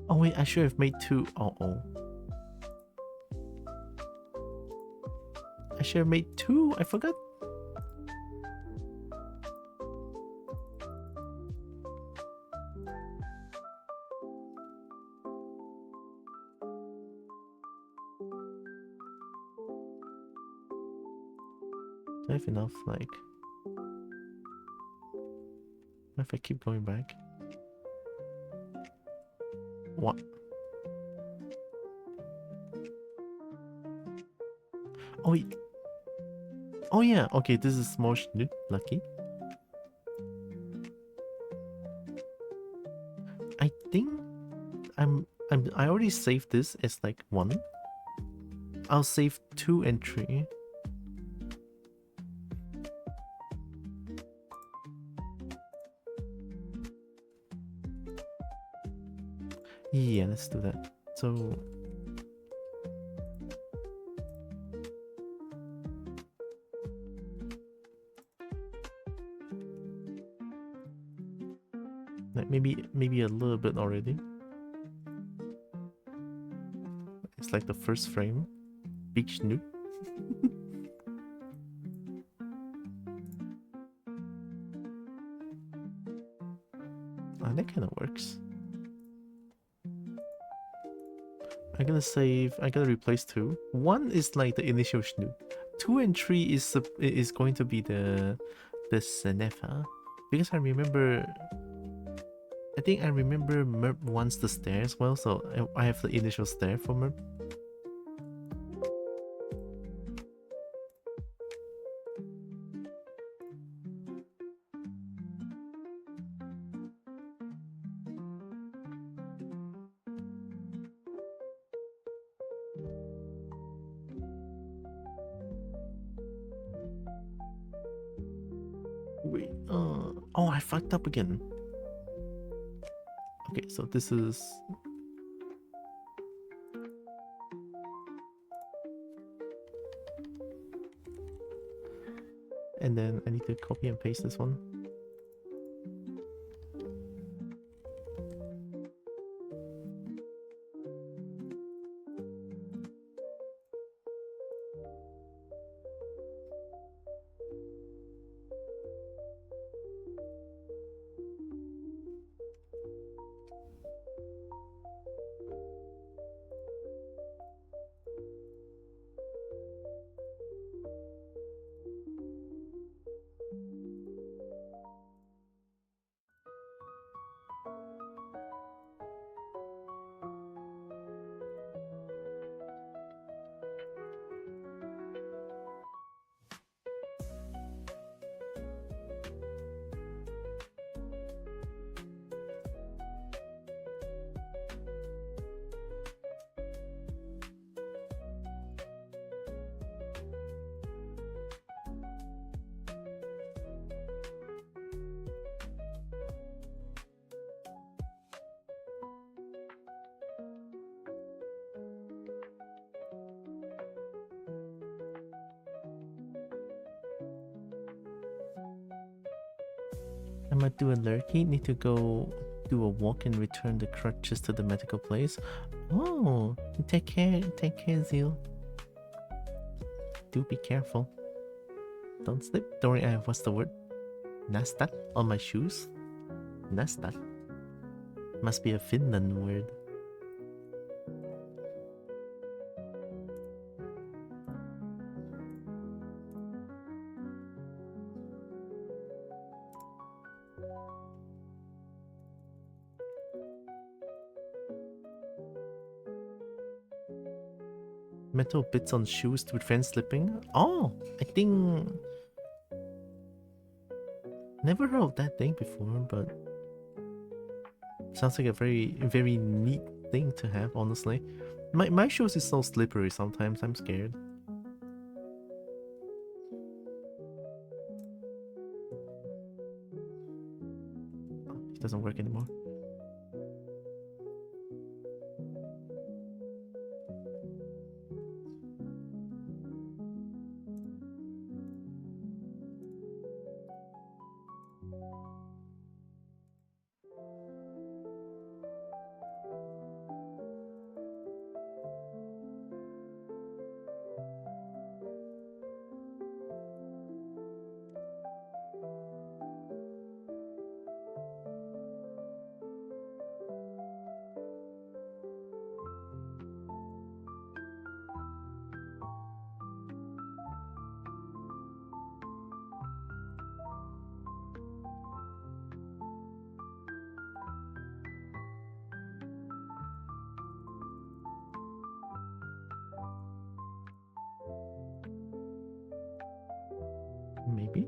Oh wait, I should have made 2. I should have made 2. I forgot. Do I have enough, like... What if I keep going back? What? Oh wait. Oh yeah, okay, this is small snoot, lucky. already saved this as like 1. I'll save 2 and 3. Yeah, let's do that. So like maybe a little bit already. It's like the first frame. Big snoop. Ah, that kind of works. I gotta replace 2. 1 is like the initial snoop. 2 and 3 is going to be the sniffa. Because I think I remember Merp wants the stare as well, so I have the initial stare for Merp. Wait, oh, I fucked up again. Okay, so this is... And then I need to copy and paste this one. I might do a lurky. Need to go do a walk and return the crutches to the medical place. Oh, take care, Zeal. Do be careful. Don't slip. Don't worry, I have, what's the word? Nastat on my shoes? Nastat. Must be a Finland word. Metal bits on shoes to prevent slipping. Oh, I think... Never heard of that thing before, but... Sounds like a very neat thing to have, honestly. My shoes is so slippery sometimes, I'm scared. Oh, it doesn't work anymore. Maybe?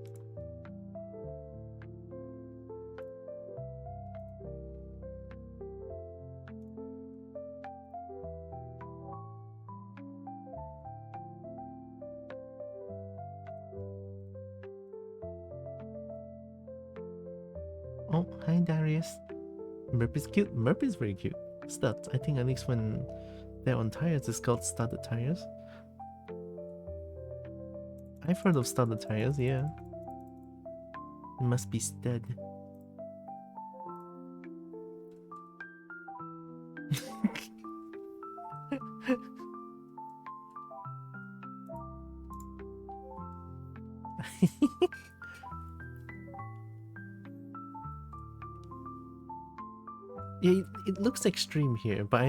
Oh, hi Darius. Merp is cute. Merp is very cute. Studs. I think at least when they're on tires, it's called studded tires. I've heard of studded tires, yeah. It must be stud. Yeah, it looks extreme here, but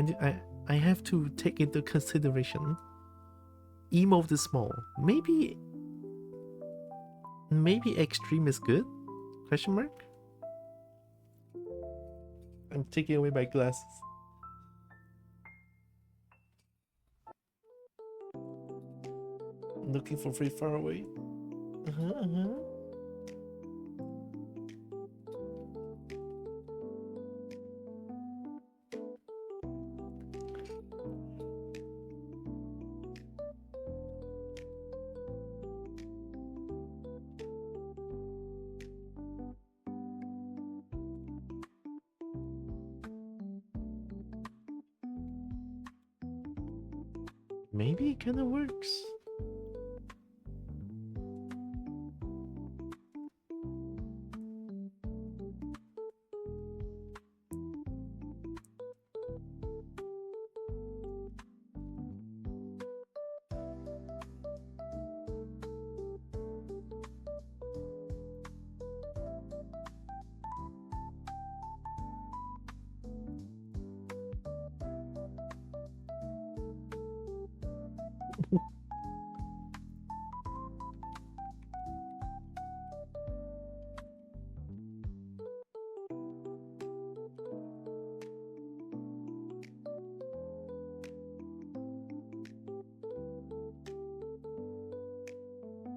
I have to take into consideration. Emote is small. Maybe extreme is good? Question mark? I'm taking away my glasses. Looking for free far away. Maybe it kind of works.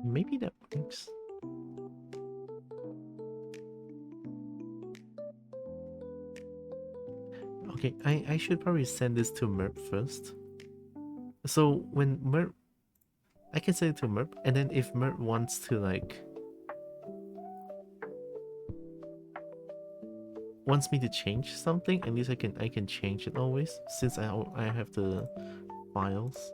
Maybe that works. Okay, I should probably send this to Merp first. So when Merp, I can send it to Merp, and then if Merp wants to wants me to change something, at least I can change it always, since I have the files.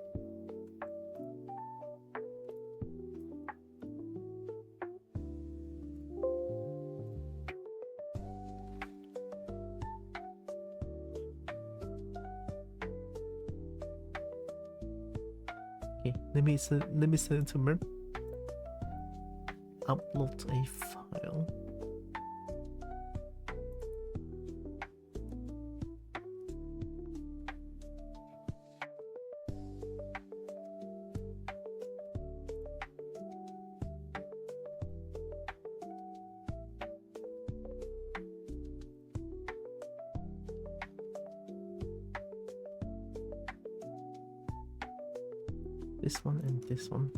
Okay, let me send it to Merp. Upload a file. This one and this one.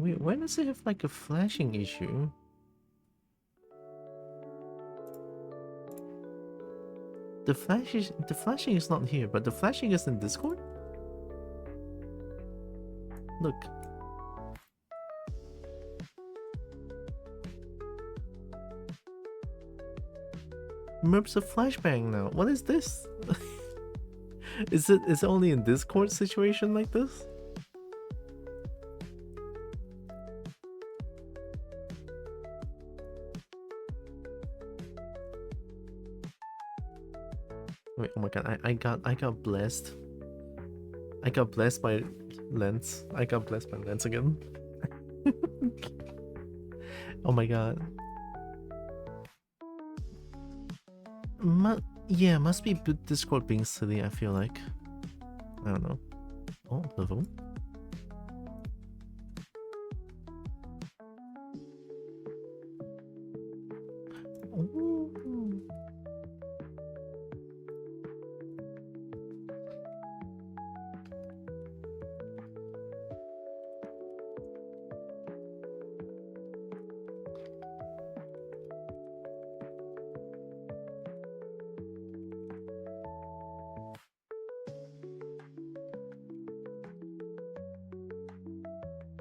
Wait, why does it have like a flashing issue? The flashing is not here, but the flashing is in Discord? Look. Merp's a flashbang now. What is this? Is it only in Discord situation like this? Wait, oh my god, I got blessed. I got blessed by Lens. I got blessed by Lens again. Oh my god. Yeah, must be Discord being silly, I feel like. I don't know. Oh, level.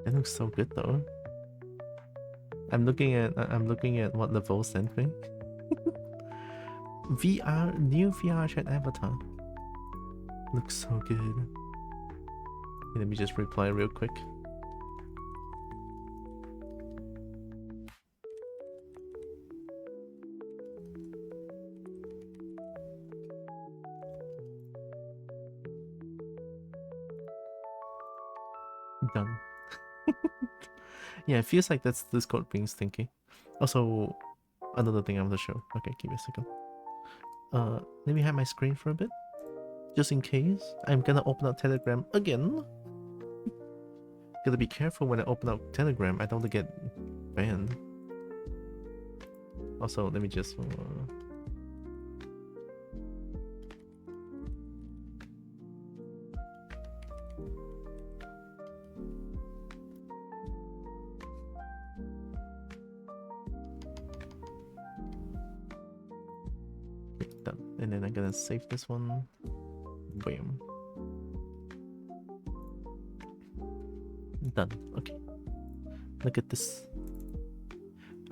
That looks so good though. I'm looking at what Levo sent me. New VR chat avatar. Looks so good. Let me just reply real quick. Done. Yeah, it feels like that's Discord being stinky. Also, another thing I want to show. Okay, give me a second. Let me hide my screen for a bit. Just in case. I'm gonna open up Telegram again. Gotta be careful when I open up Telegram. I don't want to get banned. Also, let me just... done. And then I'm gonna save this one. Bam. Done. Okay. Look at this.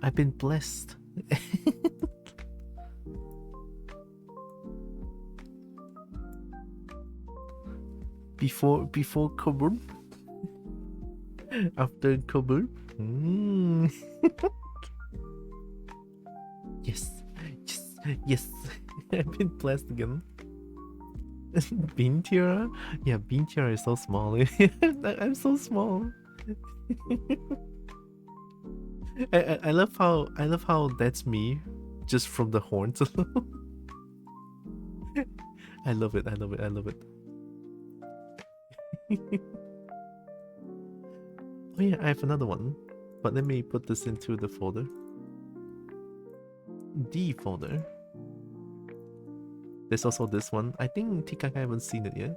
I've been blessed. before Kabul. After Kabul. Yes. Yes. I've been blessed again. Bean tiara? Yeah, bean tiara is so small. I'm so small. I love how that's me, just from the horns alone. I love it. Oh yeah, I have another one, but let me put this into the folder. D folder. There's also this one. I think Tikaka haven't seen it yet.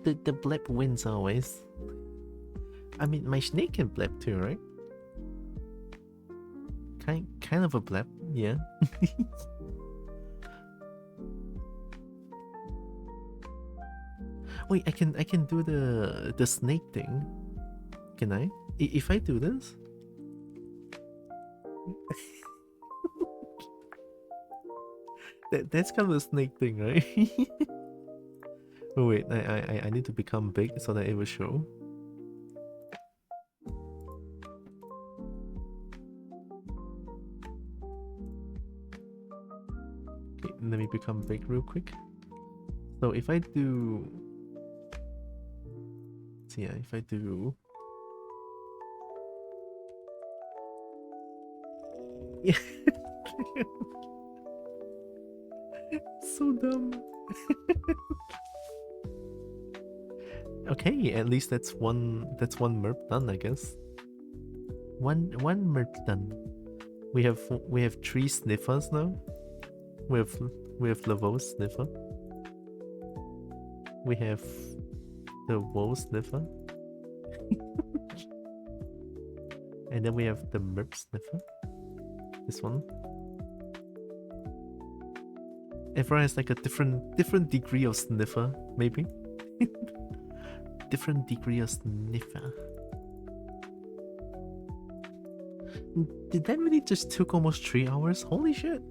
The blep wins always. I mean, my snake can blep too, right? Kind of a blep, yeah. Wait, I can do the snake thing. Can I? If I do this? That's kind of a snake thing, right? Oh wait, I need to become big so that it will show. Okay, let me become big real quick. So if I do... So yeah, if I do... Yeah. So dumb. Okay, at least that's one merp done, I guess. One merp done. We have 3 sniffers now. We have Levo sniffer. We have the Woe sniffer. And then we have the merp sniffer. This one. Everyone has like a different degree of sniffer, maybe. Different degree of sniffer. Did that really just took almost 3 hours? Holy shit!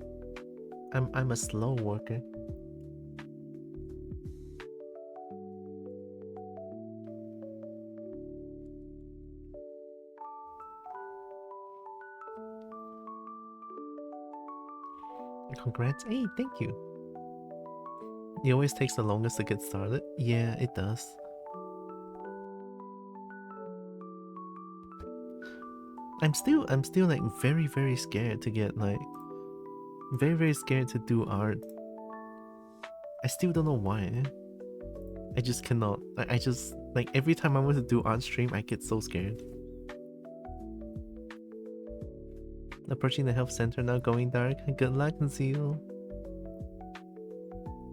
I'm a slow worker. Congrats! Hey, thank you. It always takes the longest to get started. Yeah, it does. I'm still like very scared to get like very scared to do art. I still don't know why. I just cannot. I just like every time I want to do art stream, I get so scared. Approaching the health center now, going dark. Good luck, Zeal.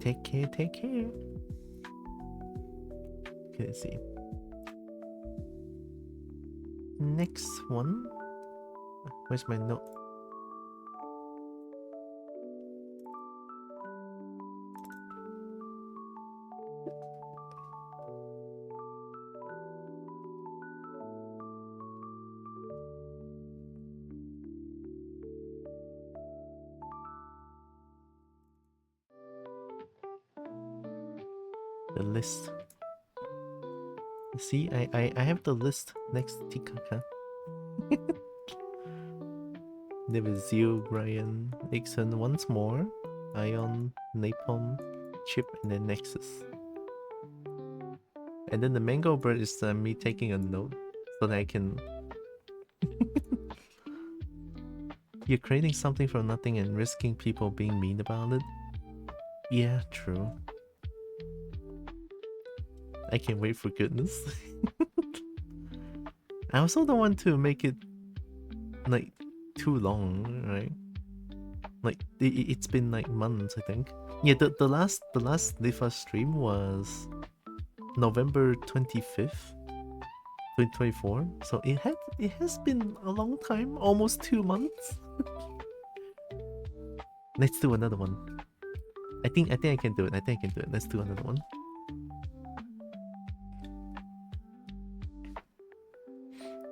Take care, take care. Okay, let's see. Next one. Where's my note? The list. See, I have the list next to Tikaka. There was Zio, Brian, Ixon once more, Ion, Napalm, Chip, and then Nexus. And then the mango bird is me taking a note so that I can... You're creating something from nothing and risking people being mean about it? Yeah, true. I can't wait for goodness. I also don't want to make it like too long, right? Like it's been like months, I think. Yeah, the last sniffa stream was November 25th, 2024. So it has been a long time, almost 2 months. Let's do another one. I think I can do it. I think I can do it. Let's do another one.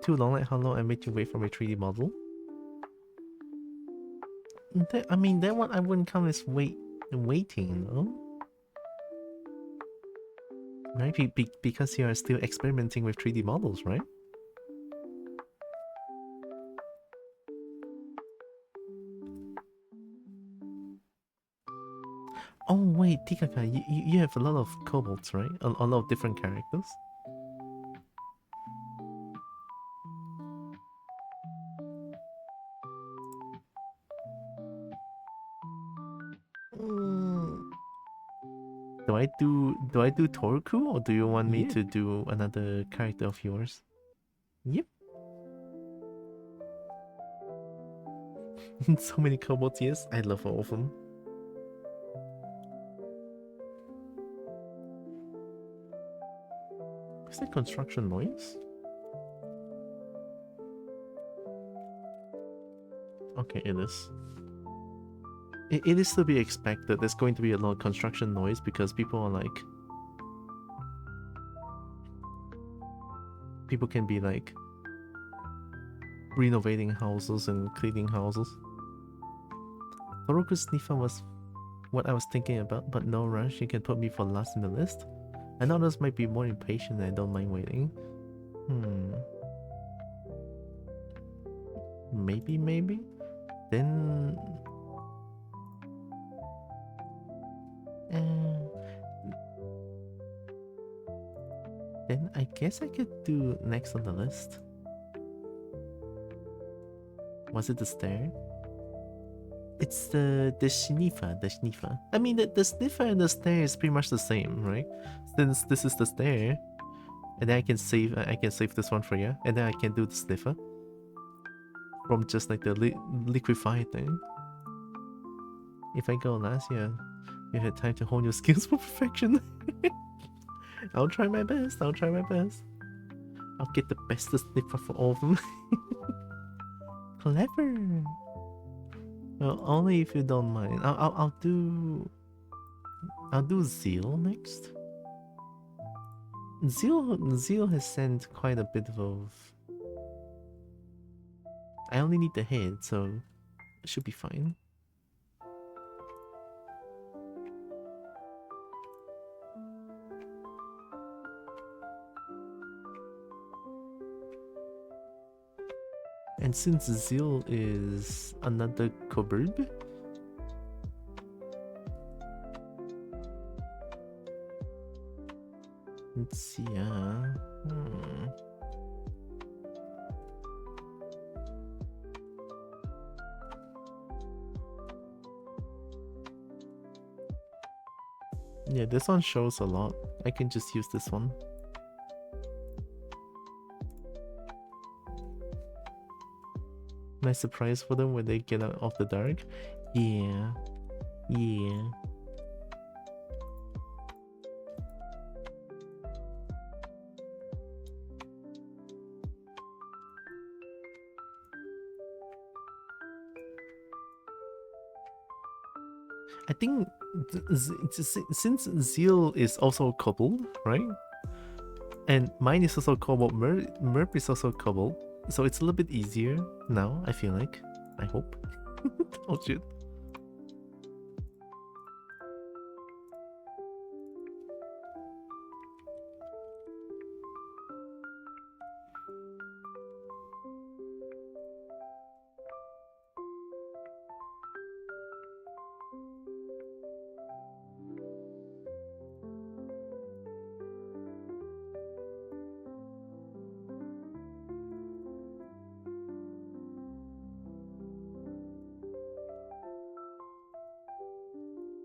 Too long, like how long I made you wait for my 3D model? I mean, that one I wouldn't count as waiting, no? Right? Because you are still experimenting with 3D models, right? Oh wait, Tikaka, you have a lot of kobolds, right? A lot of different characters. Do I do Torku, or do you want me to do another character of yours? Yep. So many kobolds, yes. I love all of them. Is that construction noise? Okay, it is. It is to be expected. There's going to be a lot of construction noise because people are like... People can be like... renovating houses and cleaning houses. Toroku Sniffa was what I was thinking about, but no rush. You can put me for last in the list. I know others might be more impatient and I don't mind waiting. Maybe? Then... Then I guess I could do next on the list. Was it the stair? It's the sniffa. I mean, the sniffa and the stair is pretty much the same, right? Since this is the stair, and then I can save this one for you, and then I can do the sniffa from just like the liquefied thing. If I go last, yeah, you had time to hone your skills for perfection. I'll try my best. I'll get the best sniffa for all of them. Clever. Well, only if you don't mind. I'll do Zeal next. Zeal has sent quite a bit of... I only need the head, so it should be fine. And since Zeal is another cupboard, let's see, yeah, this one shows a lot. I can just use this one. Nice surprise for them when they get out of the dark. Yeah. I think since Zeal is also cobbled, right? And mine is also cobbled, Merp is also cobbled, so it's a little bit easier now, I feel like. I hope. Oh shit.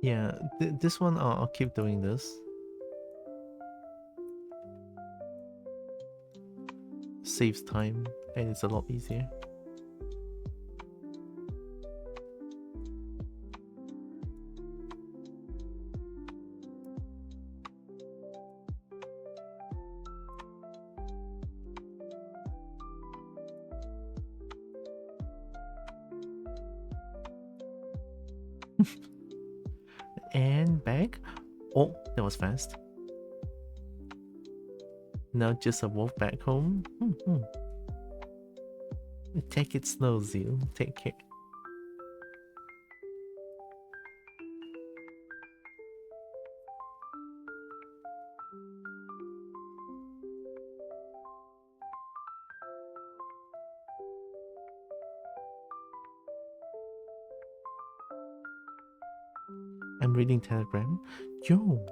Yeah, this one I'll keep doing this. Saves time and it's a lot easier. And back. Oh, that was fast. Now just a walk back home. Take it slow, Zeal. Take care. I'm reading Telegram. Yo.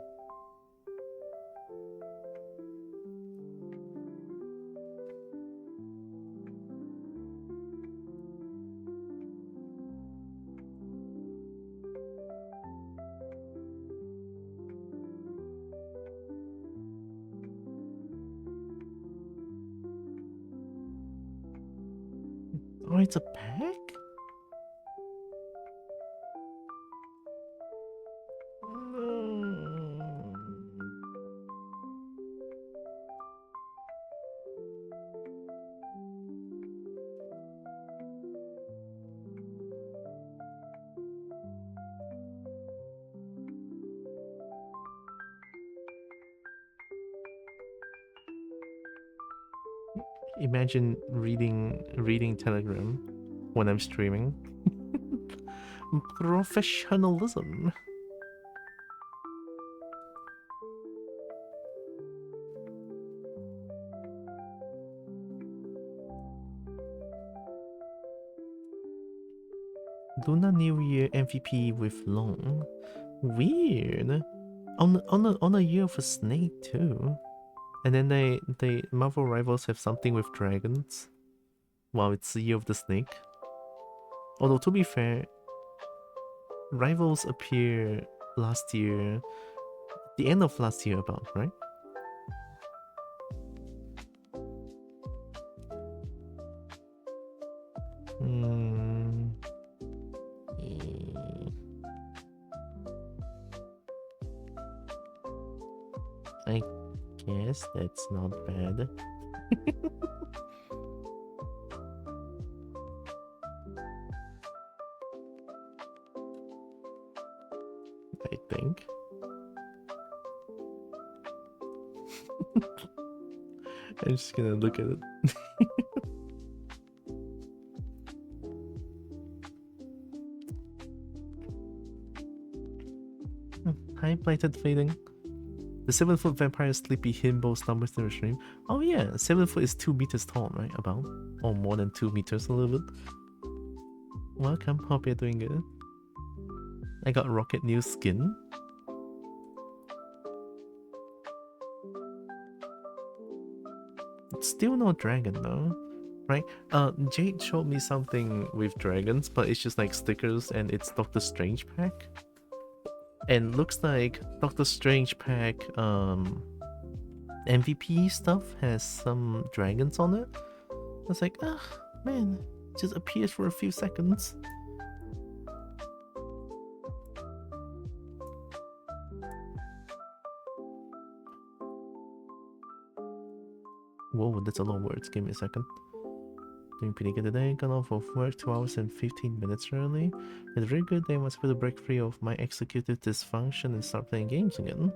Oh, it's a pack? No. Imagine reading Telegram when I'm streaming. Professionalism. Luna New Year MVP with Long. Weird. On a year of a snake too. And then they Marvel Rivals have something with dragons. Wow, it's the year of the snake. Although to be fair, Rivals appear last year, the end of last year about, right? I guess that's not bad. I think. I'm just gonna look at it. Hi, Blighted Fading. The 7-foot vampire Sleepy Himbo slumbers through the stream. Oh yeah, 7 foot is 2 meters tall, right? About. Or more than 2 meters a little bit. Welcome, hope you're doing good. I got Rocket new skin. It's still no dragon though, right? Jade showed me something with dragons, but it's just like stickers and it's Doctor Strange pack. And looks like Doctor Strange pack MVP stuff has some dragons on it. I was like, ah, man, it just appears for a few seconds. Whoa, that's a lot of words. Give me a second. Doing pretty good today. Got off of work 2 hours and 15 minutes early. Had a very good day. Was able to break free of my executive dysfunction and start playing games again.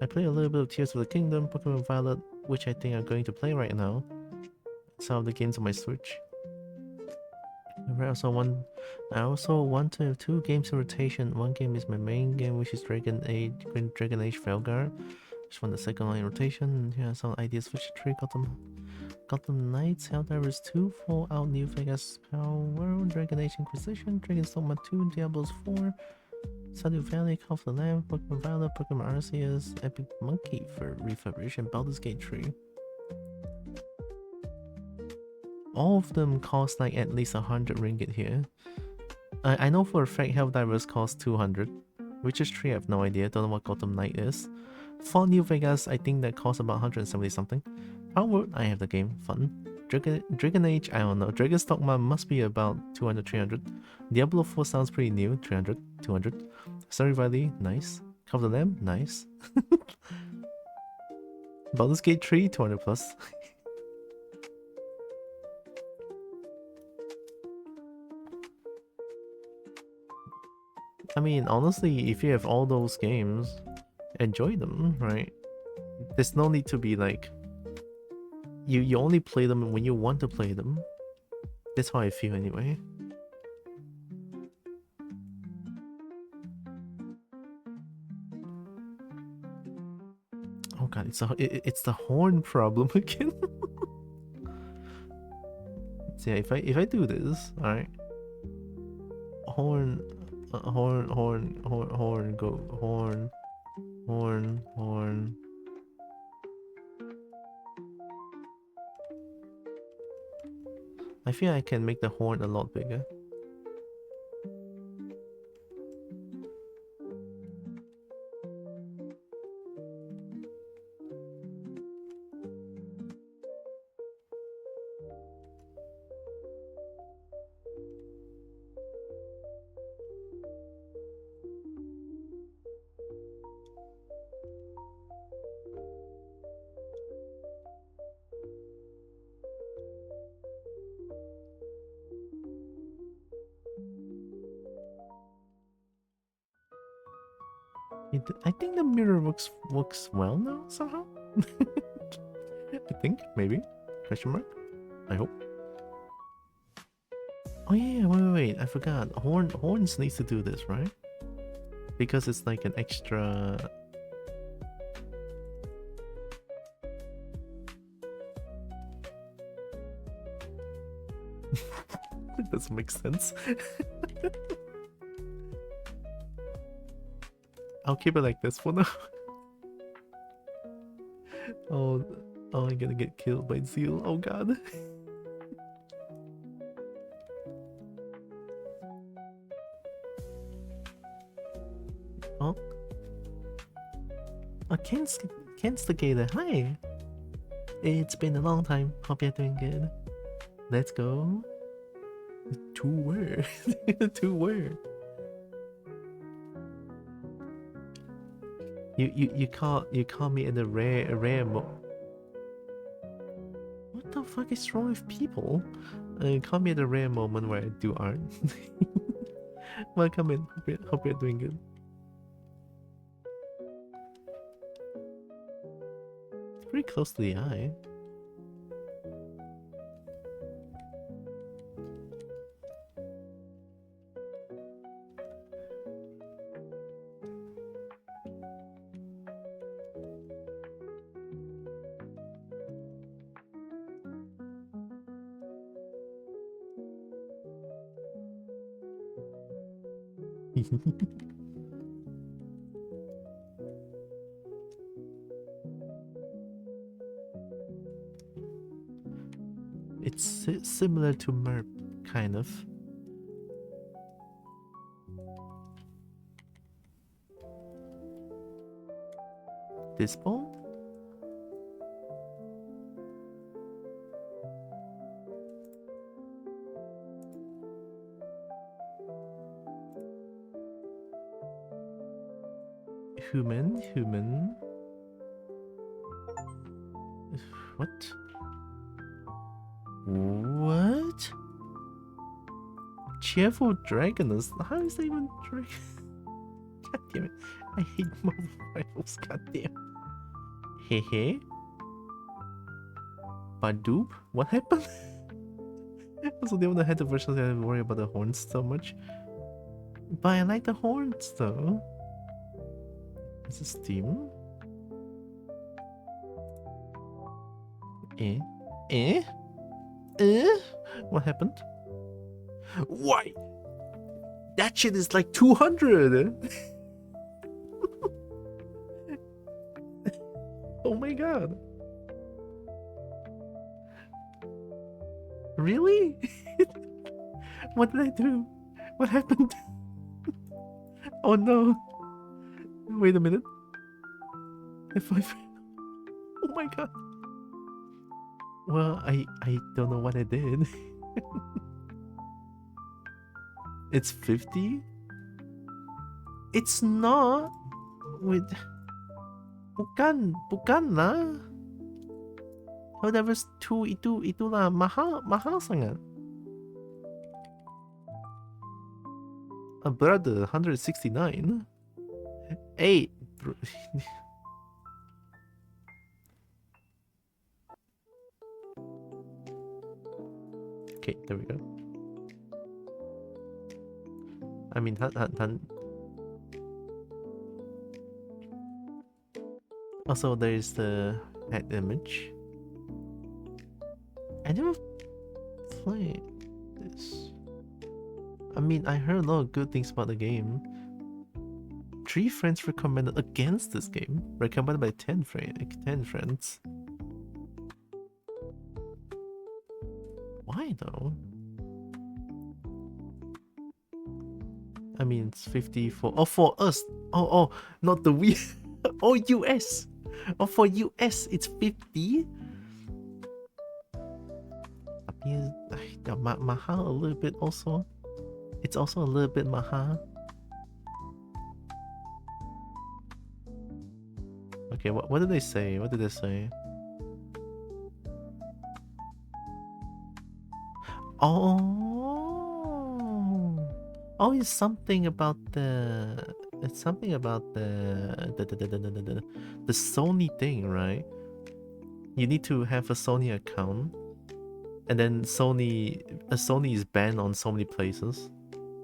I played a little bit of Tears of the Kingdom, Pokemon Violet, which I think I'm going to play right now. Some of the games on my Switch. I also want to have 2 games in rotation. One game is my main game, which is Dragon Age Felguard. Just want the second one in rotation. Yeah, some ideas for Tree Gotham Knights, Helldivers 2, Fallout New Vegas Power, Dragon Age Inquisition, Dragon's Dogma 2, Diablos 4, Stardew Valley, Call of the Lamb, Pokemon Violet, Pokemon Arceus, Epic Monkey for Refurbishment, Baldur's Gate 3. All of them cost like at least 100 ringgit here. I know for a fact Helldivers cost 200. Witcher 3 I have no idea, don't know what Gotham Knight is. For New Vegas, I think that costs about 170 something. Power, I have the game, fun. Dragon Age, I don't know. Dragon's Dogma must be about 200, 300. Diablo 4 sounds pretty new, 300, 200. Stardew Valley, nice. Call of the Lamb, nice. Baldur's Gate 3, 200 plus. I mean, honestly, if you have all those games, enjoy them, right? There's no need to be like... You only play them when you want to play them. That's how I feel anyway. Oh god, it's the horn problem again. So yeah, if I do this, alright. Horn, go horn. I feel I can make the horn a lot bigger. I think the mirror works well now somehow. I think maybe question mark. I hope. Oh yeah, wait! I forgot. Horns needs to do this, right? Because it's like an extra. It doesn't make sense. I'll keep it like this for now. Oh, I'm gonna get killed by Zeal. Oh god. Oh. Oh, Ken's the gator. Hi. It's been a long time. Hope you're doing good. Let's go. To where? To where? You call me in a rare mo. What the fuck is wrong with people? Call me at a rare moment where I do art. Welcome in. Hope you're doing good. It's pretty close to the eye. It's similar to Merp, kind of. This ball? Human. What? What? Cheerful dragoness? How is that even dragon? God damn it. I hate mobile rifles, god damn. Heheheh? Badoop? What happened? Also, the one that had the version that I didn't worry about the horns so much. But I like the horns though. Is this Steam? Eh? Eh? Eh? What happened? Why? That shit is like 200! Oh my god. Really? What did I do? What happened? Oh no. Wait a minute. If I... Oh my god. Well, I don't know what I did. It's 50? It's not. Wait. Bukan lah. Whatever's 2 itulah mahal sangat. A brother 169. 8. Okay, there we go. I mean, also there's the head image. I never played this. I mean, I heard a lot of good things about the game. 3 friends recommended against this game. Recommended by 10 friends. Why though? I mean, it's 50 for... Oh, for us! Oh, not the Wii. Oh, US! Oh, for US, it's 50? Mahal a little bit also. It's also a little bit mahal. Okay, what did they say? What did they say? Oh, it's something about the... It's something about the Sony thing, right? You need to have a Sony account, and then Sony is banned on so many places.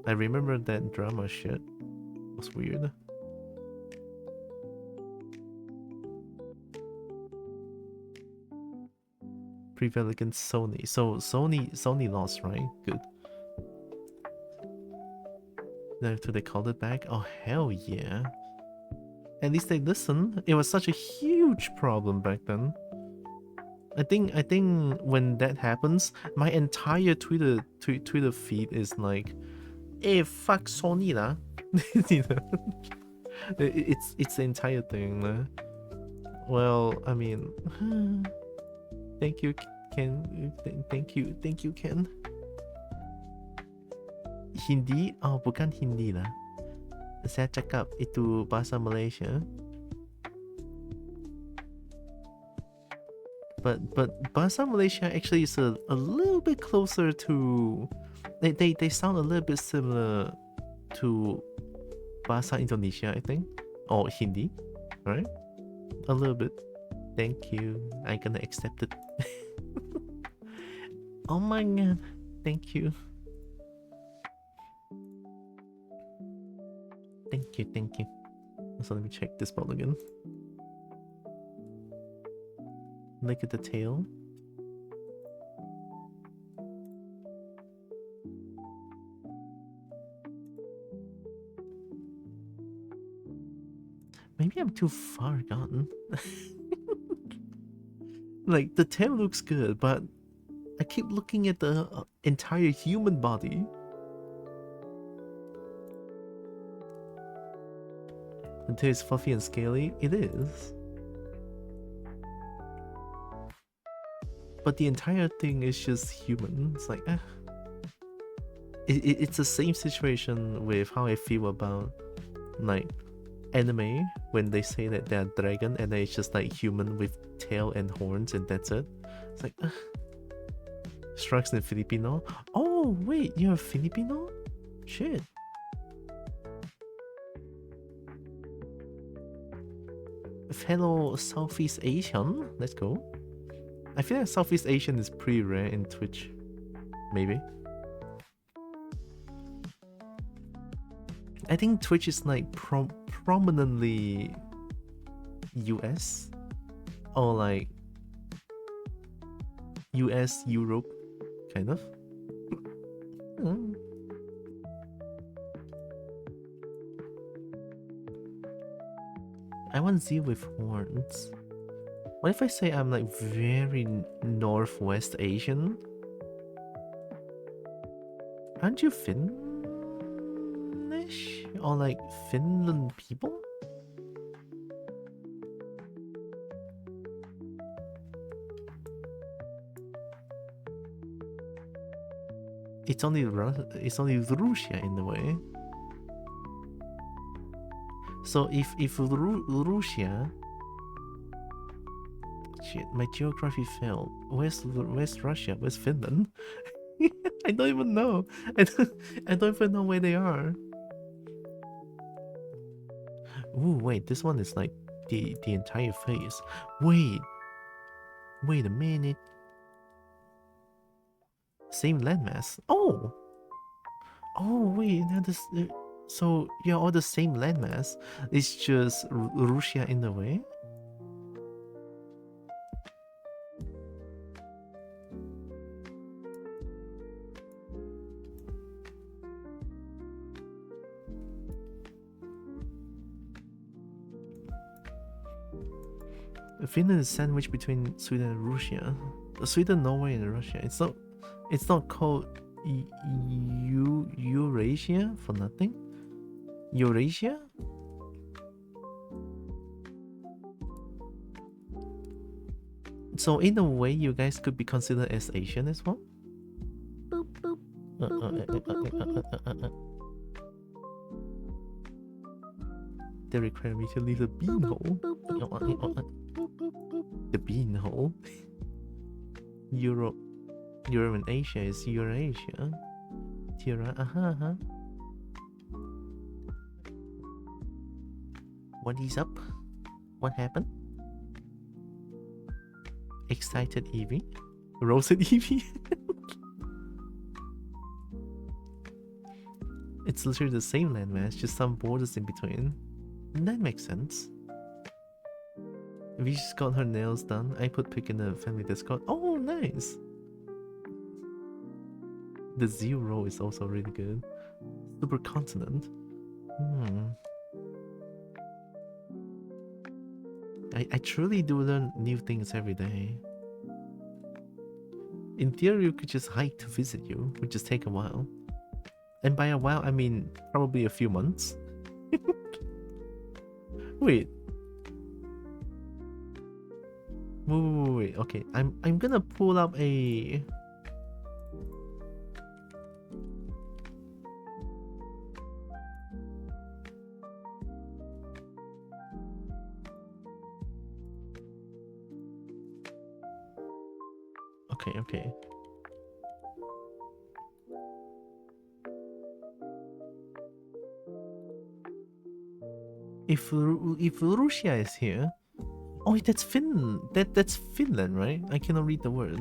I remember that drama shit. It was weird. Prevail against Sony. So Sony lost, right? Good. Now do they call it back? Oh hell yeah. At least they listen. It was such a huge problem back then. I think when that happens, my entire Twitter feed is like, "Hey, fuck Sony lah." You know? It's the entire thing. Well, I mean, thank you, Ken. Thank you, Ken. Hindi? Oh, bukan Hindi lah. Saya cakap itu bahasa Malaysia. But bahasa Malaysia actually is a little bit closer to... They sound a little bit similar to bahasa Indonesia, I think. Or Hindi, right? A little bit. Thank you. I'm gonna accept it. Oh my god. Thank you. Thank you. So let me check this ball again. Look at the tail. Maybe I'm too far gone. Like, the tail looks good, but I keep looking at the entire human body. The tail is fluffy and scaly. It is. But the entire thing is just human. It's like, it's the same situation with how I feel about, like, anime when they say that they're dragon and then it's just like human with tail and horns and that's it. It's like, Strikes in Filipino. Oh wait, you're Filipino? Shit. Fellow Southeast Asian. Let's go. I feel like Southeast Asian is pretty rare in Twitch. Maybe. I think Twitch is like prominently US or like US, Europe, kind of. I want Z with horns. What if I say I'm like very Northwest Asian? Aren't you Finnish? Or like Finland people? It's only Russia in a way. So if Russia, shit, my geography failed. Where's Russia? Where's Finland? I don't even know. I don't even know where they are. Ooh, wait, this one is like the entire face. Wait a minute. Same landmass. Oh wait, now this. So you're all the same landmass. It's just Russia in a way. Finland is sandwiched between Sweden and Russia. Sweden, Norway, and Russia. It's not called Eurasia for nothing. Eurasia? So in a way, you guys could be considered as Asian as well. They require me to leave the beanhole. The beanhole. Europe and Asia is Eurasia. Tira, What is up? What happened? Excited Eevee? Roasted Eevee? It's literally the same landmass, just some borders in between. That makes sense. We just got her nails done. I put pic in the family Discord. Oh, nice! The zero is also really good. Supercontinent. I truly do learn new things every day. In theory, we could just hike to visit you. It would just take a while. And by a while, I mean probably a few months. Wait. Wait. Okay, I'm gonna pull up a... Okay. If Russia is here, oh, that's Finland. That's Finland, right? I cannot read the word.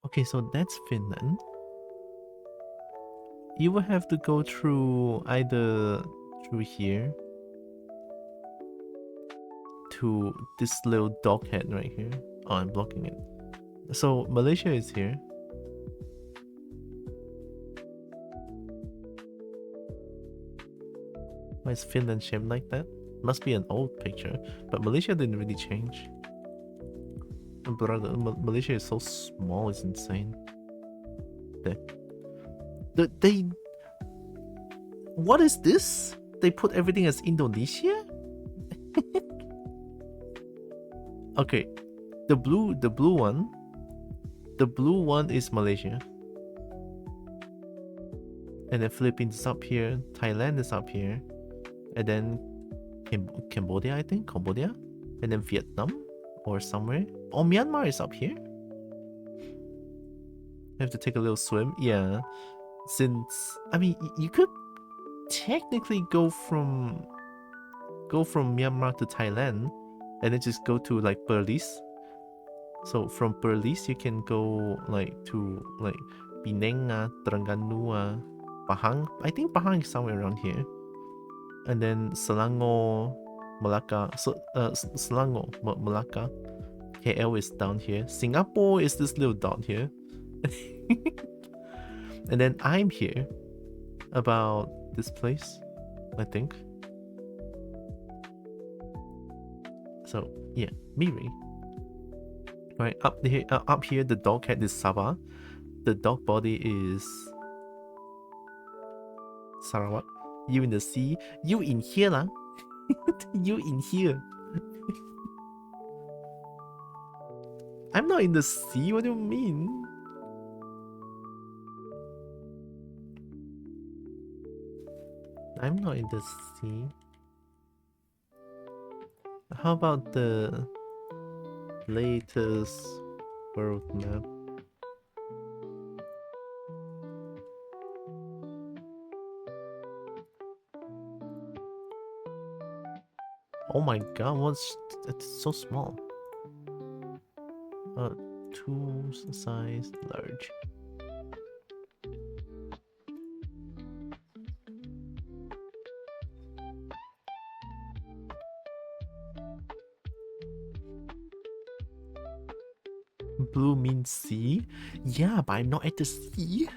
Okay, so that's Finland. You will have to go through either through here to this little dog head right here. Oh, I'm blocking it. So Malaysia is here. Why is Finland shaped like that? Must be an old picture, but Malaysia didn't really change. Brother, Malaysia is so small, it's insane. They what is this? They put everything as Indonesia? Okay, the blue one is Malaysia, and then Philippines is up here, Thailand is up here, and then Cambodia, I think, Cambodia, and then Vietnam or somewhere. Oh, Myanmar is up here. I have to take a little swim. Yeah, since I mean, you could technically go from Myanmar to Thailand, and then just go to like Perlis. So from Perlis, you can go like to like Penang, Terengganu, Pahang. I think Pahang is somewhere around here. And then Selangor, Malacca. So Selangor, Malacca. KL is down here. Singapore is this little dot here. And then I'm here about this place, I think. So yeah, Miri. Right, up here the dog head is Sabah. The dog body is Sarawak. You in the sea. You in here lah. You in here. I'm not in the sea, what do you mean? I'm not in the sea. How about the latest world map? Oh my god, it's so small. Two size large. Blue means sea? Yeah, but I'm not at the sea.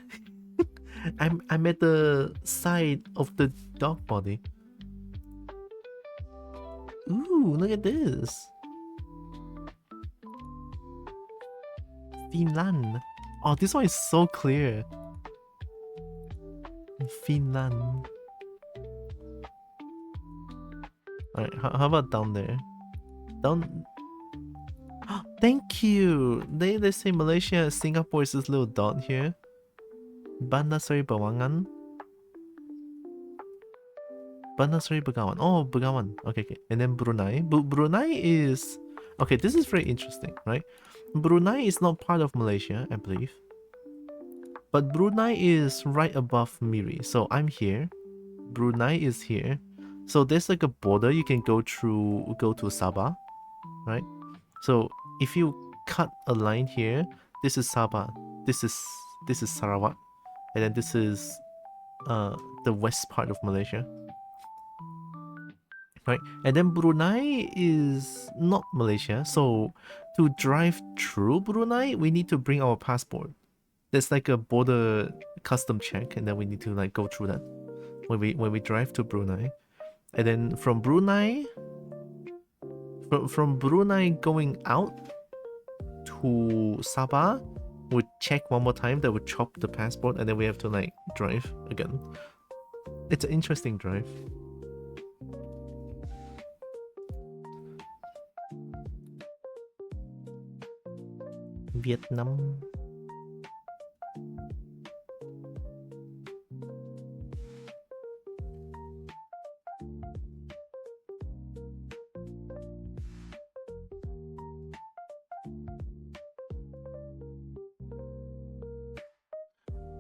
I'm at the side of the dog body. Ooh, look at this. Finland. Oh, this one is so clear. Finland. Alright, how about down there? Down. Thank you. They say Malaysia and Singapore is this little dot here. Bandar Seri Begawan. Bandar Seri Begawan. Oh, Begawan. Okay. And then Brunei. Brunei is... Okay, this is very interesting, right? Brunei is not part of Malaysia, I believe. But Brunei is right above Miri. So I'm here. Brunei is here. So there's like a border you can go to Sabah, right? So if you cut a line here, this is Sabah, this is Sarawak, and then this is the west part of Malaysia, right? And then Brunei is not Malaysia, so to drive through Brunei, we need to bring our passport. There's like a border custom check, and then we need to like go through that when we drive to Brunei. And then from Brunei, from Brunei going out to Sabah, we check one more time, that would chop the passport, and then we have to like drive again. It's an interesting drive. Vietnam.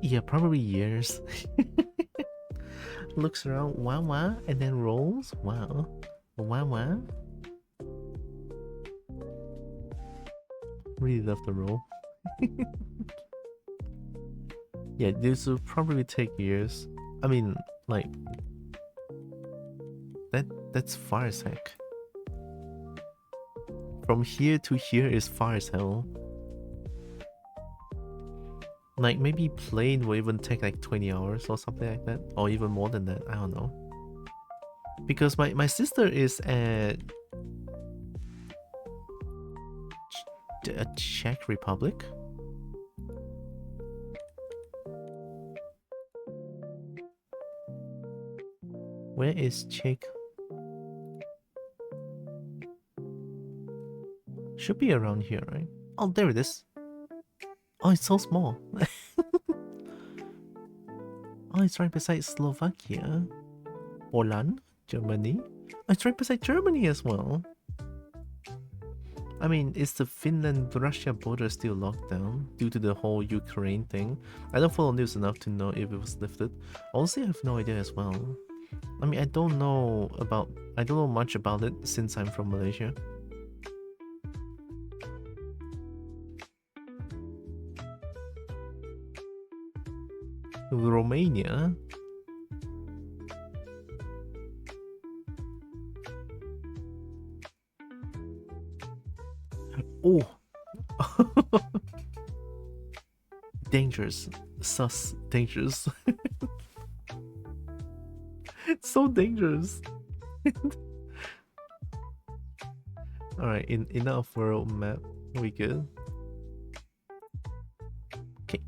Yeah, probably years. Looks around, wow, and then rolls. Wow. Really love the roll. Yeah, this will probably take years. I mean, like, that's far as heck. From here to here is far as hell. Like, maybe plane will even take like 20 hours or something like that, or even more than that, I don't know. Because my sister is at Czech Republic. Where is Czech? Should be around here, right? Oh, there it is. Oh, it's so small. Oh, it's right beside Slovakia. Poland, Germany? It's right beside Germany as well. I mean, is the Finland-Russia border still locked down due to the whole Ukraine thing? I don't follow news enough to know if it was lifted. Honestly, I have no idea as well. I mean, I don't know much about it since I'm from Malaysia. Romania? Oh! Dangerous. Sus. Dangerous. It's so dangerous. Alright, enough world map. We good? Okay.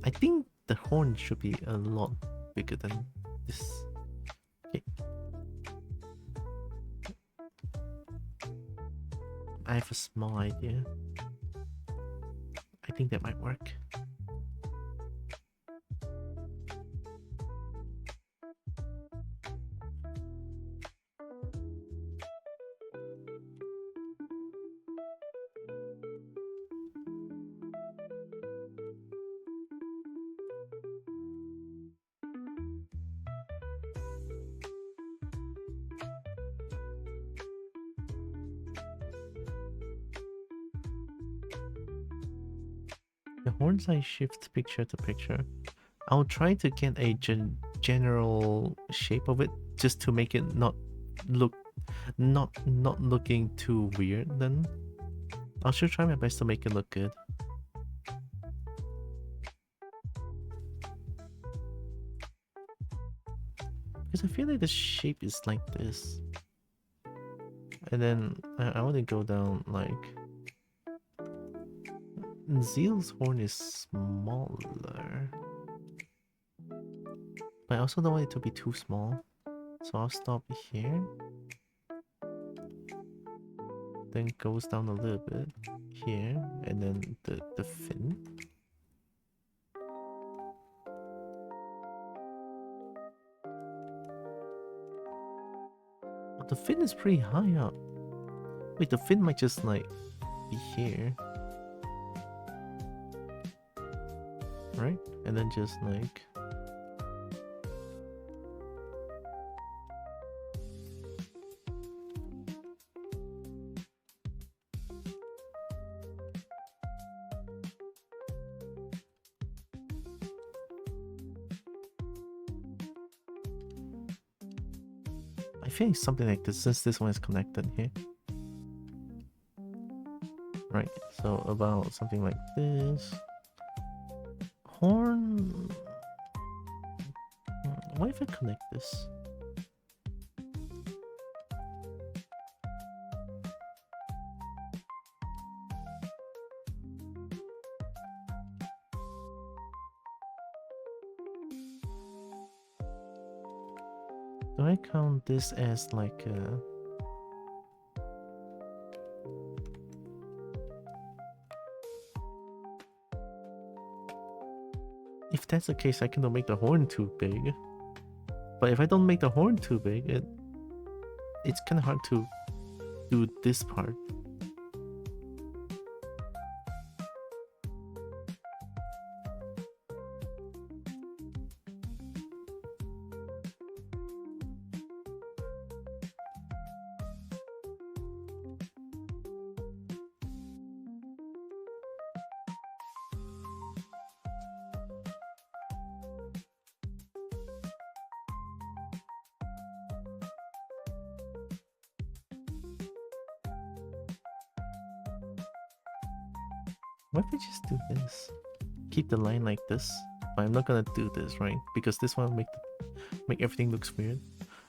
I think the horn should be a lot bigger than this. Okay. I have a small idea. I think that might work. The horn size shifts picture to picture. I'll try to get a general shape of it just to make it not looking too weird then. I'll still try my best to make it look good. Because I feel like the shape is like this. And then I want to go down like... Zeal's horn is smaller. But I also don't want it to be too small. So I'll stop here. Then goes down a little bit here. And then the fin. But the fin is pretty high up. Wait, the fin might just like be here. Right? And then just like... I feel like something like this, since this one is connected here. Right, so about something like this. Horn... What if I connect this? Do I count this as like a... If that's the case, I cannot make the horn too big. But if I don't make the horn too big, it's kind of hard to do this part. What if I just do this? Keep the line like this, but I'm not gonna do this, right? Because this one make everything looks weird.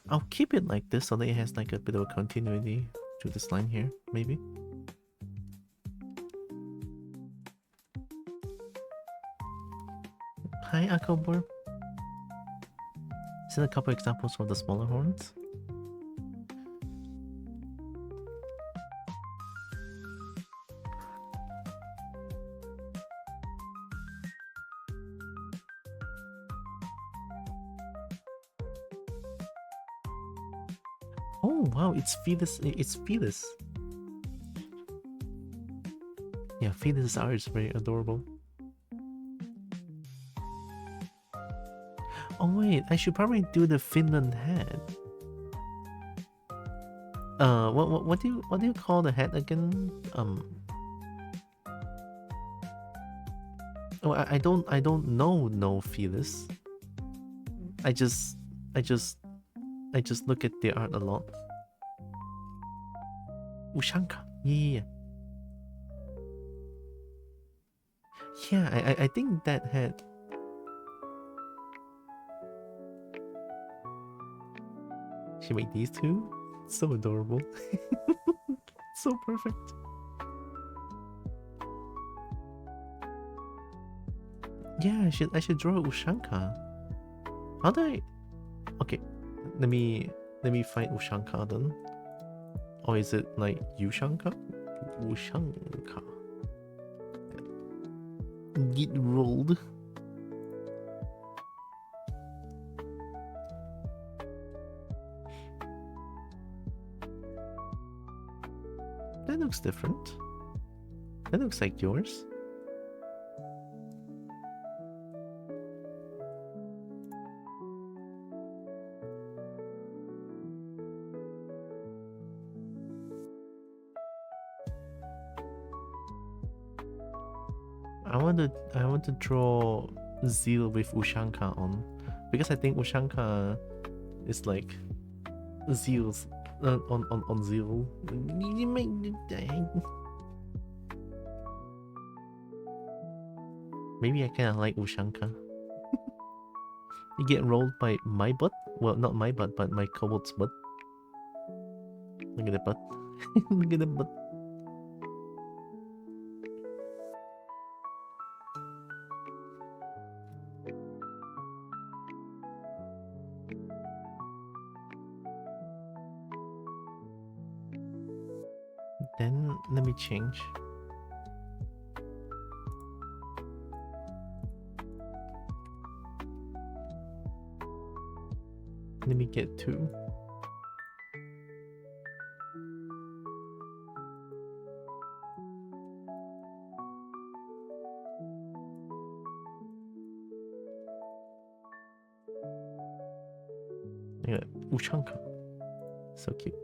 I'll keep it like this so that it has like a bit of a continuity to this line here, maybe. Hi, Akobor. Send a couple examples for the smaller horns. Oh wow, it's Fetus. It's Fetus. Yeah, Fetus art is very adorable. Oh wait, I should probably do the Finland hat. What do you call the hat again? Oh, I don't know no Fetus. I just I just I just look at the art a lot. Ushanka. Yeah. Yeah, I think that had. She made these two? So adorable. So perfect. Yeah, I should draw Ushanka. How do I? Okay, let me find Ushanka then. Or is it like Ushanka? Ushanka. Get rolled. That looks different. That looks like yours. I want to draw Zeal with Ushanka on, because I think Ushanka is like Zeal's on Zeal. Maybe I kinda like Ushanka. You get rolled by my butt? Well, not my butt, but my kobold's butt. Look at the butt. Look at the butt. Then let me change. Let me get two. Look at that. Uchanka. So cute.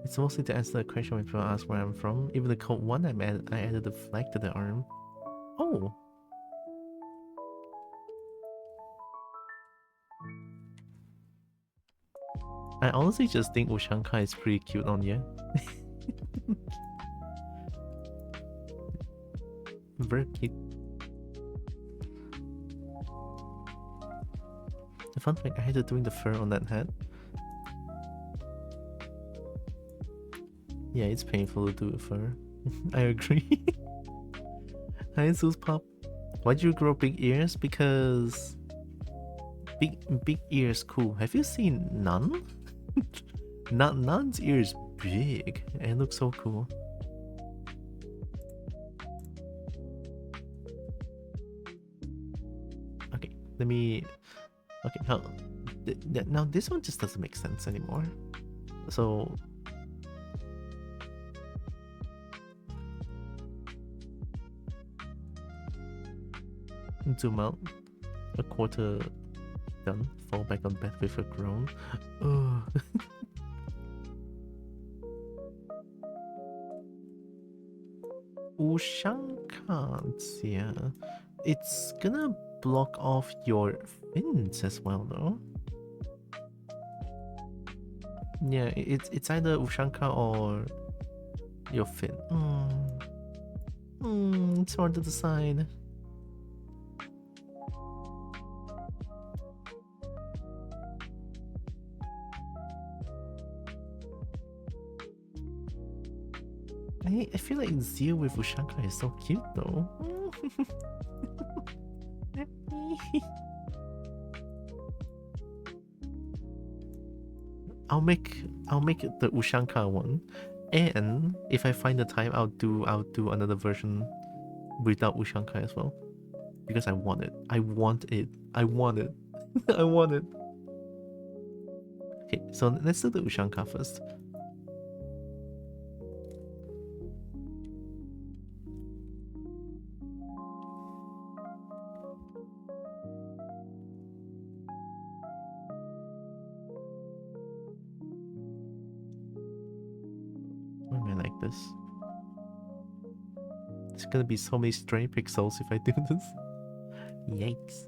It's mostly to answer the question when people ask where I'm from. Even the code one I added the flag to the arm. Oh! I honestly just think Ushanka is pretty cute on you. Very cute. The fun fact, I had to doing the fur on that hat. Yeah, it's painful to do a fur. I agree. Hi, Zeus Pop. Why'd you grow big ears? Because big ears cool. Have you seen Nun? Nun's ears big and it looks so cool. Okay, let me. Okay, now this one just doesn't make sense anymore. So zoom out a quarter done. Fall back on bed with a groan. Ugh. Yeah. It's gonna block off your fins as well, though. Yeah, it's either Ushanka or your fin. It's hard to decide. I feel like Zio with Ushanka is so cute though. I'll make the Ushanka one, and if I find the time, I'll do another version without Ushanka as well, because I want it. I want it. I want it. I want it. Okay, so let's do the Ushanka first. Why am I like this? There's gonna be so many stray pixels if I do this. Yikes.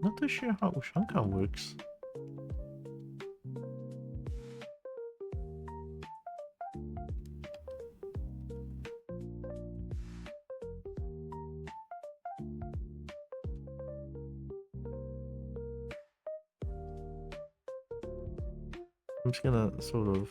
Not too sure how Ushanka works. I'm just gonna sort of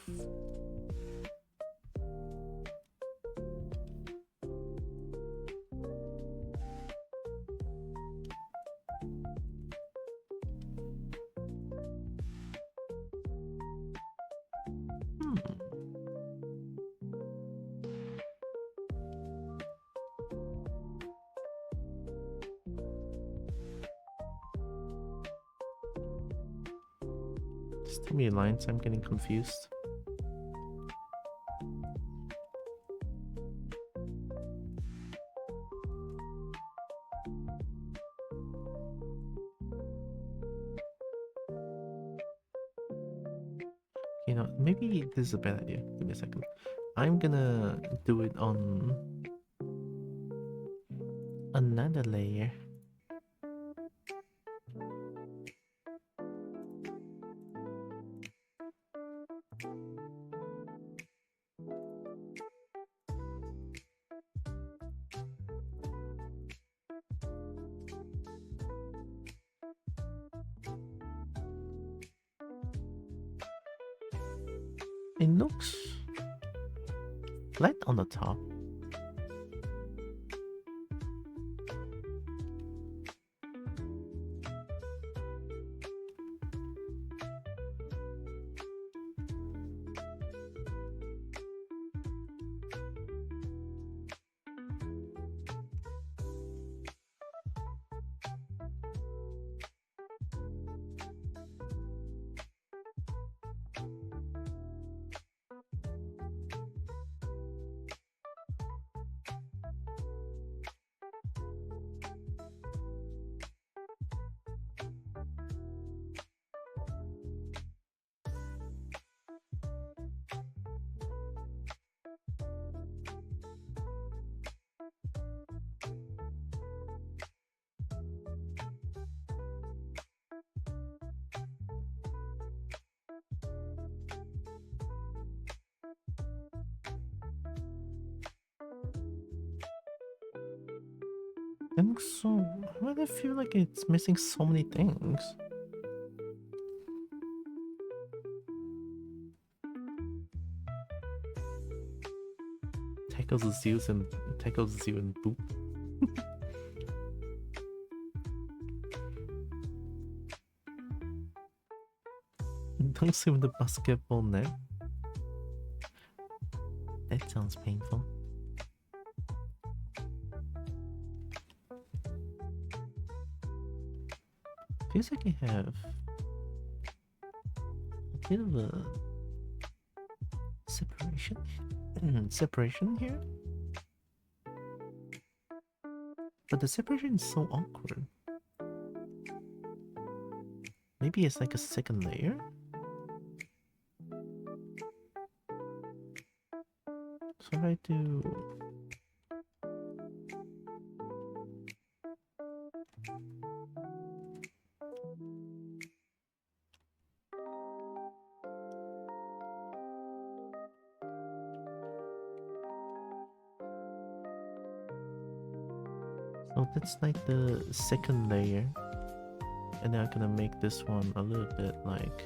just too many lines, I'm getting confused. You know, maybe this is a bad idea. Give me a second. I'm gonna do it on another layer. It looks flat on the top. And so, why do I feel like it's missing so many things? Tackles the Zeus and boop. Don't swim the basketball net. That sounds painful. Feels like I have a bit of a separation here. But the separation is so awkward. Maybe it's like a second layer? So I do... So that's like the second layer. And then I'm gonna make this one a little bit like...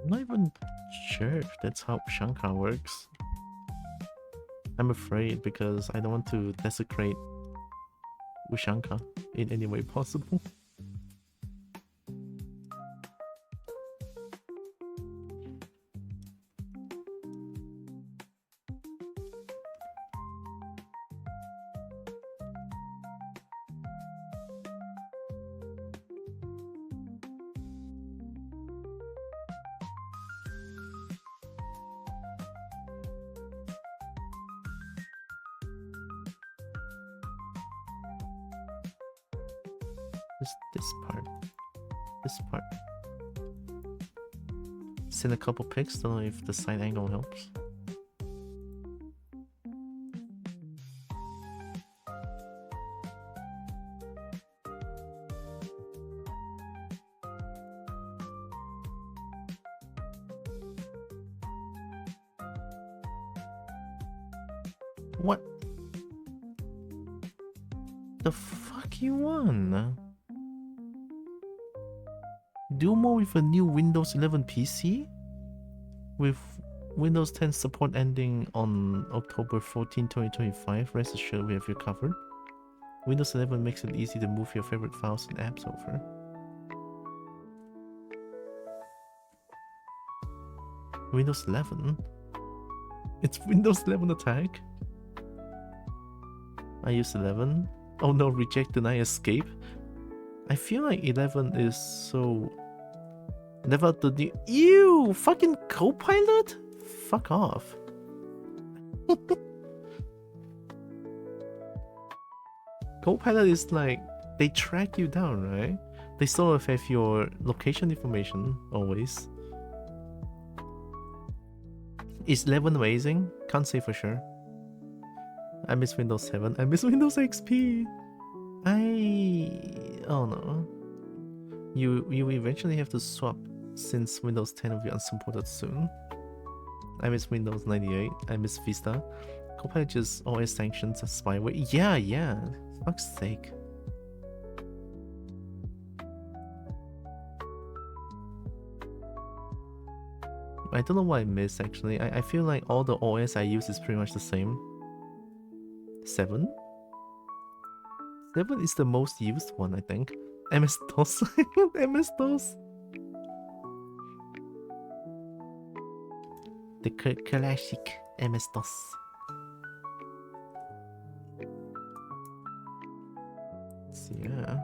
I'm not even sure if that's how Shankar works. I'm afraid because I don't want to desecrate Ushanka in any way possible. This part. This part. Send a couple pics, don't know if the side angle helps. What the fuck you want? Do more with a new Windows 11 PC? With Windows 10 support ending on October 14, 2025, rest assured we have you covered. Windows 11 makes it easy to move your favorite files and apps over. Windows 11? It's Windows 11 attack? I use 11. Oh no, reject, deny, escape. I feel like 11 is so... Never the new... Ew! Fucking Copilot? Fuck off. Copilot is like... They track you down, right? They sort of have your location information, always. Is 11 amazing? Can't say for sure. I miss Windows 7. I miss Windows XP. Oh no. You eventually have to swap since Windows 10 will be unsupported soon. I miss Windows 98. I miss Vista. Copilot just always sanctions a spyware. Yeah. Fuck's sake. I don't know what I miss actually. I feel like all the OS I use is pretty much the same. 7? 7 is the most used one, I think. MS-DOS. MS-DOS. The classic MS-DOS. So yeah.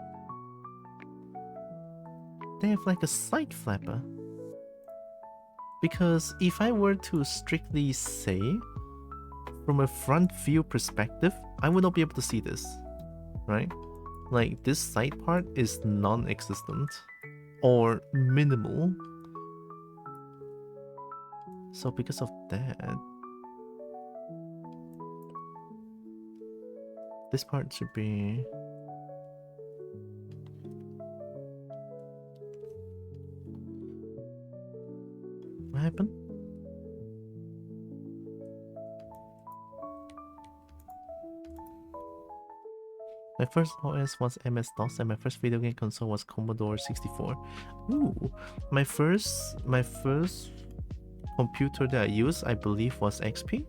They have like a side flapper. Because if I were to strictly say, from a front view perspective, I would not be able to see this, right? Like this side part is non-existent or minimal. So because of that, this part should be... What happened? My first OS was MS-DOS and my first video game console was Commodore 64. Ooh, my first computer that I used, I believe, was XP.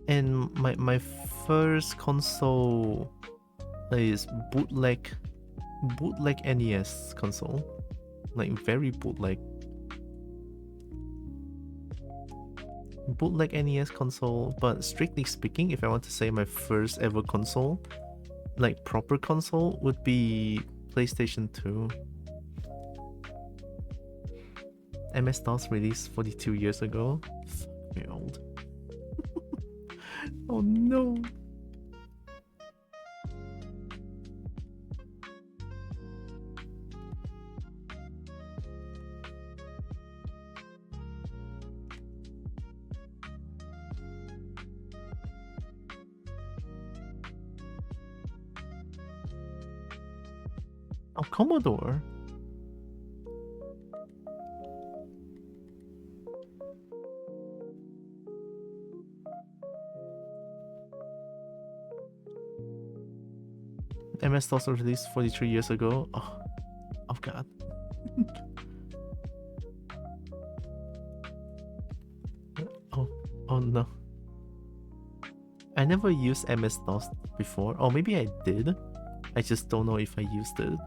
And my first console is bootleg NES console. Like very bootleg NES console, but strictly speaking, if I want to say my first ever console, like proper console, would be PlayStation 2. MS-DOS released 42 years ago. Fuck me old. Oh no. Oh, Commodore. MS-DOS was released 43 years ago. Oh god. Oh no. I never used MS-DOS before. Or maybe I did. I just don't know if I used it.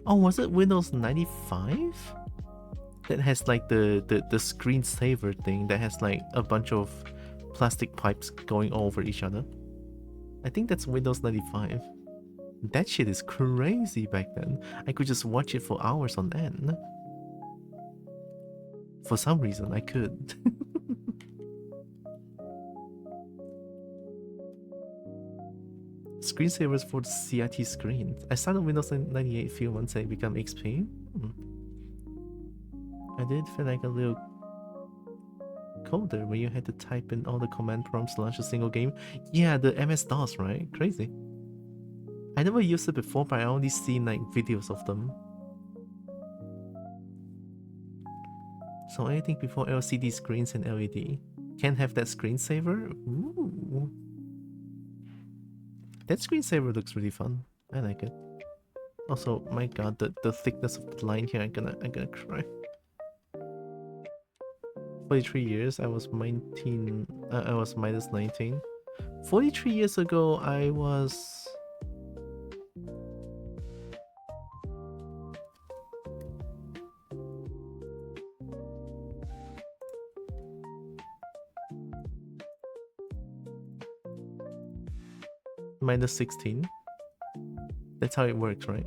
Oh, was it Windows 95? That has like the screensaver thing that has like a bunch of plastic pipes going over each other. I think that's Windows 95. That shit is crazy back then. I could just watch it for hours on end. For some reason, I could. Screensavers for the CRT screen. I started Windows 98 a few months and it became XP. I did feel like a little coder where you had to type in all the command prompts to launch a single game. Yeah, the MS-DOS, right? Crazy. I never used it before, but I only seen like videos of them. So anything before LCD screens and LED. Can have that screensaver? Ooh. That screensaver looks really fun. I like it. Also, my god, the thickness of the line here, I'm gonna cry. 43 years, I was 19, I was minus 19. 43 years ago, I was... minus 16. That's how it works, right?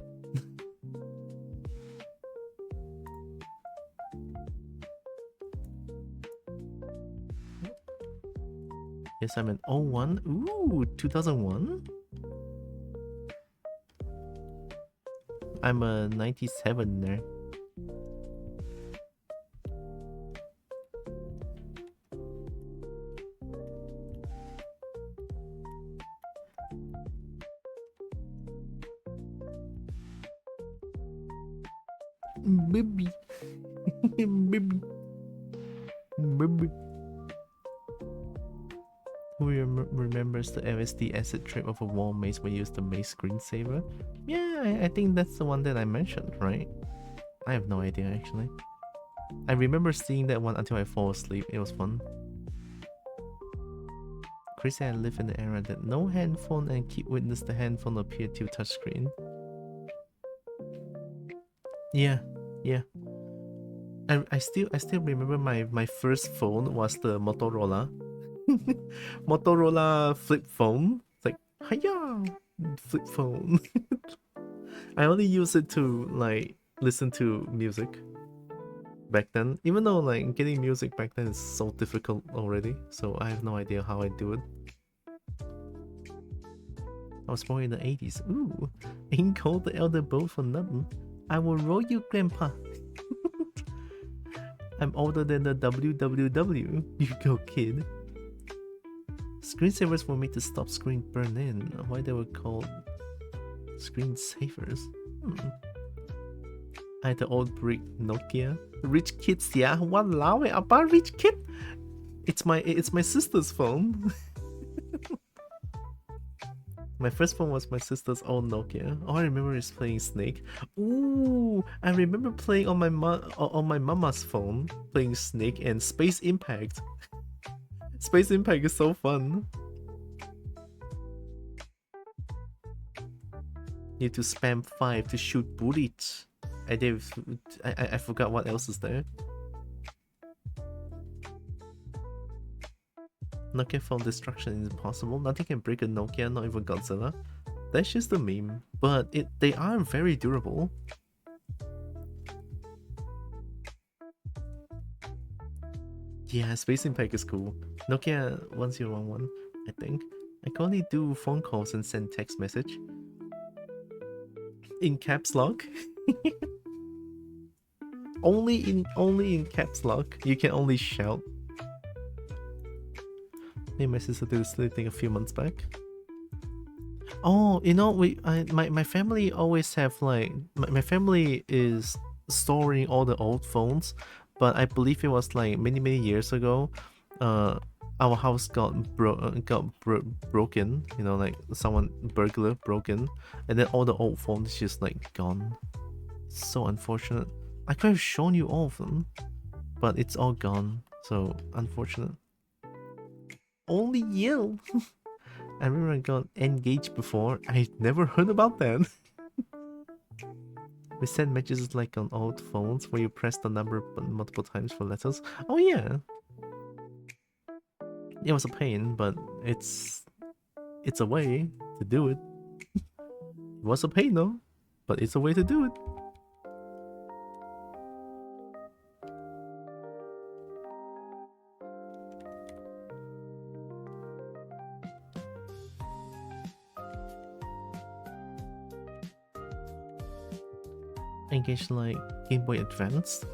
Yes, I'm an 01. Ooh, 2001? I'm a 97 there. Baby. Baby. Baby. Who remembers the LSD acid trip of a wall maze where you used the maze screensaver? Yeah, I think that's the one that I mentioned, right? I have no idea actually. I remember seeing that one until I fall asleep. It was fun. Chris and I live in the era that no handphone and keep witness the handphone appeared to touchscreen. Yeah. I still remember my first phone was the Motorola. Motorola flip phone. It's like, hiya, flip phone. I only use it to like listen to music back then. Even though like getting music back then is so difficult already, so I have no idea how I do it. I was born in the 80s. Ooh, ain't called the elder boat for nothing. I will roll you, Grandpa. I'm older than the WWW. You go, kid. Screensavers were made to stop screen burn in. Why they were called screensavers? I had the old brick Nokia. Rich kids, yeah. Walao, about rich kid. It's my sister's phone. My first phone was my sister's old Nokia. All I remember is playing Snake. Ooh, I remember playing on my mama's phone, playing Snake and Space Impact. Space Impact is so fun. Need to spam 5 to shoot bullets. I forgot what else is there. Nokia phone destruction is impossible. Nothing can break a Nokia, not even Godzilla. That's just a meme, but they are very durable. Yeah, Space Impact is cool. Nokia 1011, I think. I can only do phone calls and send text message. In caps lock. only in caps lock. You can only shout. Me and my sister did the silly thing a few months back. Oh, you know, my family always have like my family is storing all the old phones, but I believe it was like many years ago. Our house got broken. You know, like someone burglar broken, and then all the old phones just like gone. So unfortunate. I could have shown you all of them, but it's all gone. So unfortunate. Only you. I remember I got engaged before. I never heard about that. We send messages like on old phones where you press the number multiple times for letters. Oh yeah. It was a pain, but it's a way to do it. It was a pain though, but it's a way to do it. Engage like Game Boy Advance.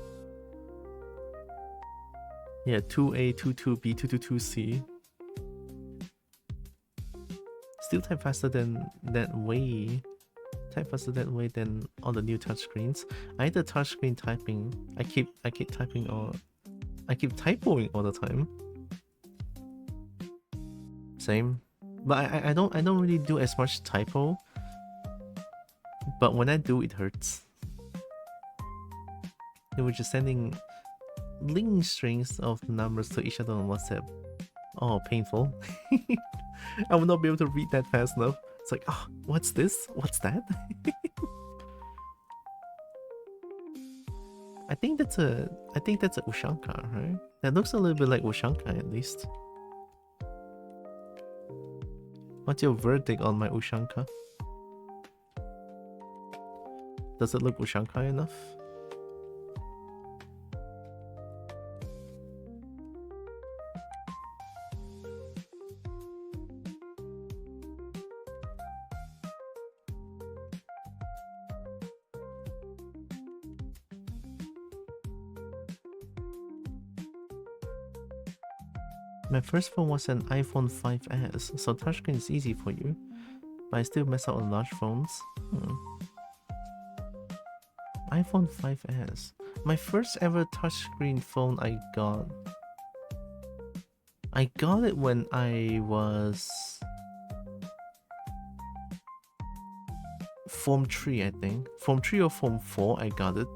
Yeah, 2A, 22B, 222C. Still type faster than that way. Type faster that way than all the new touchscreens. I hate the touchscreen typing. I keep typing or I keep typoing all the time. Same. But I don't really do as much typo. But when I do, it hurts. They were just sending link strings of numbers to each other on WhatsApp. Oh, painful. I will not be able to read that fast enough. It's like, oh, what's this? What's that? I think that's a Ushanka, right? That looks a little bit like Ushanka at least. What's your verdict on my Ushanka? Does it look Ushanka enough? My first phone was an iPhone 5S, so touchscreen is easy for you, but I still mess up on large phones. iPhone 5S. My first ever touchscreen phone I got it when I was Form 3, I think. Form 3 or Form 4 I got it.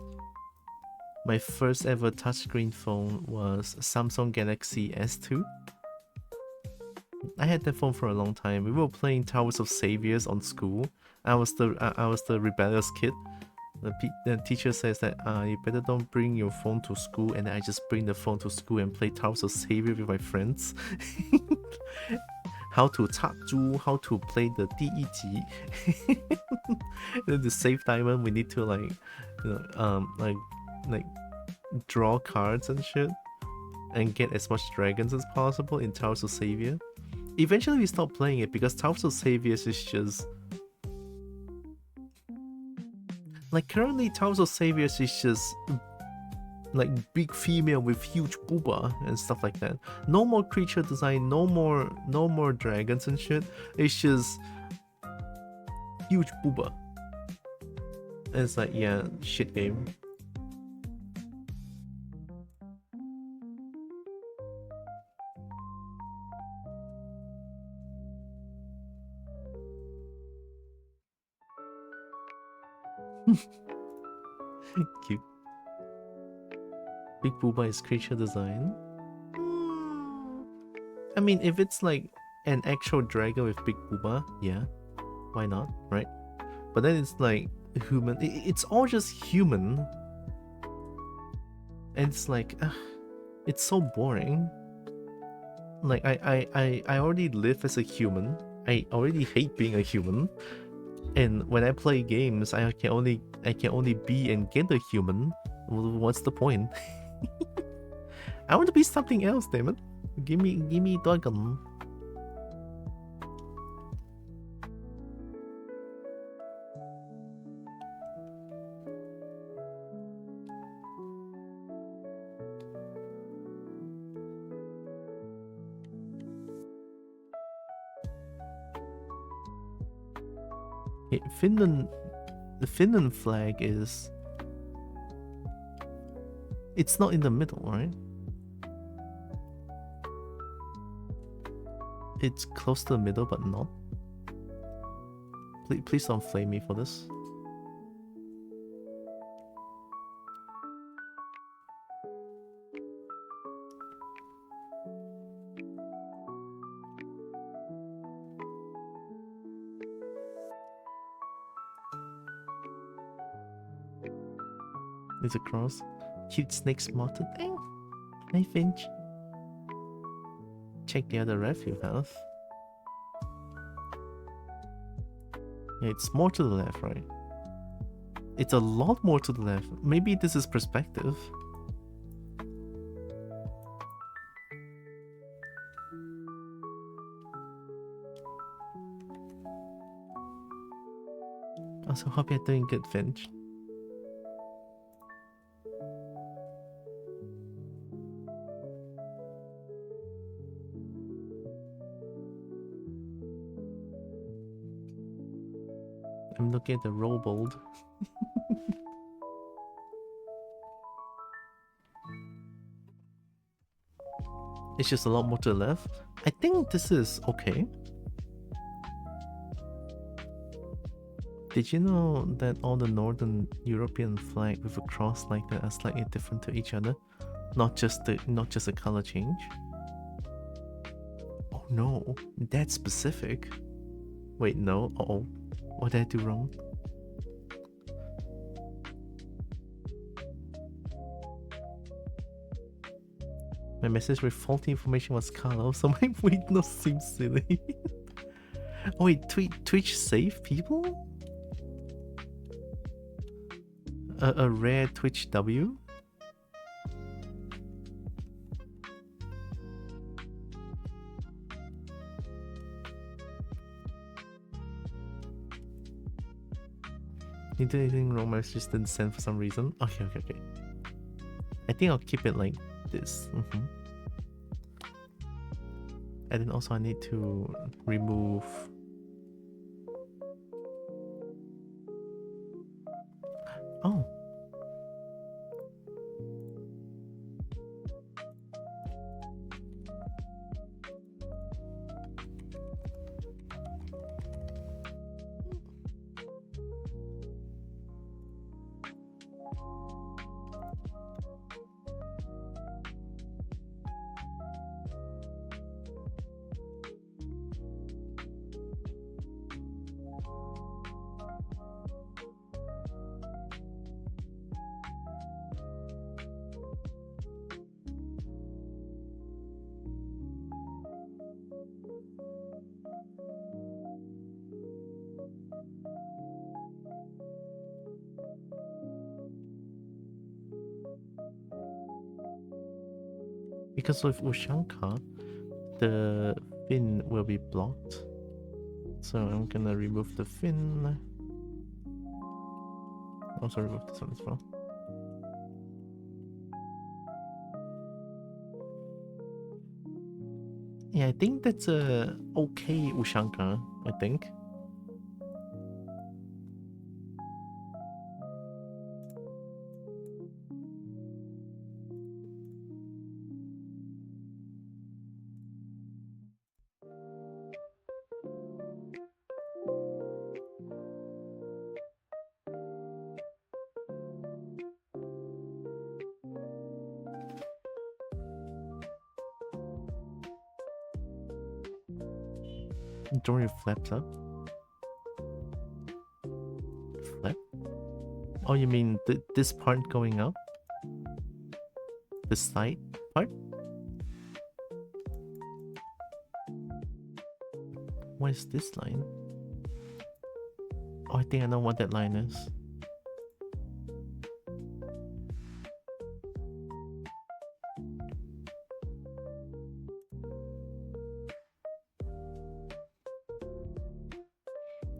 My first ever touchscreen phone was Samsung Galaxy S2. I had that phone for a long time. We were playing Towers of Saviors on school. I was the rebellious kid. The teacher says that you better don't bring your phone to school, and I just bring the phone to school and play Towers of Savior with my friends. How to 插珠, how to play the 第一集. Then to save diamond, we need to like, you know, like draw cards and shit, and get as much dragons as possible in Towers of Savior. Eventually we stopped playing it because Towers of Saviors is just like currently Towers of Saviors is just like big female with huge booba and stuff like that. No more creature design, no more dragons and shit. It's just huge booba. And it's like, yeah, shit game. Cute. Big booba is creature design. I mean, if it's like an actual dragon with big booba, yeah, why not, right? But then it's like human. It's all just human, and it's like, it's so boring. Like I already live as a human. I already hate being a human, and when I play games, I can only be and get a human. What's the point? I want to be something else, damn it. Give me dragon. Hey, Finland, the Finland flag is... It's not in the middle, right? It's close to the middle, but not. Please don't flame me for this. It's a cross. Cute snake spotted. Hey, Finch. Check the other ref you have. Yeah, it's more to the left, right? It's a lot more to the left. Maybe this is perspective. Also, hope you're doing good, Finch. I'm looking at the robold. It's just a lot more to the left. I think this is okay. Did you know that all the Northern European flag with a cross like that are slightly different to each other? Not just a color change. Oh no, that's specific. Wait, no. Uh-oh. What did I do wrong? My message with faulty information was color, so my witness seems silly. Oh wait, Twitch save people? A rare Twitch W? You did anything wrong, my just didn't send for some reason? Okay. I think I'll keep it like this. And then also I need to remove... Oh. Because with Ushanka, the fin will be blocked. So I'm gonna remove the fin. Also remove this one as well. Yeah, I think that's a okay Ushanka, I think. Draw your flaps up. Flap? Oh, you mean this part going up? The side part? What is this line? Oh, I think I know what that line is.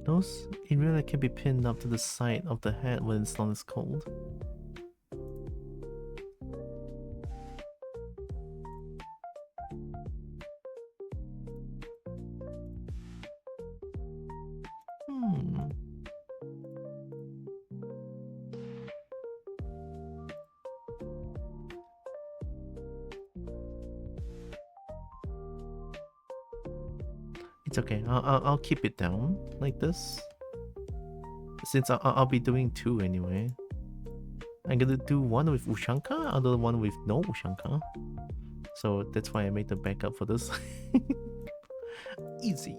Those areas that can be pinned up to the side of the head when it's not as cold. It's okay. I'll keep it down like this. Since I'll be doing two anyway. I'm gonna do one with Ushanka, other one with no Ushanka. So that's why I made the backup for this. Easy.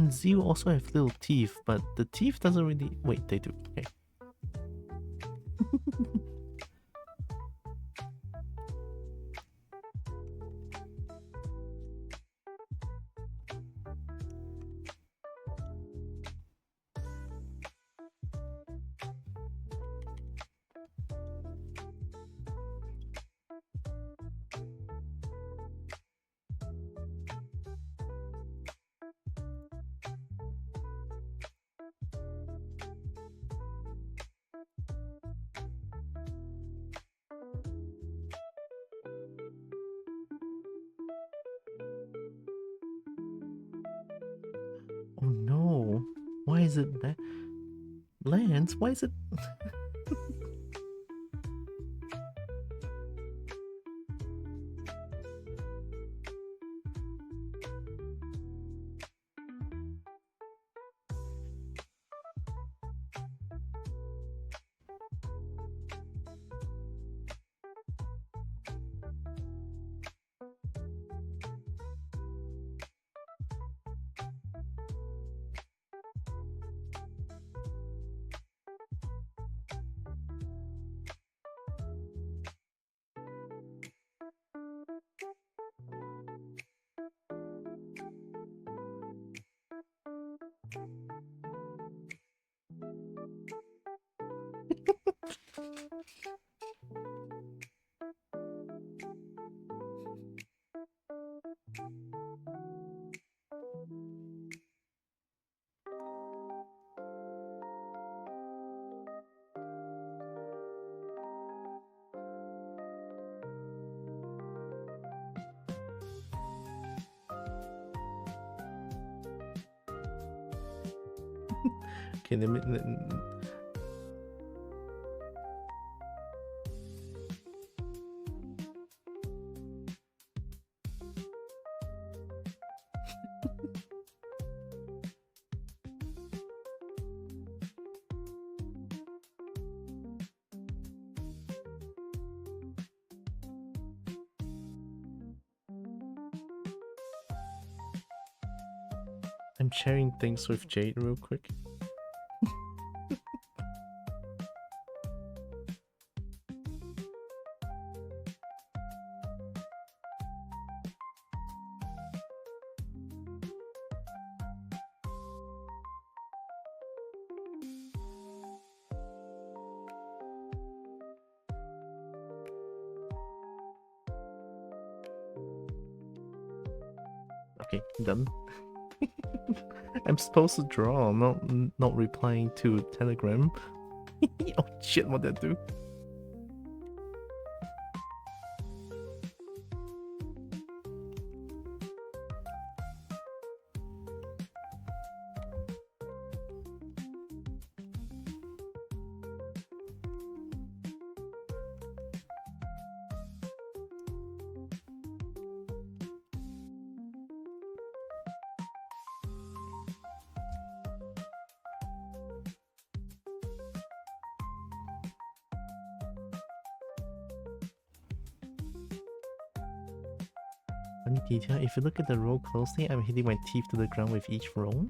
Zeo also have little teeth, but the teeth doesn't really... Wait, they do. Okay. Oh no. Why is it that? Lance, why is it... Okay, let me. I'm sharing things with Jade real quick. Okay, done. I'm supposed to draw, not replying to Telegram. Oh shit, what did I do? Funny detail, if you look at the roll closely, I'm hitting my teeth to the ground with each roll.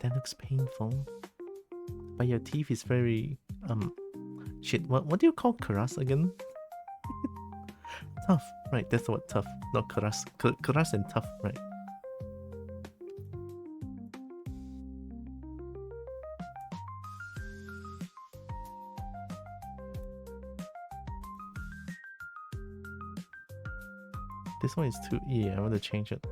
That looks painful. But your teeth is very shit, what do you call karas again? Tough, right, that's the word, tough, not karas. Karas and tough, right. This one is too, yeah, I want to change it.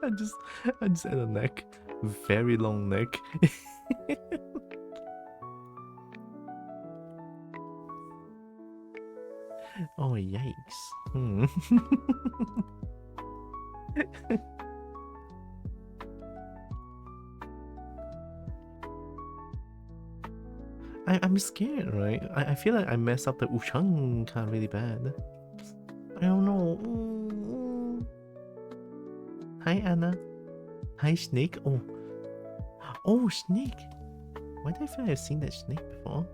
I just had a neck. Very long neck. Oh, yikes. I'm scared, right? I feel like I messed up the Ushanka really bad. I don't know. Hi, Anna. Hi, Snake. Oh, Snake. Why do I feel like I've seen that snake before?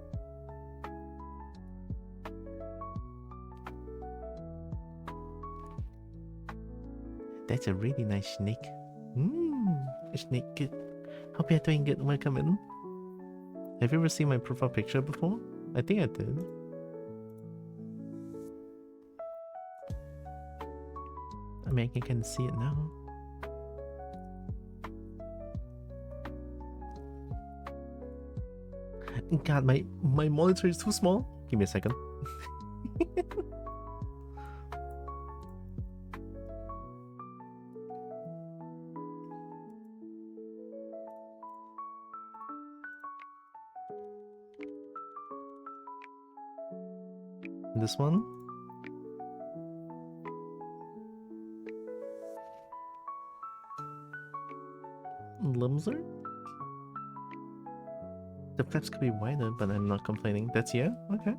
That's a really nice snake. Snake, good. Hope you're doing good. Welcome in. Have you ever seen my profile picture before? I think I did. I mean, I can see it now. God, my monitor is too small. Give me a second. This one. Limser? The flaps could be wider, but I'm not complaining. That's here? Okay.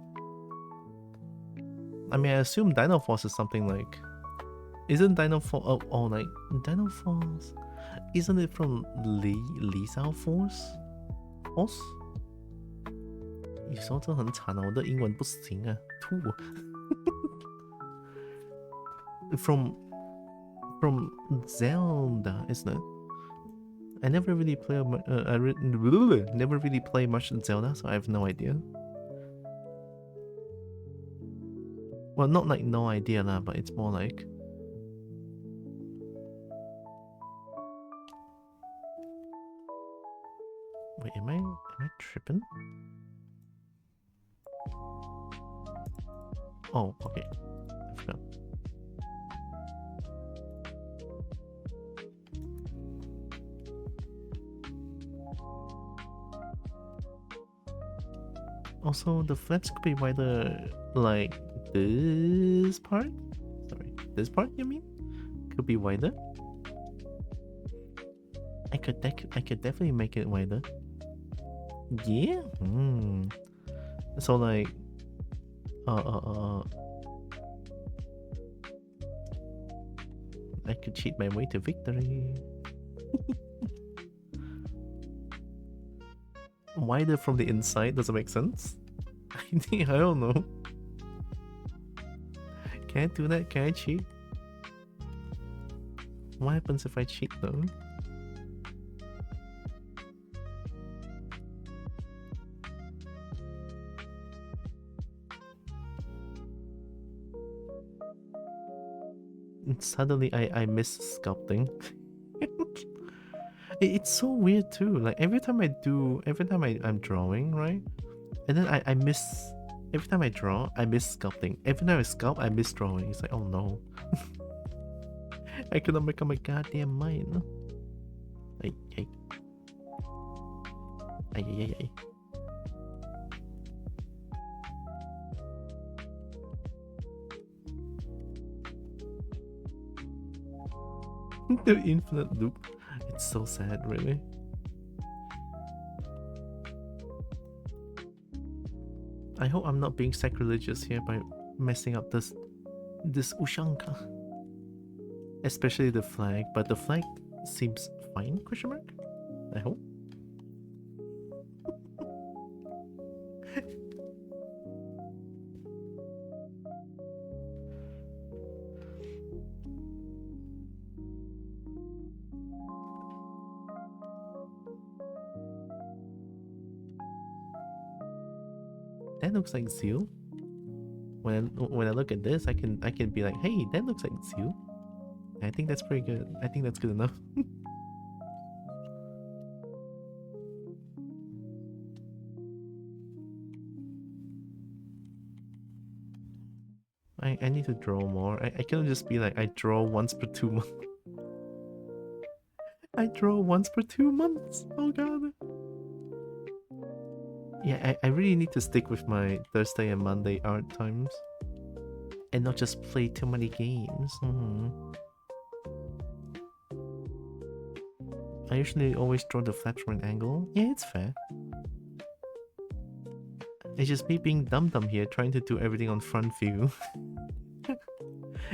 I mean, I assume Dino Force is something like... Isn't Dino Force... Oh, like... Dino Force... Isn't it from Lisa Force? Force? 有时候真的很惨啊，我的英文不行啊，吐。from Zelda, isn't it? I never really play. Never really play much in Zelda, so I have no idea. Well, not like no idea lah, but it's more like. Wait, am I tripping? Oh, okay. I forgot. Also, the flaps could be wider, like this part. Sorry, this part. You mean? Could be wider. I could definitely make it wider. Yeah. So like, I could cheat my way to victory. Wider from the inside doesn't make sense. I don't know. Can I do that? Can I cheat? What happens if I cheat though? And suddenly I miss sculpting. It's so weird too. Like every time I'm drawing, right? And then I miss. Every time I draw, I miss sculpting. Every time I sculpt, I miss drawing. It's like, oh no. I cannot make up my goddamn mind. Ay. The infinite loop. It's so sad, really. I hope I'm not being sacrilegious here by messing up this Ushanka. Especially the flag, but the flag seems fine, question mark? I hope. That looks like Seal. When I look at this, I can be like, hey, that looks like Seal. I think that's pretty good. I think that's good enough. I need to draw more. I cannot just be like, I draw once per 2 months. I draw once per 2 months. Oh god. Yeah, I really need to stick with my Thursday and Monday art times. And not just play too many games. I usually always draw the flaps from an angle. Yeah, it's fair. It's just me being dumb here, trying to do everything on front view.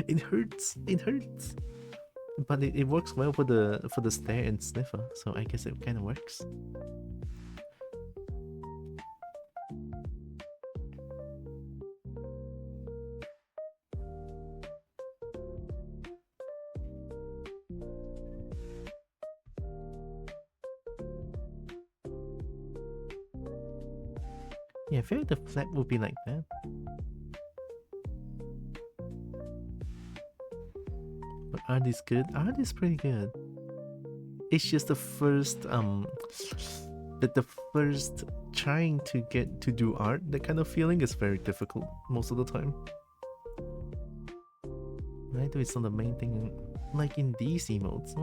It hurts. It hurts. But it works well for the stare and sniffer, so I guess it kind of works. Yeah, I feel like the flap would be like that. But art is good. Art is pretty good. It's just the first the first trying to get to do art, that kind of feeling is very difficult most of the time. Right? It's not the main thing, like in these emotes.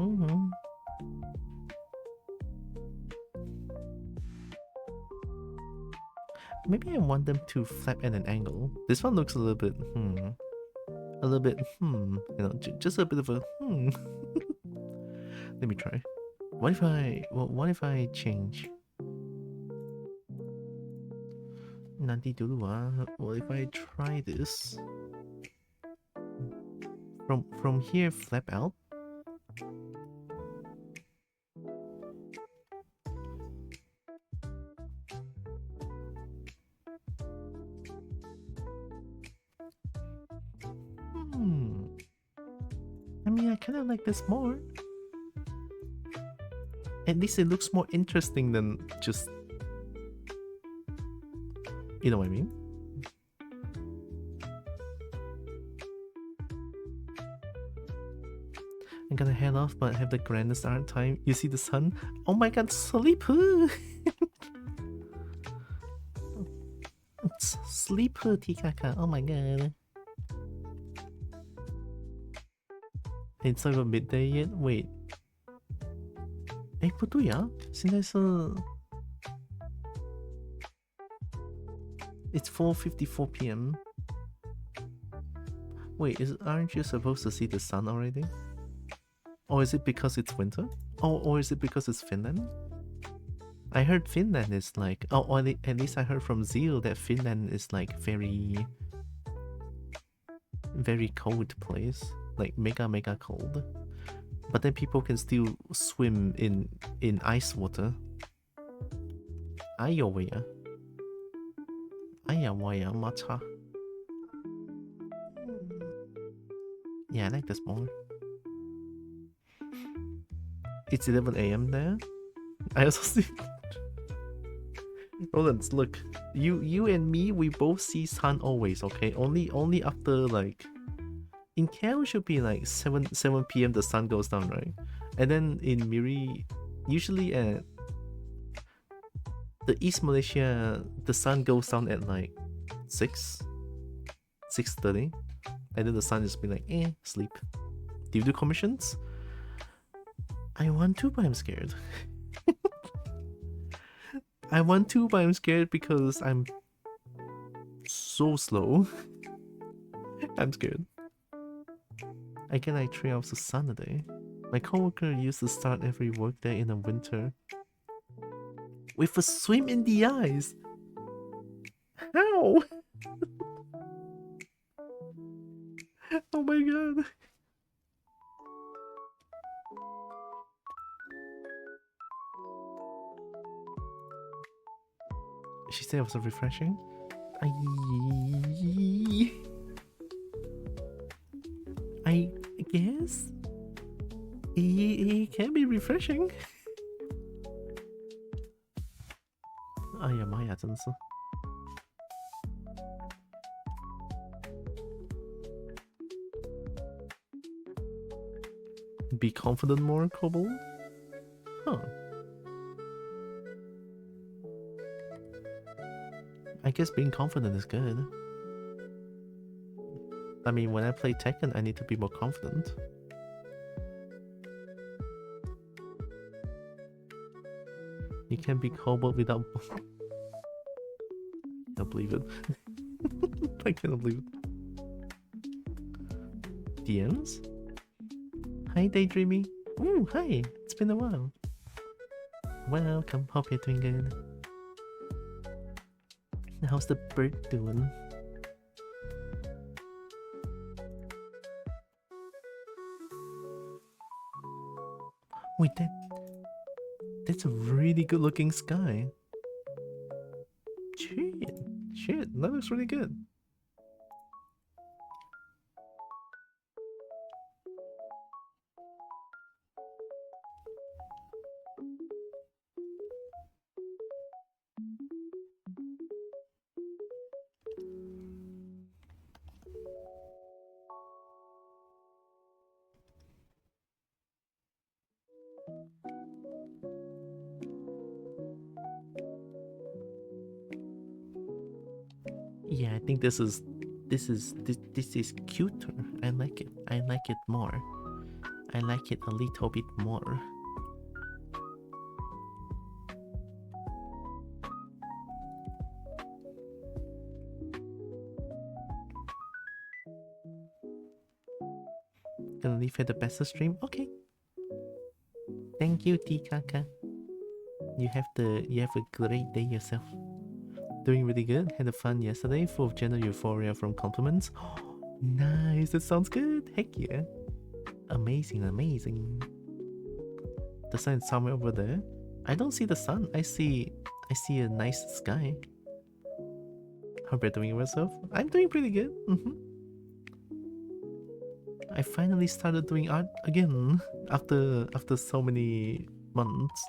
Maybe I want them to flap at an angle. This one looks a little bit, you know, just a bit of a, Let me try. What if I change? Nanti dulu ah. What if I try this? From here, flap out. I mean, I kind of like this more. At least it looks more interesting than just... You know what I mean? I'm gonna head off, but have the grandest art time. You see the sun? Oh my god, sleep! Sleep, Tikaka. Oh my god. It's not even midday yet? Wait. 哎，不对啊，现在是 It's 4:54 p.m. Wait, aren't you supposed to see the sun already? Or is it because it's winter? Or is it because it's Finland? I heard Finland is like... Oh, or at least I heard from Zeal that Finland is like very cold place. Like mega cold. But then people can still swim in ice water. Ayawaya. Ayawaya matcha. Yeah, I like this more. It's 11 a.m. there. I also see... Roland, look. You and me, we both see sun always, okay? Only after like... In KL should be like 7 p.m. the sun goes down, right? And then in Miri, usually at the East Malaysia, the sun goes down at like 6:30, and then the sun just be like, sleep. Do you do commissions? I want to, but I'm scared. I want to, but I'm scared because I'm so slow. I'm scared. I get like 3 hours of sun a day. My coworker used to start every workday in the winter with a swim in the ice. How? Oh my god. She said it was refreshing. I guess it can be refreshing. 哎呀妈呀，真是。Be confident more, Kobo? Huh. I guess being confident is good. I mean, when I play Tekken, I need to be more confident. You can't be Kobo without... I can't believe it. I cannot believe it. DMs? Hi, Daydreamy. Ooh, hi. It's been a while. Welcome. Hope you're doing good. How's the bird doing? Wait, that's a really good looking sky. Shit, that looks really good. Yeah, I think this is cuter. I like it. I like it more. I like it a little bit more. Gonna leave at the best stream. Okay. Thank you, Tikaka. You have a great day yourself. Doing really good. Had a fun yesterday, full of gender euphoria from compliments. Nice, that sounds good. Heck yeah. Amazing. The sun is somewhere over there. I don't see the sun. I see a nice sky. How about doing yourself? I'm doing pretty good. I finally started doing art again after so many months.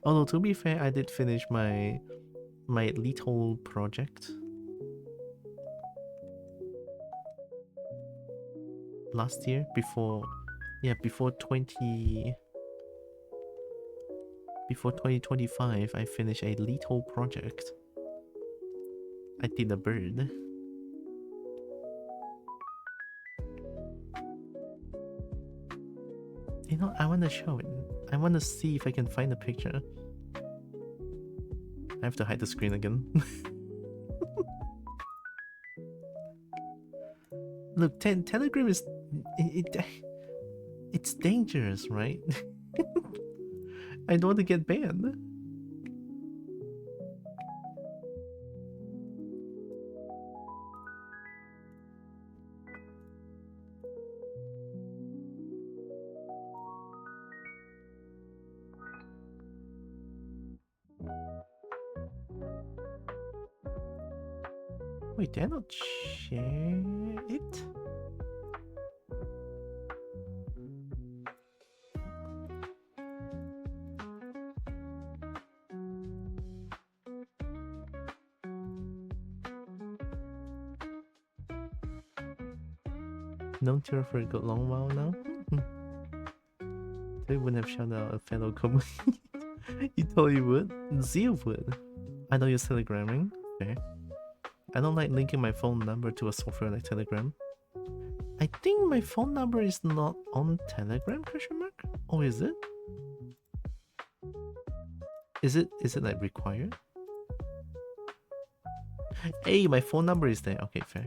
Although to be fair, I did finish my little project last year before 2025. I finished a little project. I did a bird. You know, I want to show it. I want to see if I can find a picture. I have to hide the screen again. Look, Telegram is it's dangerous, right? I don't want to get banned. Wait, did I not share it? Known to her for a good long while now. They wouldn't have shouted out a fellow community. You totally would. Zeal would. I know you're telegramming. Okay. I don't like linking my phone number to a software like Telegram. I think my phone number is not on Telegram, question mark? Oh, is it? Is it like required? Hey, my phone number is there. Okay, fair.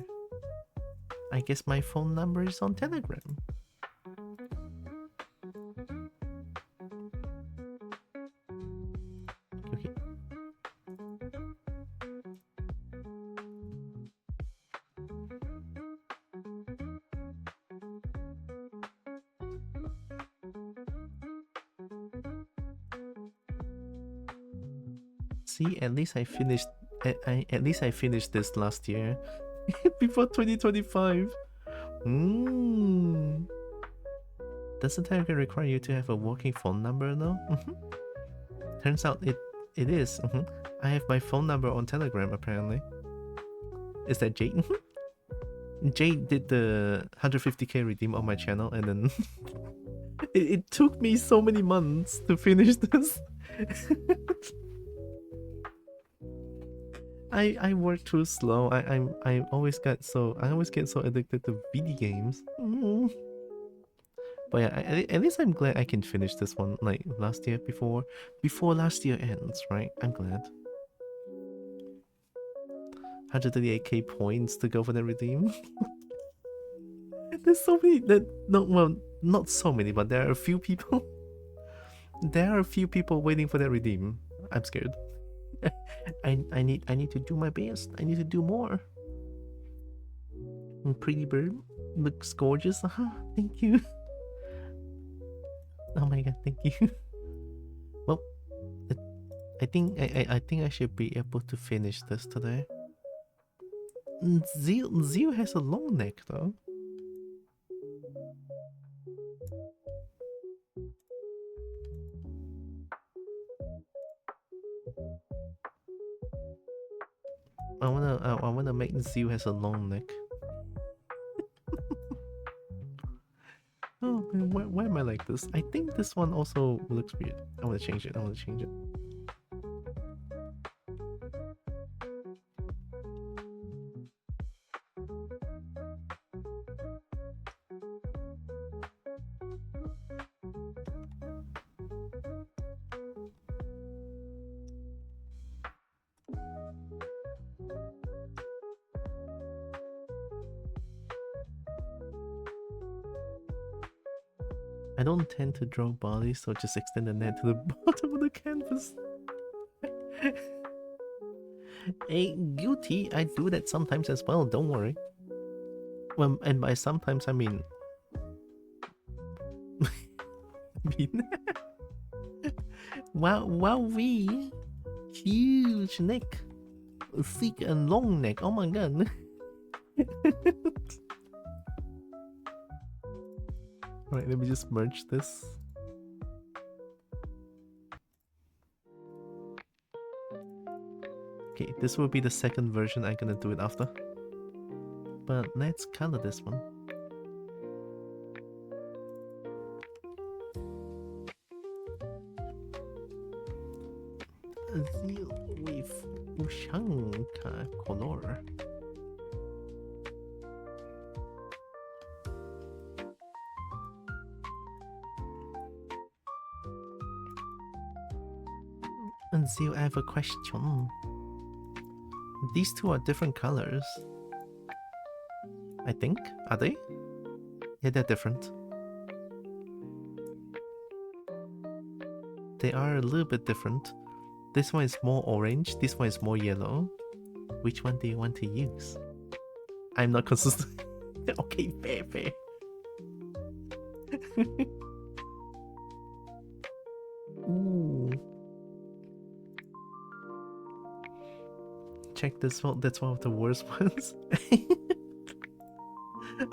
I guess my phone number is on Telegram. Okay. See, at least I finished. At least I finished this last year, before 2025. Doesn't Telegram require you to have a working phone number though? Turns out it is. I have my phone number on Telegram apparently. Is that Jade? Jade did the 150k redeem on my channel, and then it took me so many months to finish this. I work too slow. I always get so addicted to video games. But yeah, at least I'm glad I can finish this one like last year before last year ends, right? I'm glad. 138k points to go for the redeem. There's so many that not so many, but there are a few people. There are a few people waiting for that redeem. I'm scared. I need to do my best. I need to do more. And pretty bird looks gorgeous. Thank you. Oh my god, thank you. Well, I think I should be able to finish this today. Zeal has a long neck though. I wanna make Zeal has a long neck. Oh man, why am I like this? I think this one also looks weird. I wanna change it. I don't tend to draw bodies, so just extend the net to the bottom of the canvas. Hey, guilty, I do that sometimes as well, don't worry. Well, and by sometimes I mean... wow, we huge neck, thick and long neck, oh my god. Alright, let me just merge this. Okay, this will be the second version I'm gonna do it after. But let's color this one. Zeal with Ushanka color. And Zeal, I have a question. These two are different colors. I think. Are they? Yeah, they're different. They are a little bit different. This one is more orange, this one is more yellow. Which one do you want to use? I'm not consistent. Okay, fair, fair. Ooh. Check this one, that's one of the worst ones.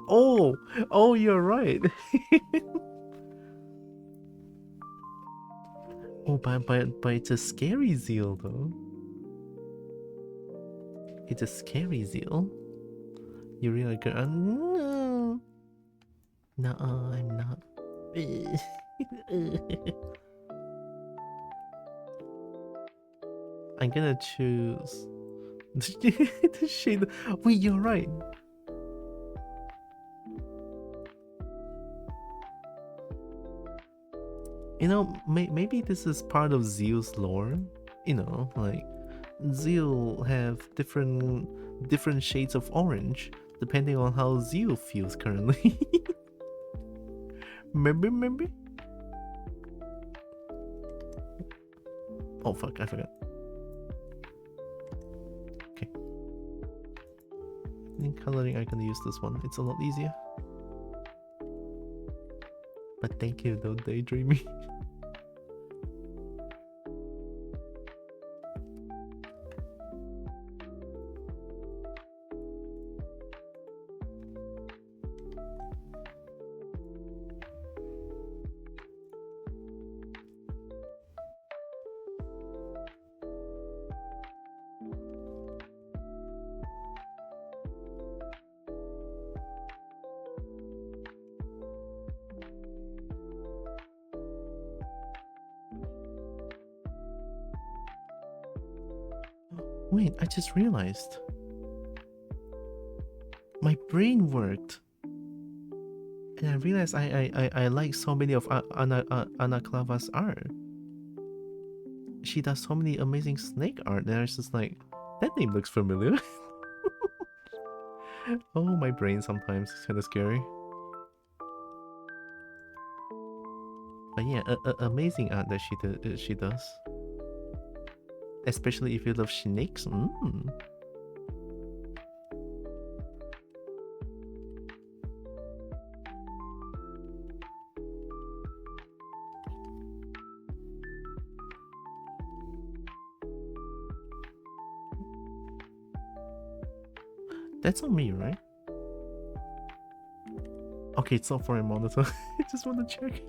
Oh, you're right. Oh, but it's a scary Zeal though. It's a scary Zeal. You really good? No, I'm not. I'm gonna choose the shade. Wait, you're right. You know, maybe this is part of Zeal's lore. You know, like Zeal have different shades of orange depending on how Zeal feels currently. Remember? Oh fuck, I forgot. Okay. In coloring, I can use this one. It's a lot easier. But thank you, though, daydreaming. Wait, I just realized. My brain worked. And I realized I like so many of Anna Clava's art. She does so many amazing snake art that I was just like, that name looks familiar. Oh, my brain sometimes is kind of scary. But yeah, amazing art that she does. Especially if you love snakes. That's on me, right? Okay, it's not for a monitor. I just want to check.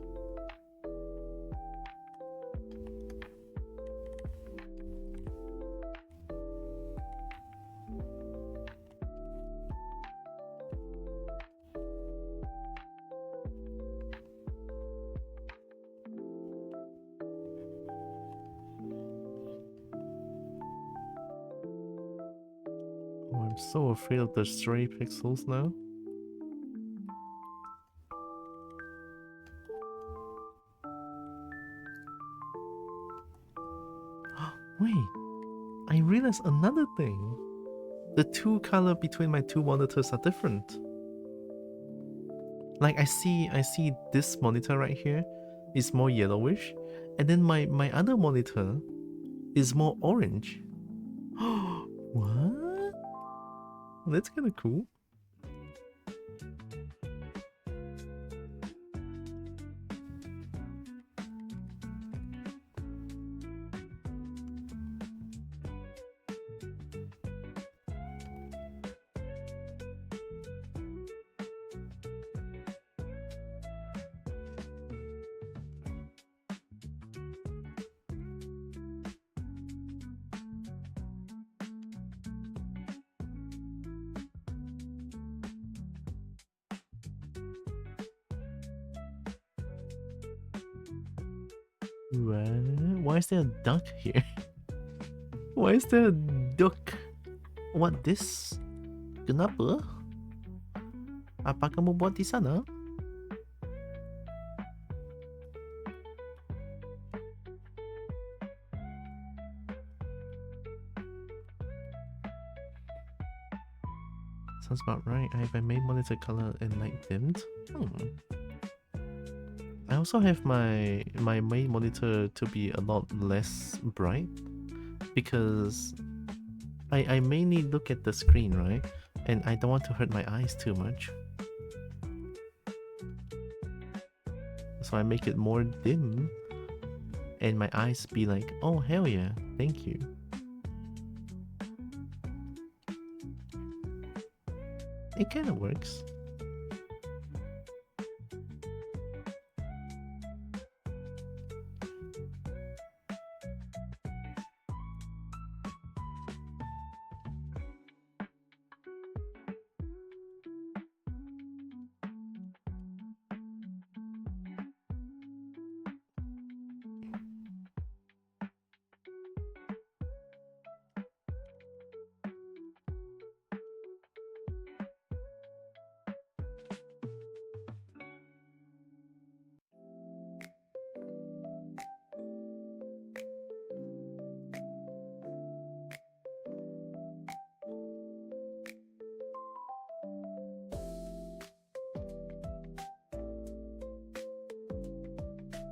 Oh, I'm so afraid of the stray pixels now. Wait, I realized another thing. The two color between my two monitors are different. Like I see this monitor right here is more yellowish, and then my other monitor is more orange. What? That's kind of cool. What? Why is there a duck here? Why is there a duck? What this? Kenapa? Apa kamu buat di sana? Sounds about right. I have my main monitor color and light dimmed. I also have my main monitor to be a lot less bright because I mainly look at the screen, right? And I don't want to hurt my eyes too much. So I make it more dim and my eyes be like, oh hell yeah, thank you. It kind of works.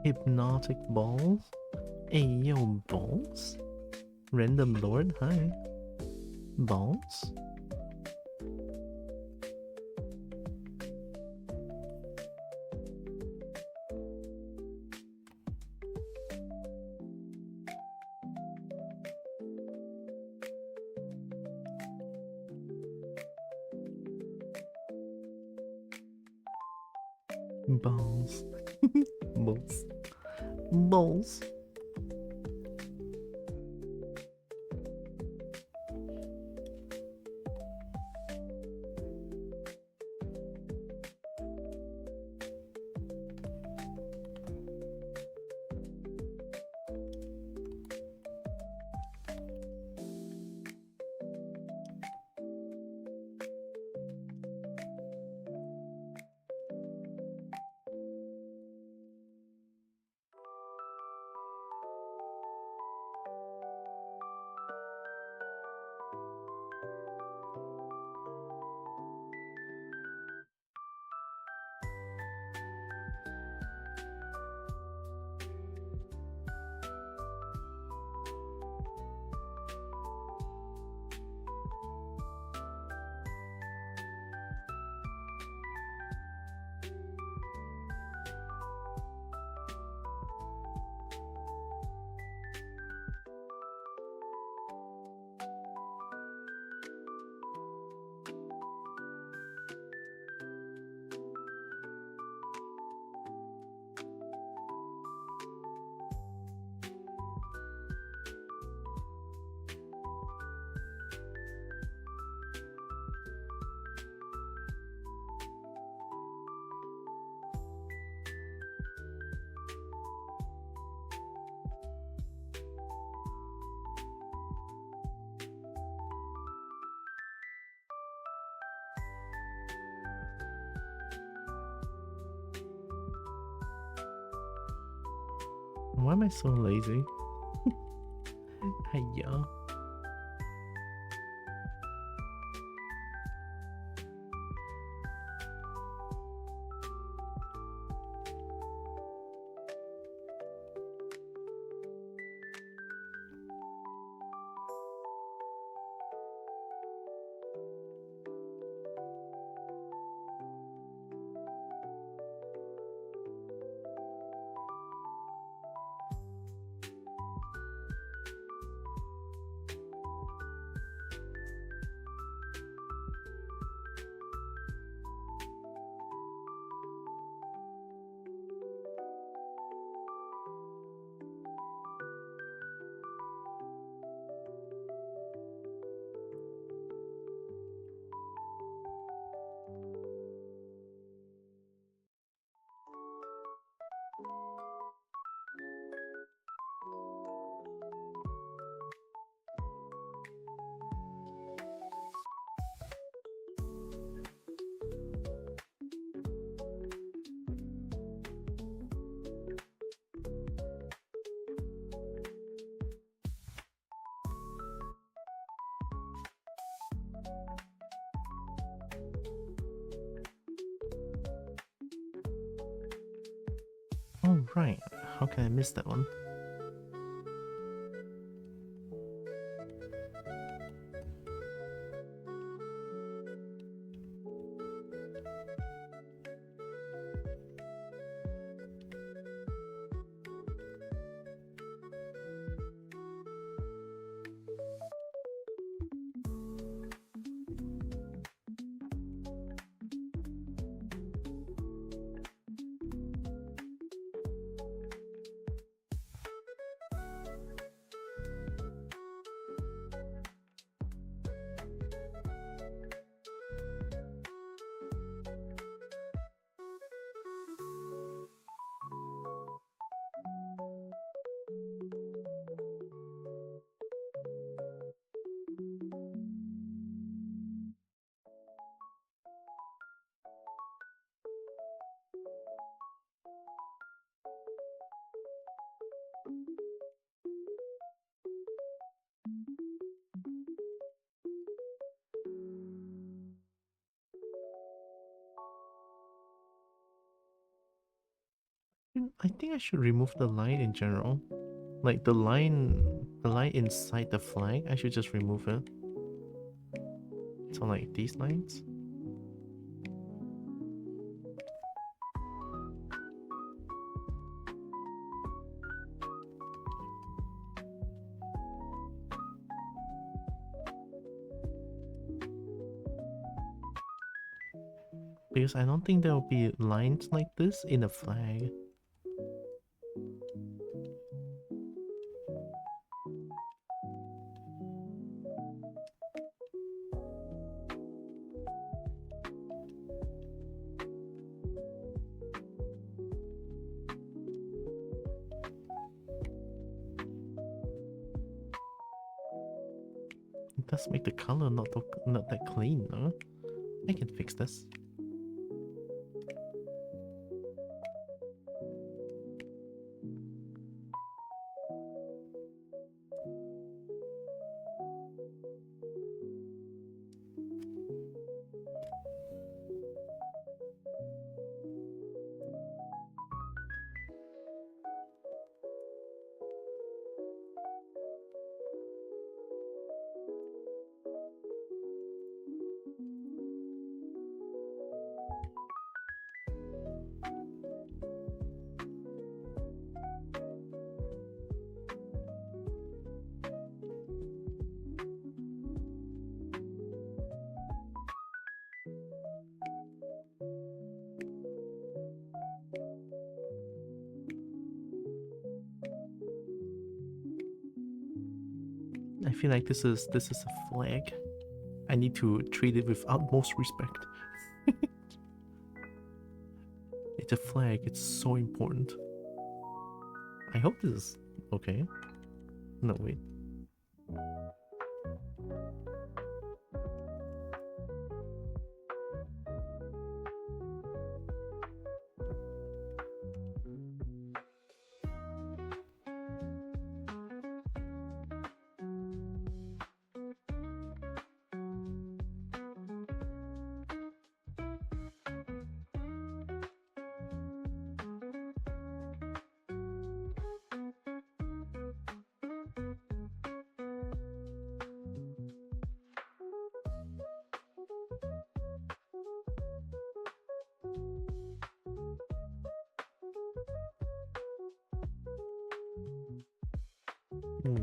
Hypnotic balls? Ayo, balls? Random lord, hi. Balls? Balls. Balls. Balls. Why am I so lazy? Hiya. Right, how can I miss that one? I think I should remove the line in general. Like the line inside the flag, I should just remove it. So like these lines. Because I don't think there will be lines like this in a flag. It does make the color not that clean, though. I can fix this. I feel like this is a flag. I need to treat it with utmost respect. It's a flag, it's so important. I hope this is okay. No, wait.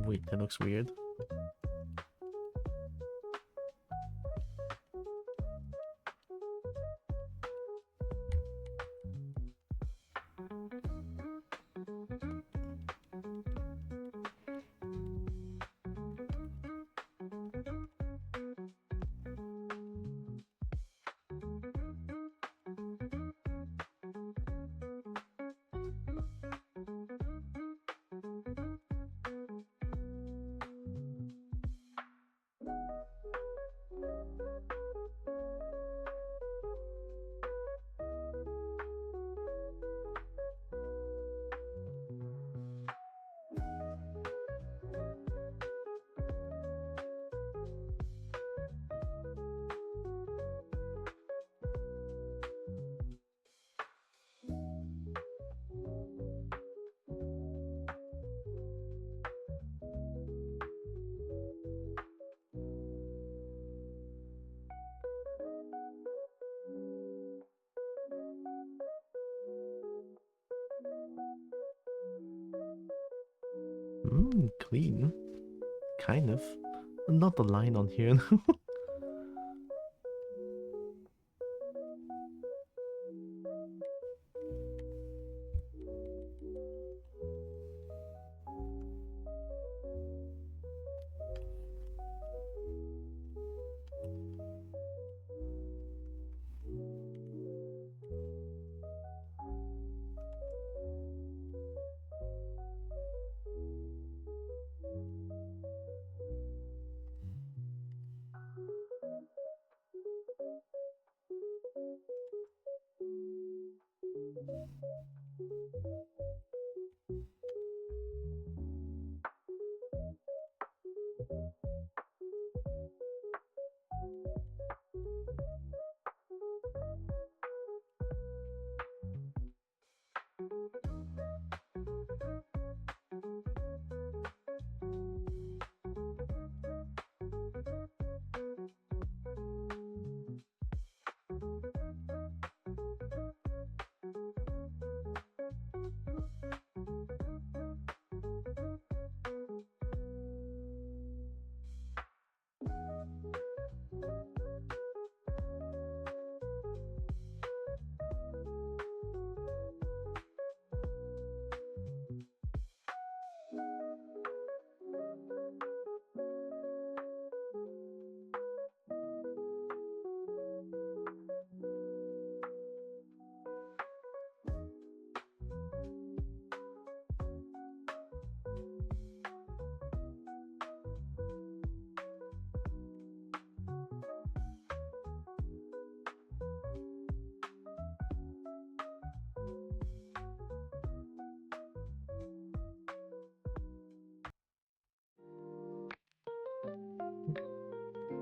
Wait, that looks weird. Clean. Kind of. Not the line on here.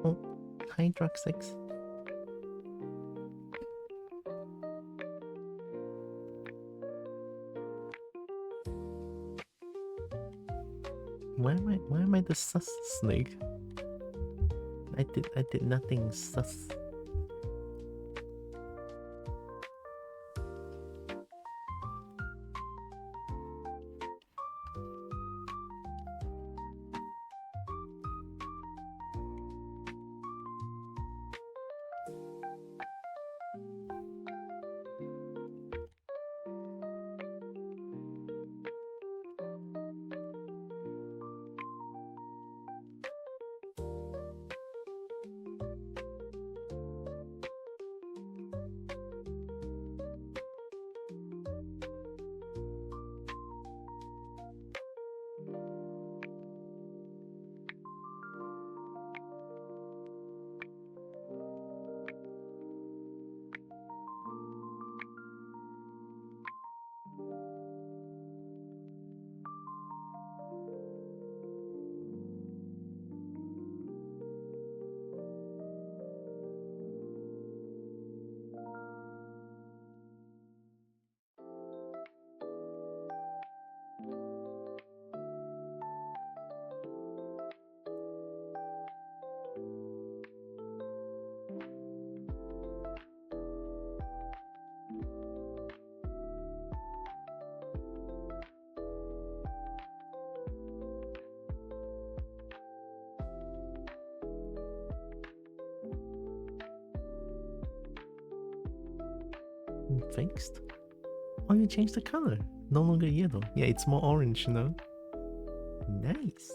Oh, hi, Drug 6. Why am I the sus snake? I did nothing sus. Fixed? Oh, you changed the color. No longer yellow. Yeah, it's more orange now. Nice.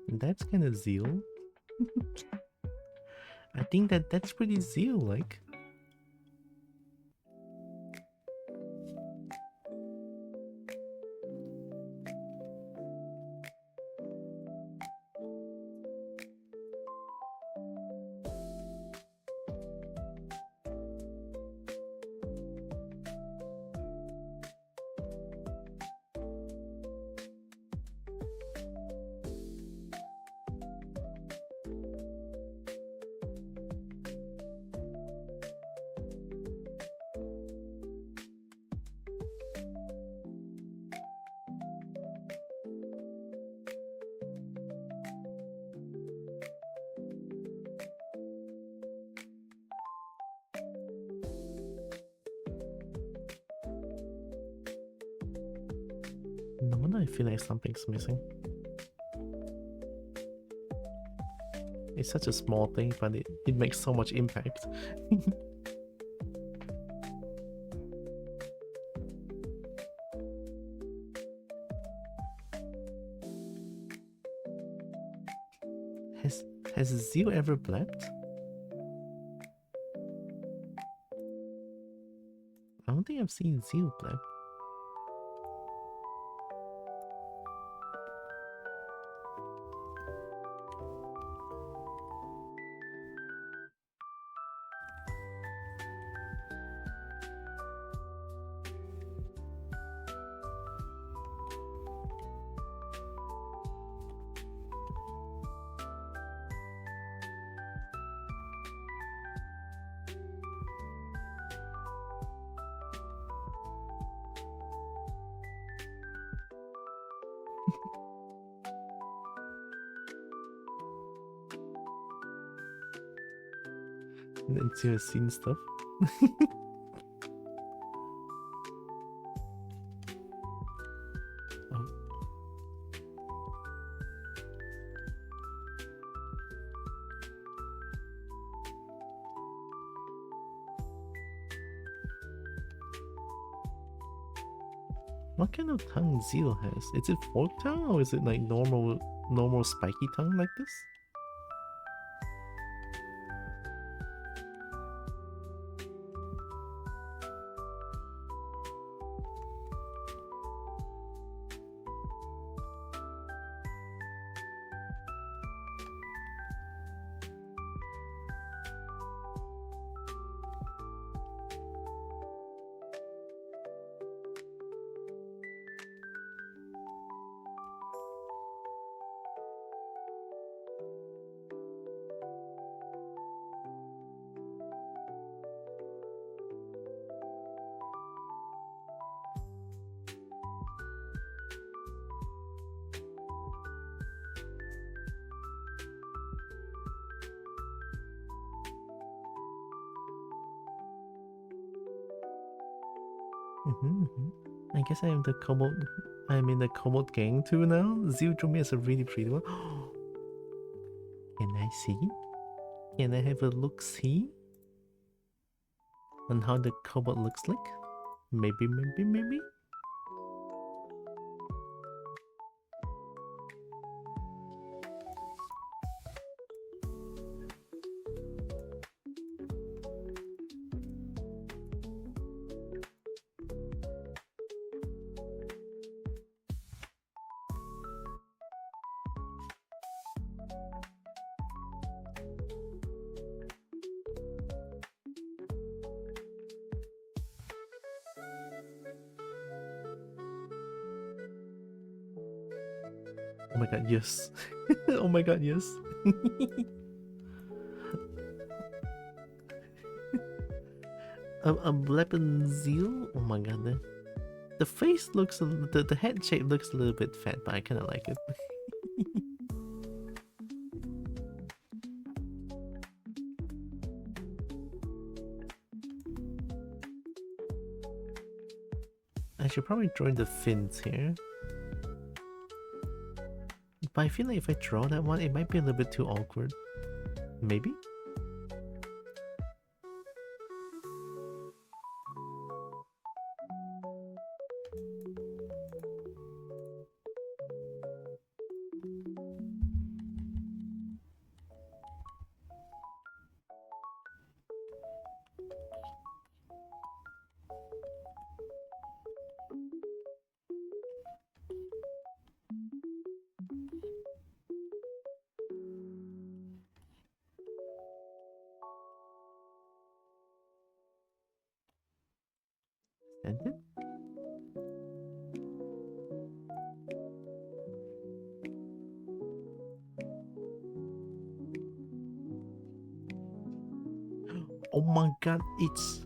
That's kind of zeal. I think that's pretty zeal-like. No wonder I feel like something's missing. It's such a small thing, but it makes so much impact. Has Zeal ever blabbed? I don't think I've seen Zeal blab. And Zeal has seen stuff. Oh. What kind of tongue Zeal has? Is it forked tongue or is it like normal spiky tongue like this? I guess I'm in the komoot gang too now. Zeal drew me as a really pretty one. Can I see? Can I have a look-see on how the komoot looks like? Maybe. Oh my god, yes. Oh my god, yes. A Lebanon Zeal? Oh my god, the face looks, the head shape looks a little bit fat, but I kind of like it. I should probably join the fins here. But I feel like if I draw that one, it might be a little bit too awkward. Maybe? Ended? Oh my god, it's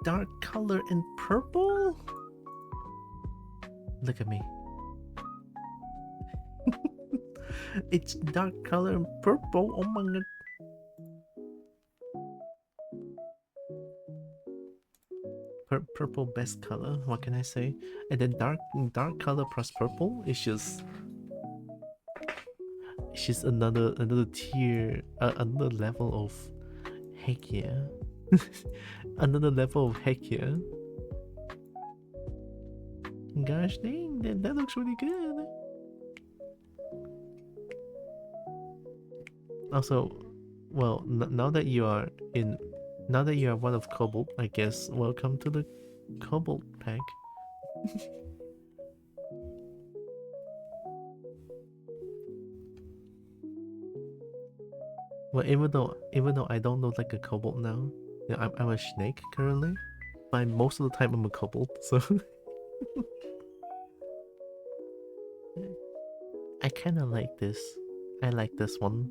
dark color and purple? Look at me. It's dark color and purple. Oh my god. Purple best color, what can I say? And then dark color plus purple is just another tier, another level of heck yeah. Another level of heck yeah. Gosh dang, that looks really good. Also, well, now that you are one of Cobalt, I guess welcome to the Cobalt pack. Well, even though I don't look like a Cobalt now, you know, I'm a Snek currently, but most of the time I'm a Cobalt, so I kind of like this. I like this one.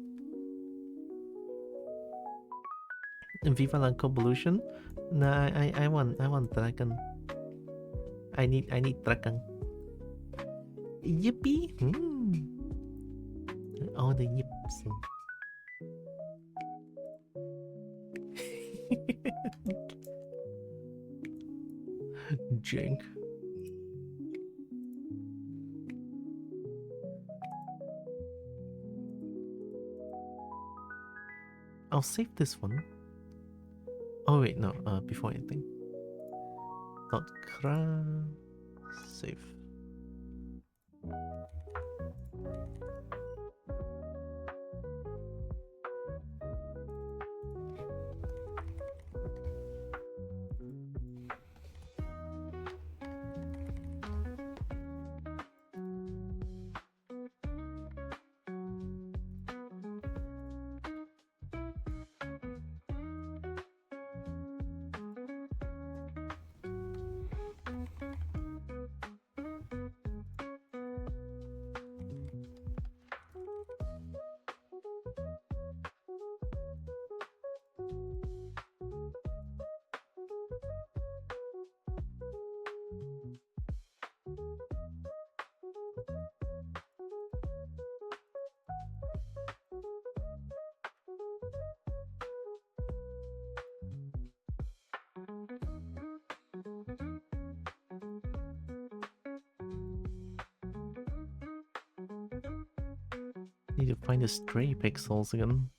In Viva la Convolution? Nah, I want dragon. I need dragon. Yippee! All the yips. Jank. I'll save this one. Oh wait, no, before anything. Dot cra save. Need to find the stray pixels again.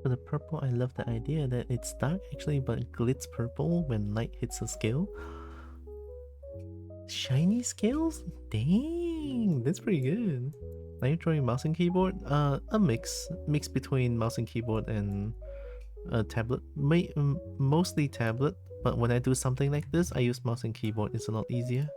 For the purple, I love the idea that it's dark actually, but glitz purple when light hits a scale. Shiny scales? Dang, that's pretty good. Are you drawing mouse and keyboard? A mix between mouse and keyboard and tablet. Mostly tablet, but when I do something like this, I use mouse and keyboard. It's a lot easier.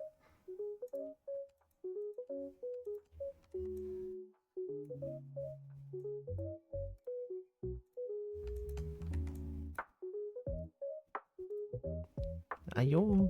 Ayo.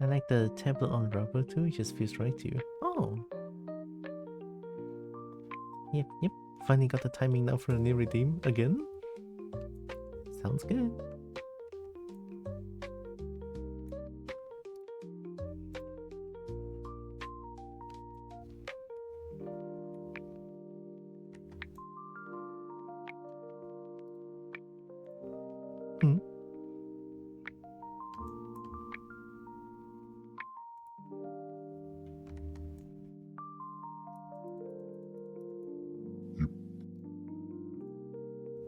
I like the tablet on rubber too, it just feels right to you. Oh! Yep. Finally got the timing now for the new redeem again. Sounds good. Hmm.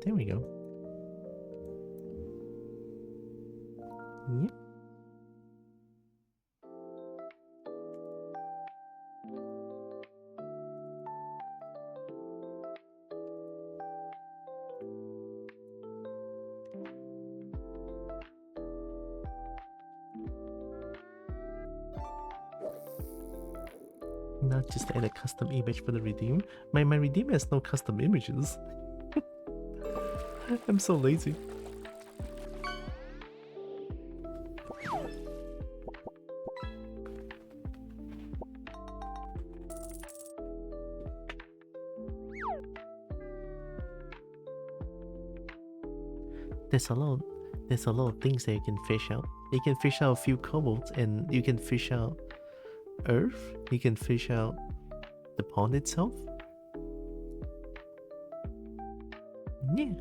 There we go. Yep. Not just add a custom image for the redeem. My redeem has no custom images. I'm so lazy. There's a lot of things that you can fish out. You can fish out a few kobolds, and you can fish out earth. You can fish out the pond itself. Yeah,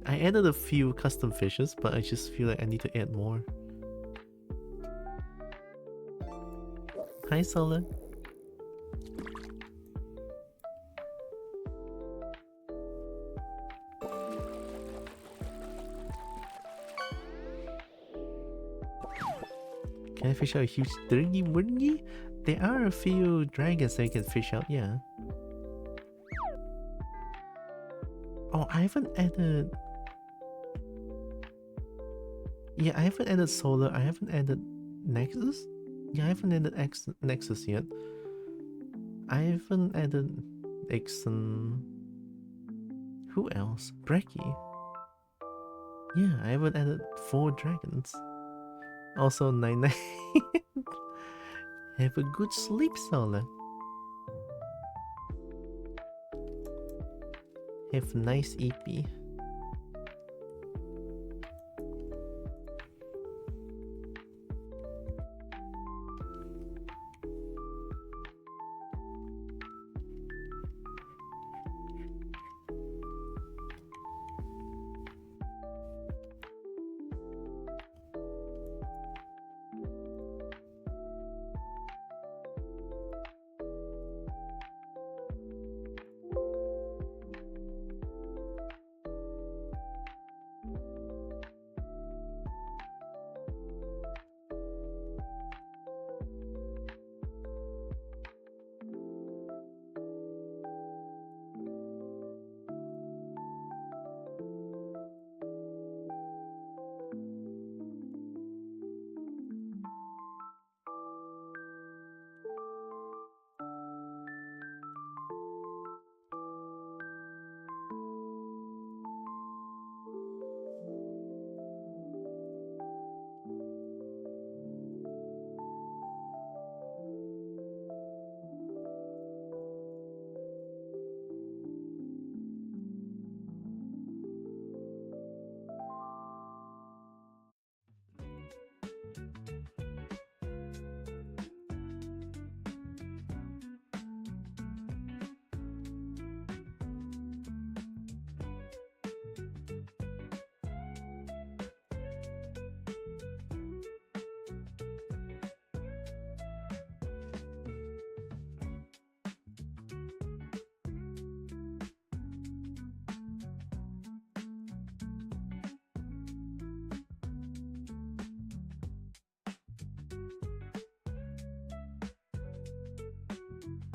I added a few custom fishes, but I just feel like I need to add more. Hi, Solar. Can I fish out a huge Wurgi? There are a few dragons that you can fish out, yeah. Oh, I haven't added... Yeah, I haven't added Solar. I haven't added Nexus? Yeah, I haven't added Nexus yet. I haven't added Ixon... Who else? Brekkie. Yeah, I haven't added 4 dragons. Also 9. Have a good sleep, Solar. Have nice EP.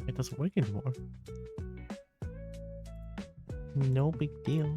It doesn't work anymore. No big deal.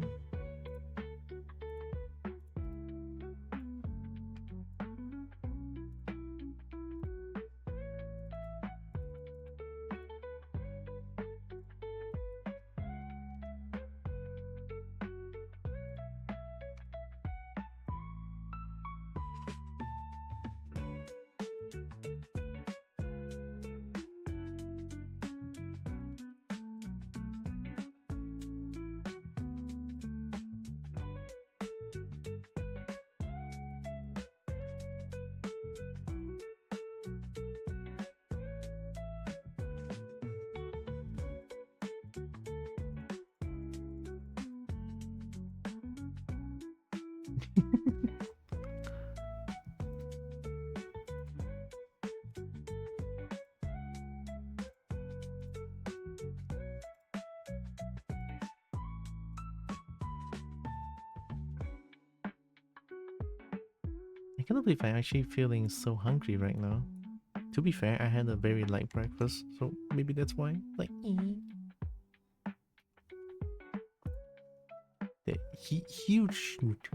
I cannot believe I'm actually feeling so hungry right now. To be fair, I had a very light breakfast, so maybe that's why. Like, the huge snoot.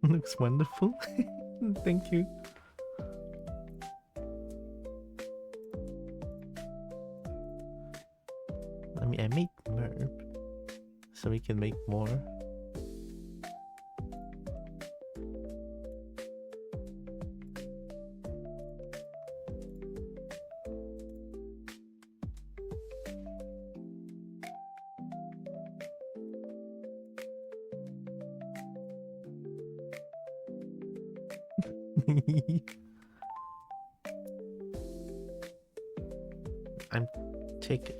Looks wonderful. Thank you. I mean, I made merp, so we can make more.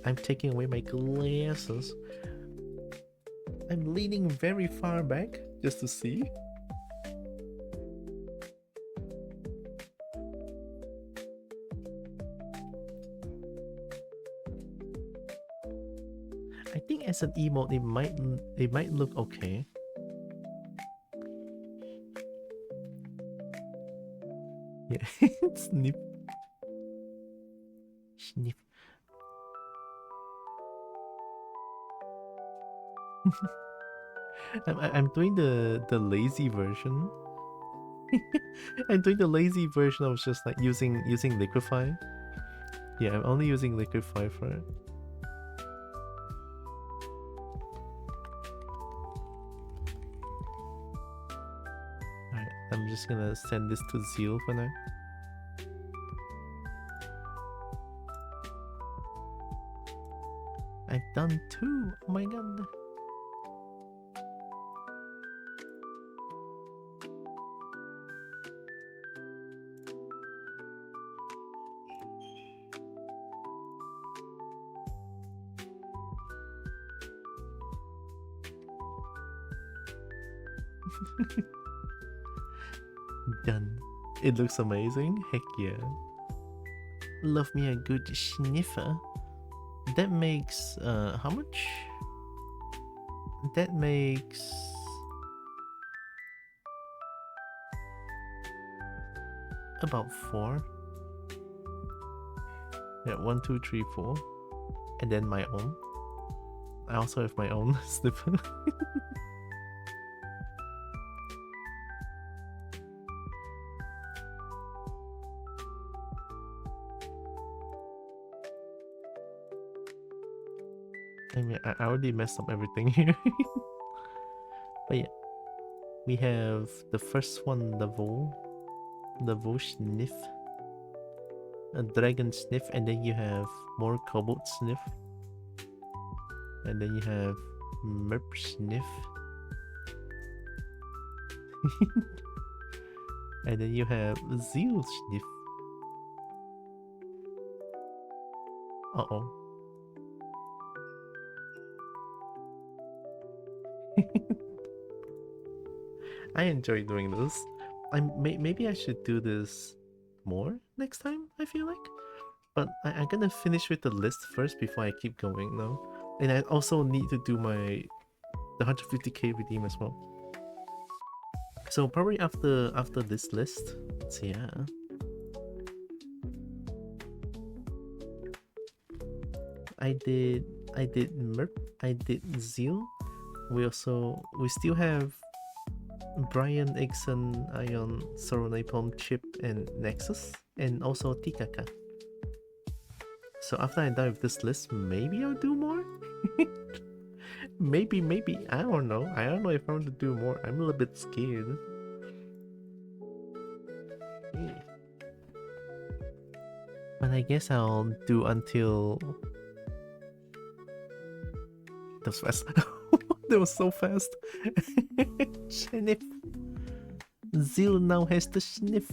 I'm taking away my glasses. I'm leaning very far back just to see. I think as an emote it might look okay. Yeah, snip. Sniff. I'm doing the lazy version. I'm doing the lazy version. I was just like using liquify. Yeah, I'm only using liquify for it. Alright, I'm just gonna send this to Zeal for now. I've done 2. Oh my god. Done. It looks amazing. Heck yeah. Love me a good sniffa. That makes how much? That makes about 4. Yeah, 1, 2, 3, 4. And then my own. I also have my own sniffer. I mean, I already messed up everything here. But yeah, we have the first one, the Vo sniff, a dragon sniff, and then you have more cobalt sniff, and then you have merp sniff, and then you have zeal sniff. Uh-oh. I enjoy doing this. Maybe I should do this more next time, I feel like. But I'm gonna finish with the list first before I keep going now. And I also need to do the 150k redeem as well. So probably after this list. So yeah. I did merp, I did zeal. We still have Brian, Ixon, Ion, Soronapom, Chip, and Nexus, and also Tikaka. So after I'm done with this list, maybe I'll do more? maybe, I don't know. I don't know if I want to do more. I'm a little bit scared. But I guess I'll do until... That was fast. That was so fast. Zeal now has the sniff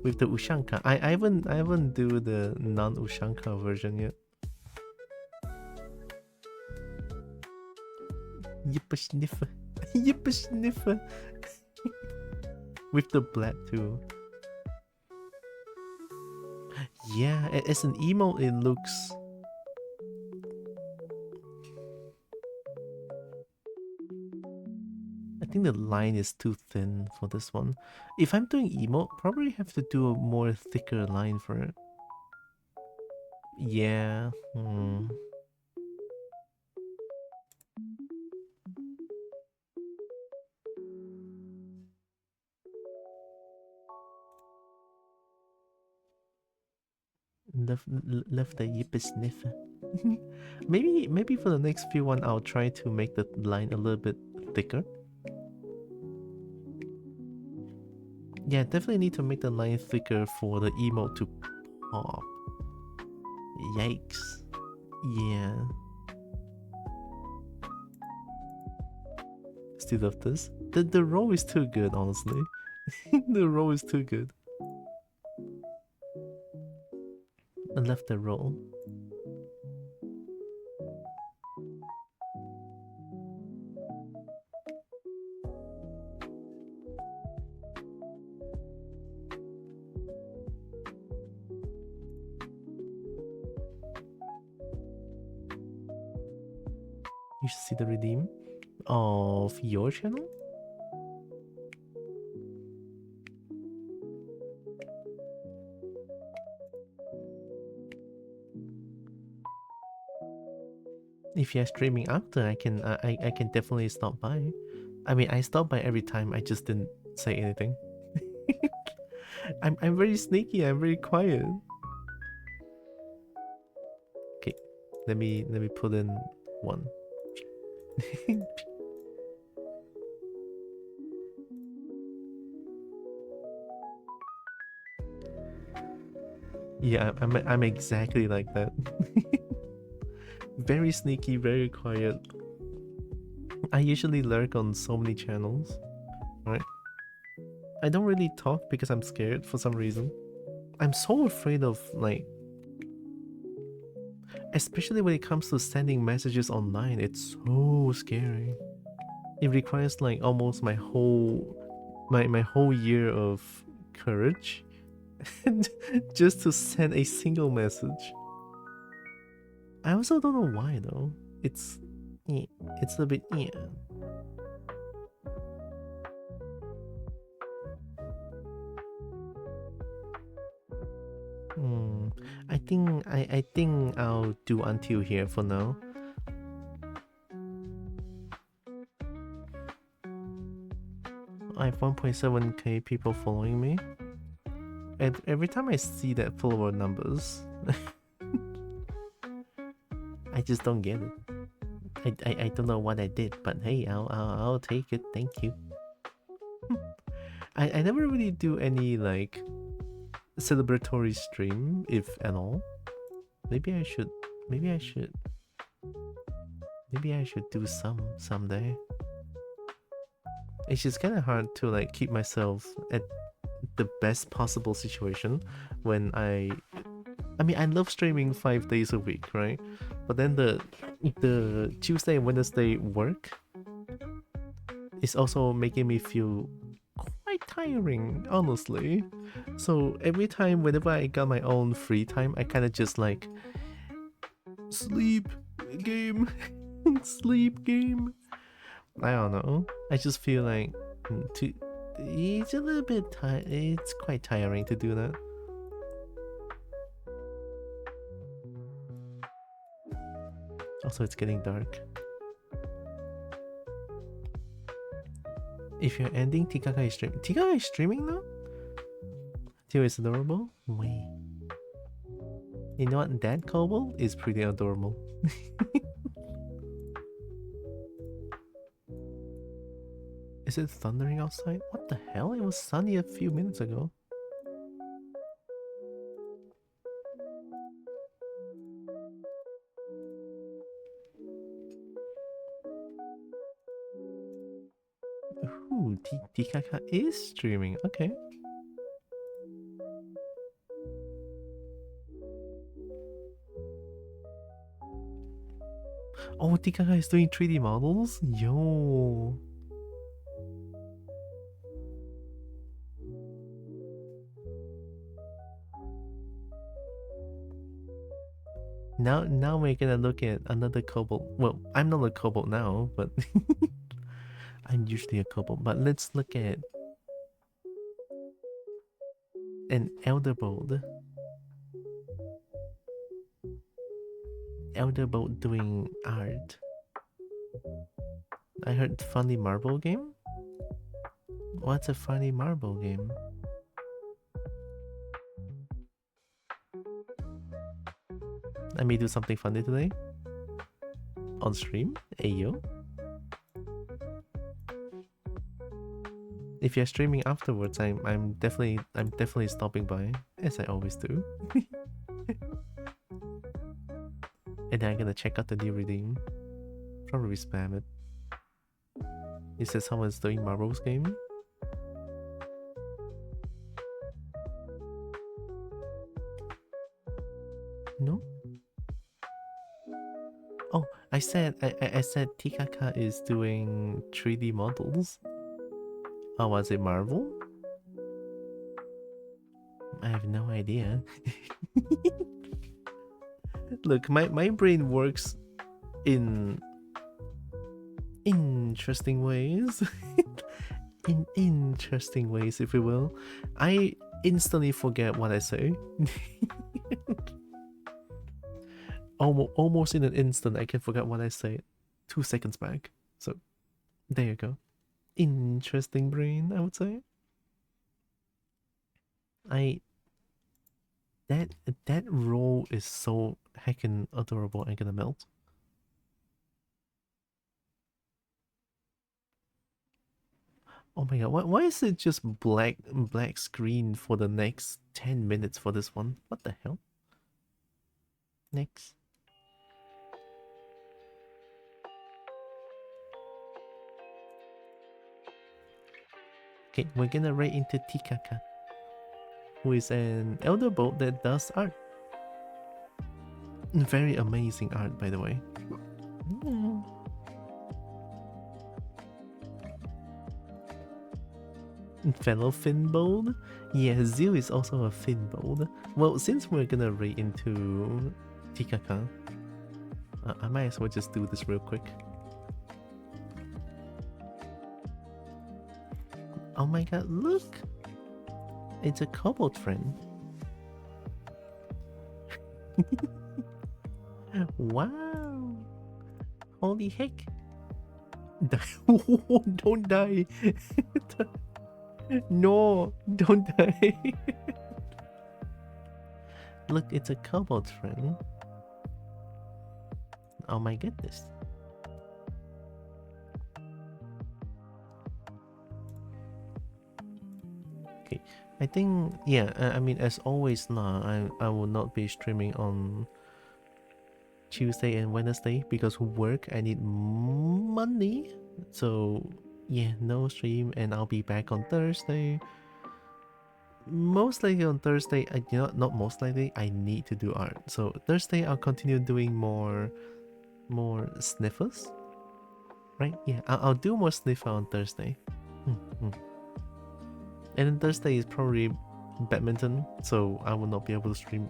with the Ushanka. I haven't do the non-Ushanka version yet. Yippa sniffer. Yippa sniffer. With the black too. Yeah, as an emote it looks... I think the line is too thin for this one. If I'm doing emote, probably have to do a more thicker line for it. Yeah. Left the yippa sniffer. maybe for the next few one I'll try to make the line a little bit thicker. Yeah, definitely need to make the line thicker for the emote to pop. Yikes. Yeah. Still love this. The roll is too good, honestly. The roll is too good. I left the roll. You should see the redeem of your channel. If you're streaming after, I can definitely stop by. I mean, I stop by every time. I just didn't say anything. I'm very sneaky. I'm very quiet. Okay, let me put in one. Yeah, I'm exactly like that. Very sneaky, very quiet. I usually lurk on so many channels, right? I don't really talk because I'm scared for some reason. I'm so afraid of, like, especially when it comes to sending messages online, it's so scary. It requires like almost my whole year of courage just to send a single message. I also don't know why though. It's a bit I think I'll do until here for now. I have 1.7k people following me. And every time I see that follower numbers, I just don't get it. I don't know what I did, but hey, I'll take it. Thank you. I never really do any like celebratory stream, if at all. Maybe I should do some someday. It's just kind of hard to like keep myself at the best possible situation when I mean, I love streaming 5 days a week, right? But then the Tuesday and Wednesday work is also making me feel quite tiring, honestly. So every time, whenever I got my own free time, I kind of just like sleep game, sleep game. I don't know. I just feel like it's a little bit it's quite tiring to do that. Also, it's getting dark. If you're ending, Tikaka is streaming. Tikaka is streaming now? Tio is adorable? Wait. You know what? That kobold is pretty adorable. Is it thundering outside? What the hell? It was sunny a few minutes ago. Ooh, Tikaka is streaming. Okay. Oh, Tikaka is doing 3D models? Yo. Now we're gonna look at another kobold. Well, I'm not a kobold now, but I'm usually a kobold. But let's look at an elderbold. Elderbold doing art. I heard funny marble game? What's a funny marble game? I may do something funny today. On stream? Ayo. If you're streaming afterwards, I'm definitely stopping by, as I always do. And then I'm gonna check out the new redeem. Probably spam it. It says someone's doing marbles game. No? Oh, I said Tikaka is doing 3D models. Oh, was it Marvel? I have no idea. Look, my brain works in interesting ways. In interesting ways, if you will. I instantly forget what I say. Almost in an instant, I can forget what I said 2 seconds back. So, there you go. Interesting brain, I would say. That roll is so heckin' adorable. I'm gonna melt. Oh my god, why is it just black screen for the next 10 minutes for this one? What the hell? Next. Okay, we're gonna right into Tikaka, who is an elder bolt that does art. Very amazing art, by the way. Fellow Finbold? Yeah, Zeal is also a Finbold. Well, since we're gonna raid into Tikaka, I might as well just do this real quick. Oh my god, look! It's a kobold friend. Wow! Holy heck! Don't die! No! Don't die! Look, it's a kobold friend. Oh my goodness. Okay, I think, yeah, I mean, as always now, I will not be streaming on Tuesday and Wednesday because work, I need money. So, yeah, no stream, and I'll be back on Thursday. Most likely on Thursday, not most likely, I need to do art. So Thursday, I'll continue doing more sniffers. Right? Yeah, I'll do more sniffer on Thursday. And then Thursday is probably badminton, so I will not be able to stream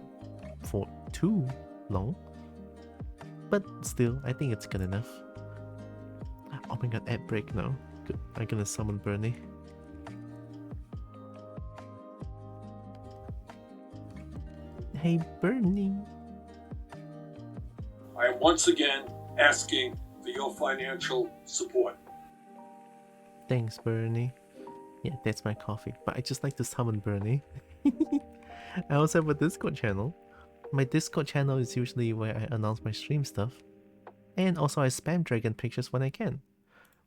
for too long. But still, I think it's good enough. Oh my god, ad break now. Good. I'm gonna summon Bernie. Hey Bernie. I am once again asking for your financial support. Thanks, Bernie. Yeah, that's my coffee. But I just like to summon Bernie. I also have a Discord channel. My Discord channel is usually where I announce my stream stuff. And also I spam dragon pictures when I can.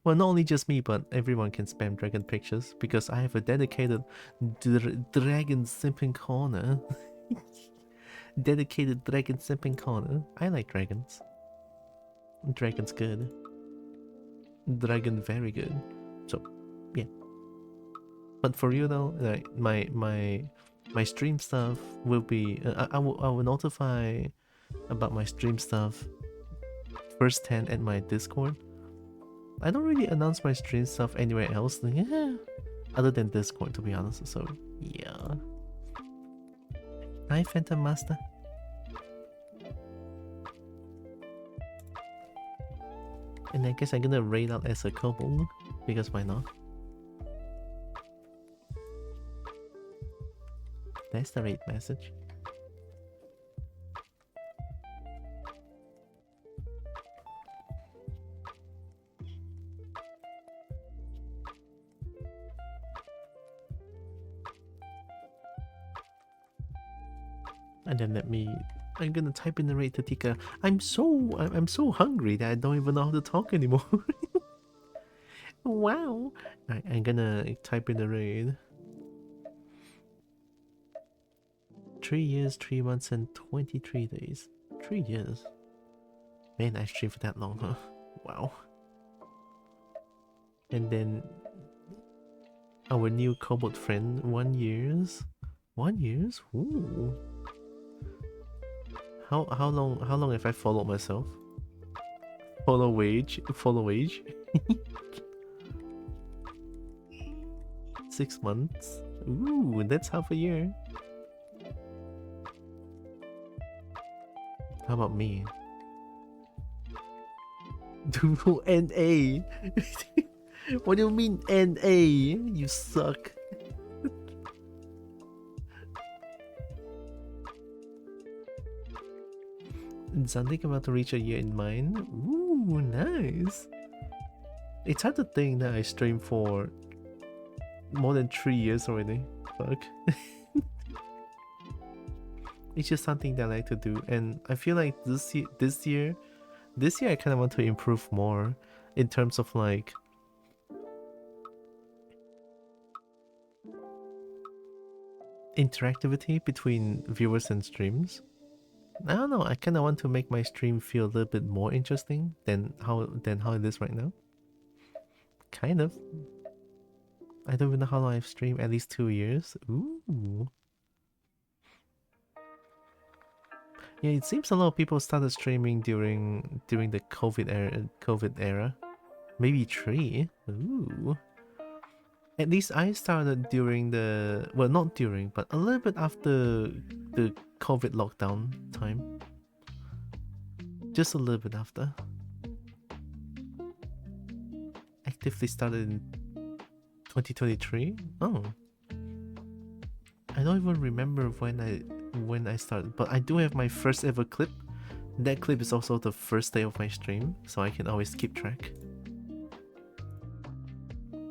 Well, not only just me, but everyone can spam dragon pictures because I have a dedicated dragon simping corner. Dedicated dragon simping corner. I like dragons. Dragon's good. Dragon very good. So, Yeah. But for you though, like my stream stuff will be. I will notify about my stream stuff firsthand at my Discord. I don't really announce my stream stuff anywhere else, yeah, other than Discord, to be honest. So yeah. Hi, Phantom Master. And I guess I'm gonna raid out as a kobold because why not? That's the raid message. And then I'm gonna type in the raid to Tika. I'm so hungry that I don't even know how to talk anymore. Wow. I'm gonna type in the raid. 3 years, 3 months, and 23 days. 3 years. Man, I streamed for that long, huh? Wow. And then our new kobold friend, 1 years. 1 years? Ooh. How long have I followed myself? Follow age. 6 months. Ooh, that's half a year. How about me? NA. What do you mean NA? You suck. Something about to reach a year in mine. Ooh, nice. It's hard to think that I streamed for more than 3 years already. Fuck. It's just something that I like to do, and I feel like this year I kind of want to improve more in terms of like interactivity between viewers and streams. I don't know, I kind of want to make my stream feel a little bit more interesting than how it is right now. Kind of. I don't even know how long I've streamed, at least 2 years. Ooh. Yeah, it seems a lot of people started streaming during the COVID era. Maybe 3. Ooh. At least I started during the, well, not during, but a little bit after the COVID lockdown time. Just a little bit after. Actively started in 2023. Oh, I don't even remember when I started, but I do have my first ever clip. That clip is also the first day of my stream, so I can always keep track.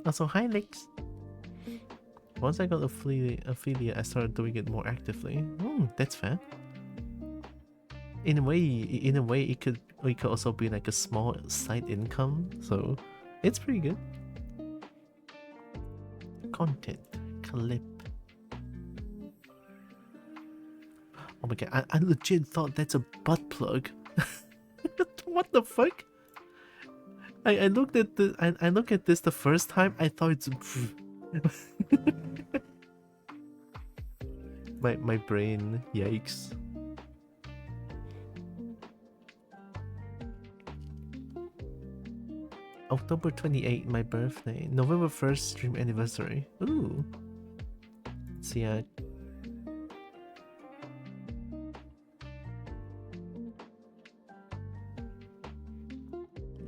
Also, hi Lex. Once I got affiliate, I started doing it more actively. That's fair. In a way, it could also be like a small side income, so it's pretty good. Content clip. Oh my god, I legit thought that's a butt plug. What the fuck? I looked at I looked at this the first time. I thought it's my brain. Yikes. October 28th, my birthday. November 1st, stream anniversary. Ooh. See,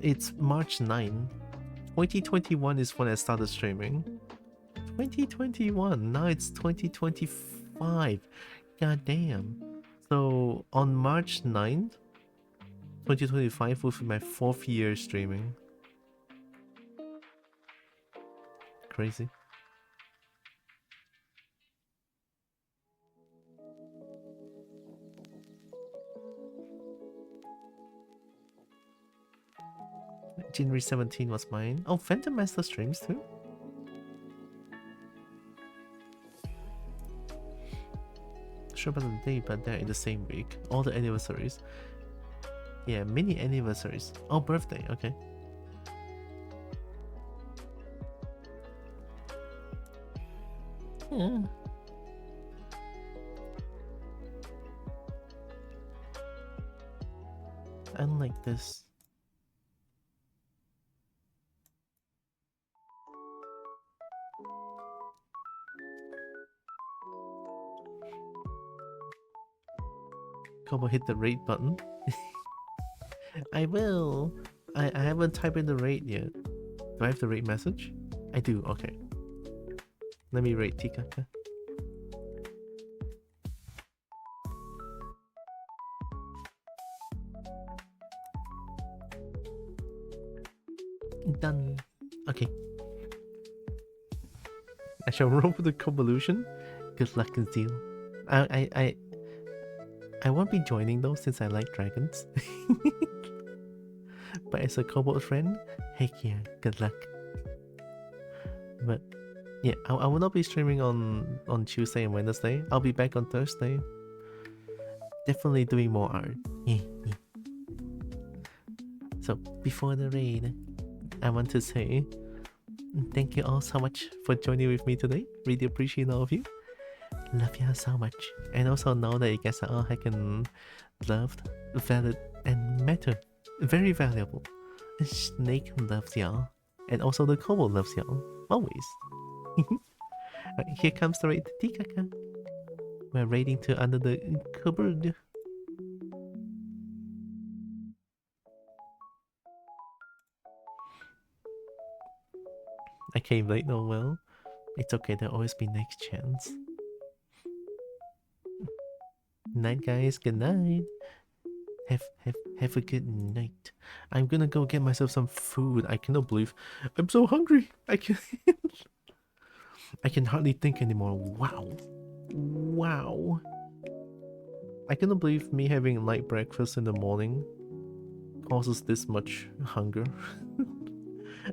it's March 9. 2021 is when I started streaming. 2021. Now it's 2025. God damn. So on March 9th, 2025 will be my 4th year streaming. Crazy. January 17 was mine. Oh, Phantom Master streams too? Sure about the day, but they're in the same week. All the anniversaries. Yeah, mini anniversaries. Oh, birthday, okay. Unlike this. Come on, hit the rate button. I will. I haven't typed in the rate yet. Do I have the rate message? I do, okay. Let me rate Tikaka. Done. Okay. I shall roll for the convolution. Good luck, Conceal. I won't be joining though since I like dragons. But as a kobold friend, heck yeah, good luck. But yeah, I will not be streaming on Tuesday and Wednesday. I'll be back on Thursday. Definitely doing more art. Yeah. So before the raid, I want to say thank you all so much for joining with me today. Really appreciate all of you. Love you all so much. And also know that you guys are all heckin' loved, valid, and matter. Very valuable. Snake loves y'all. And also the kobold loves y'all. Always. Right, here comes the raid Tikaka. We're raiding to under the cupboard. I came late, no well. It's okay, there'll always be next chance. Night guys, good night. Have a good night. I'm gonna go get myself some food. I cannot believe I'm so hungry. I can hardly think anymore. Wow. I cannot believe me having light breakfast in the morning causes this much hunger.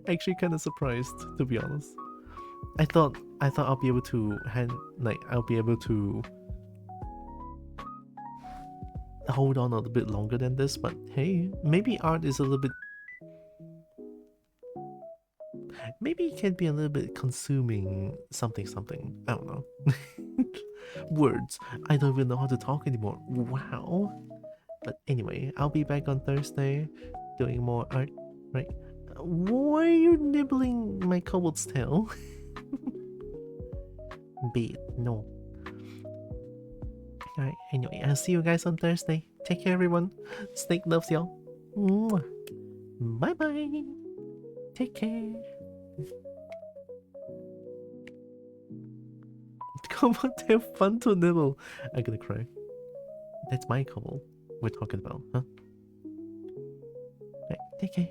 Actually kind of surprised, to be honest. I thought I'll be able to hold on a little bit longer than this, but hey, maybe art is a little bit, maybe it can be a little bit consuming something. I don't know. Words. I don't even know how to talk anymore. Wow. But anyway, I'll be back on Thursday doing more art, right? Why are you nibbling my kobold's tail? Bait, no. Alright, anyway, I'll see you guys on Thursday. Take care, everyone. Snake loves y'all. Bye bye. Take care. Come on, have fun to nibble. I'm gonna cry. That's my kobold we're talking about, huh? Right, take care.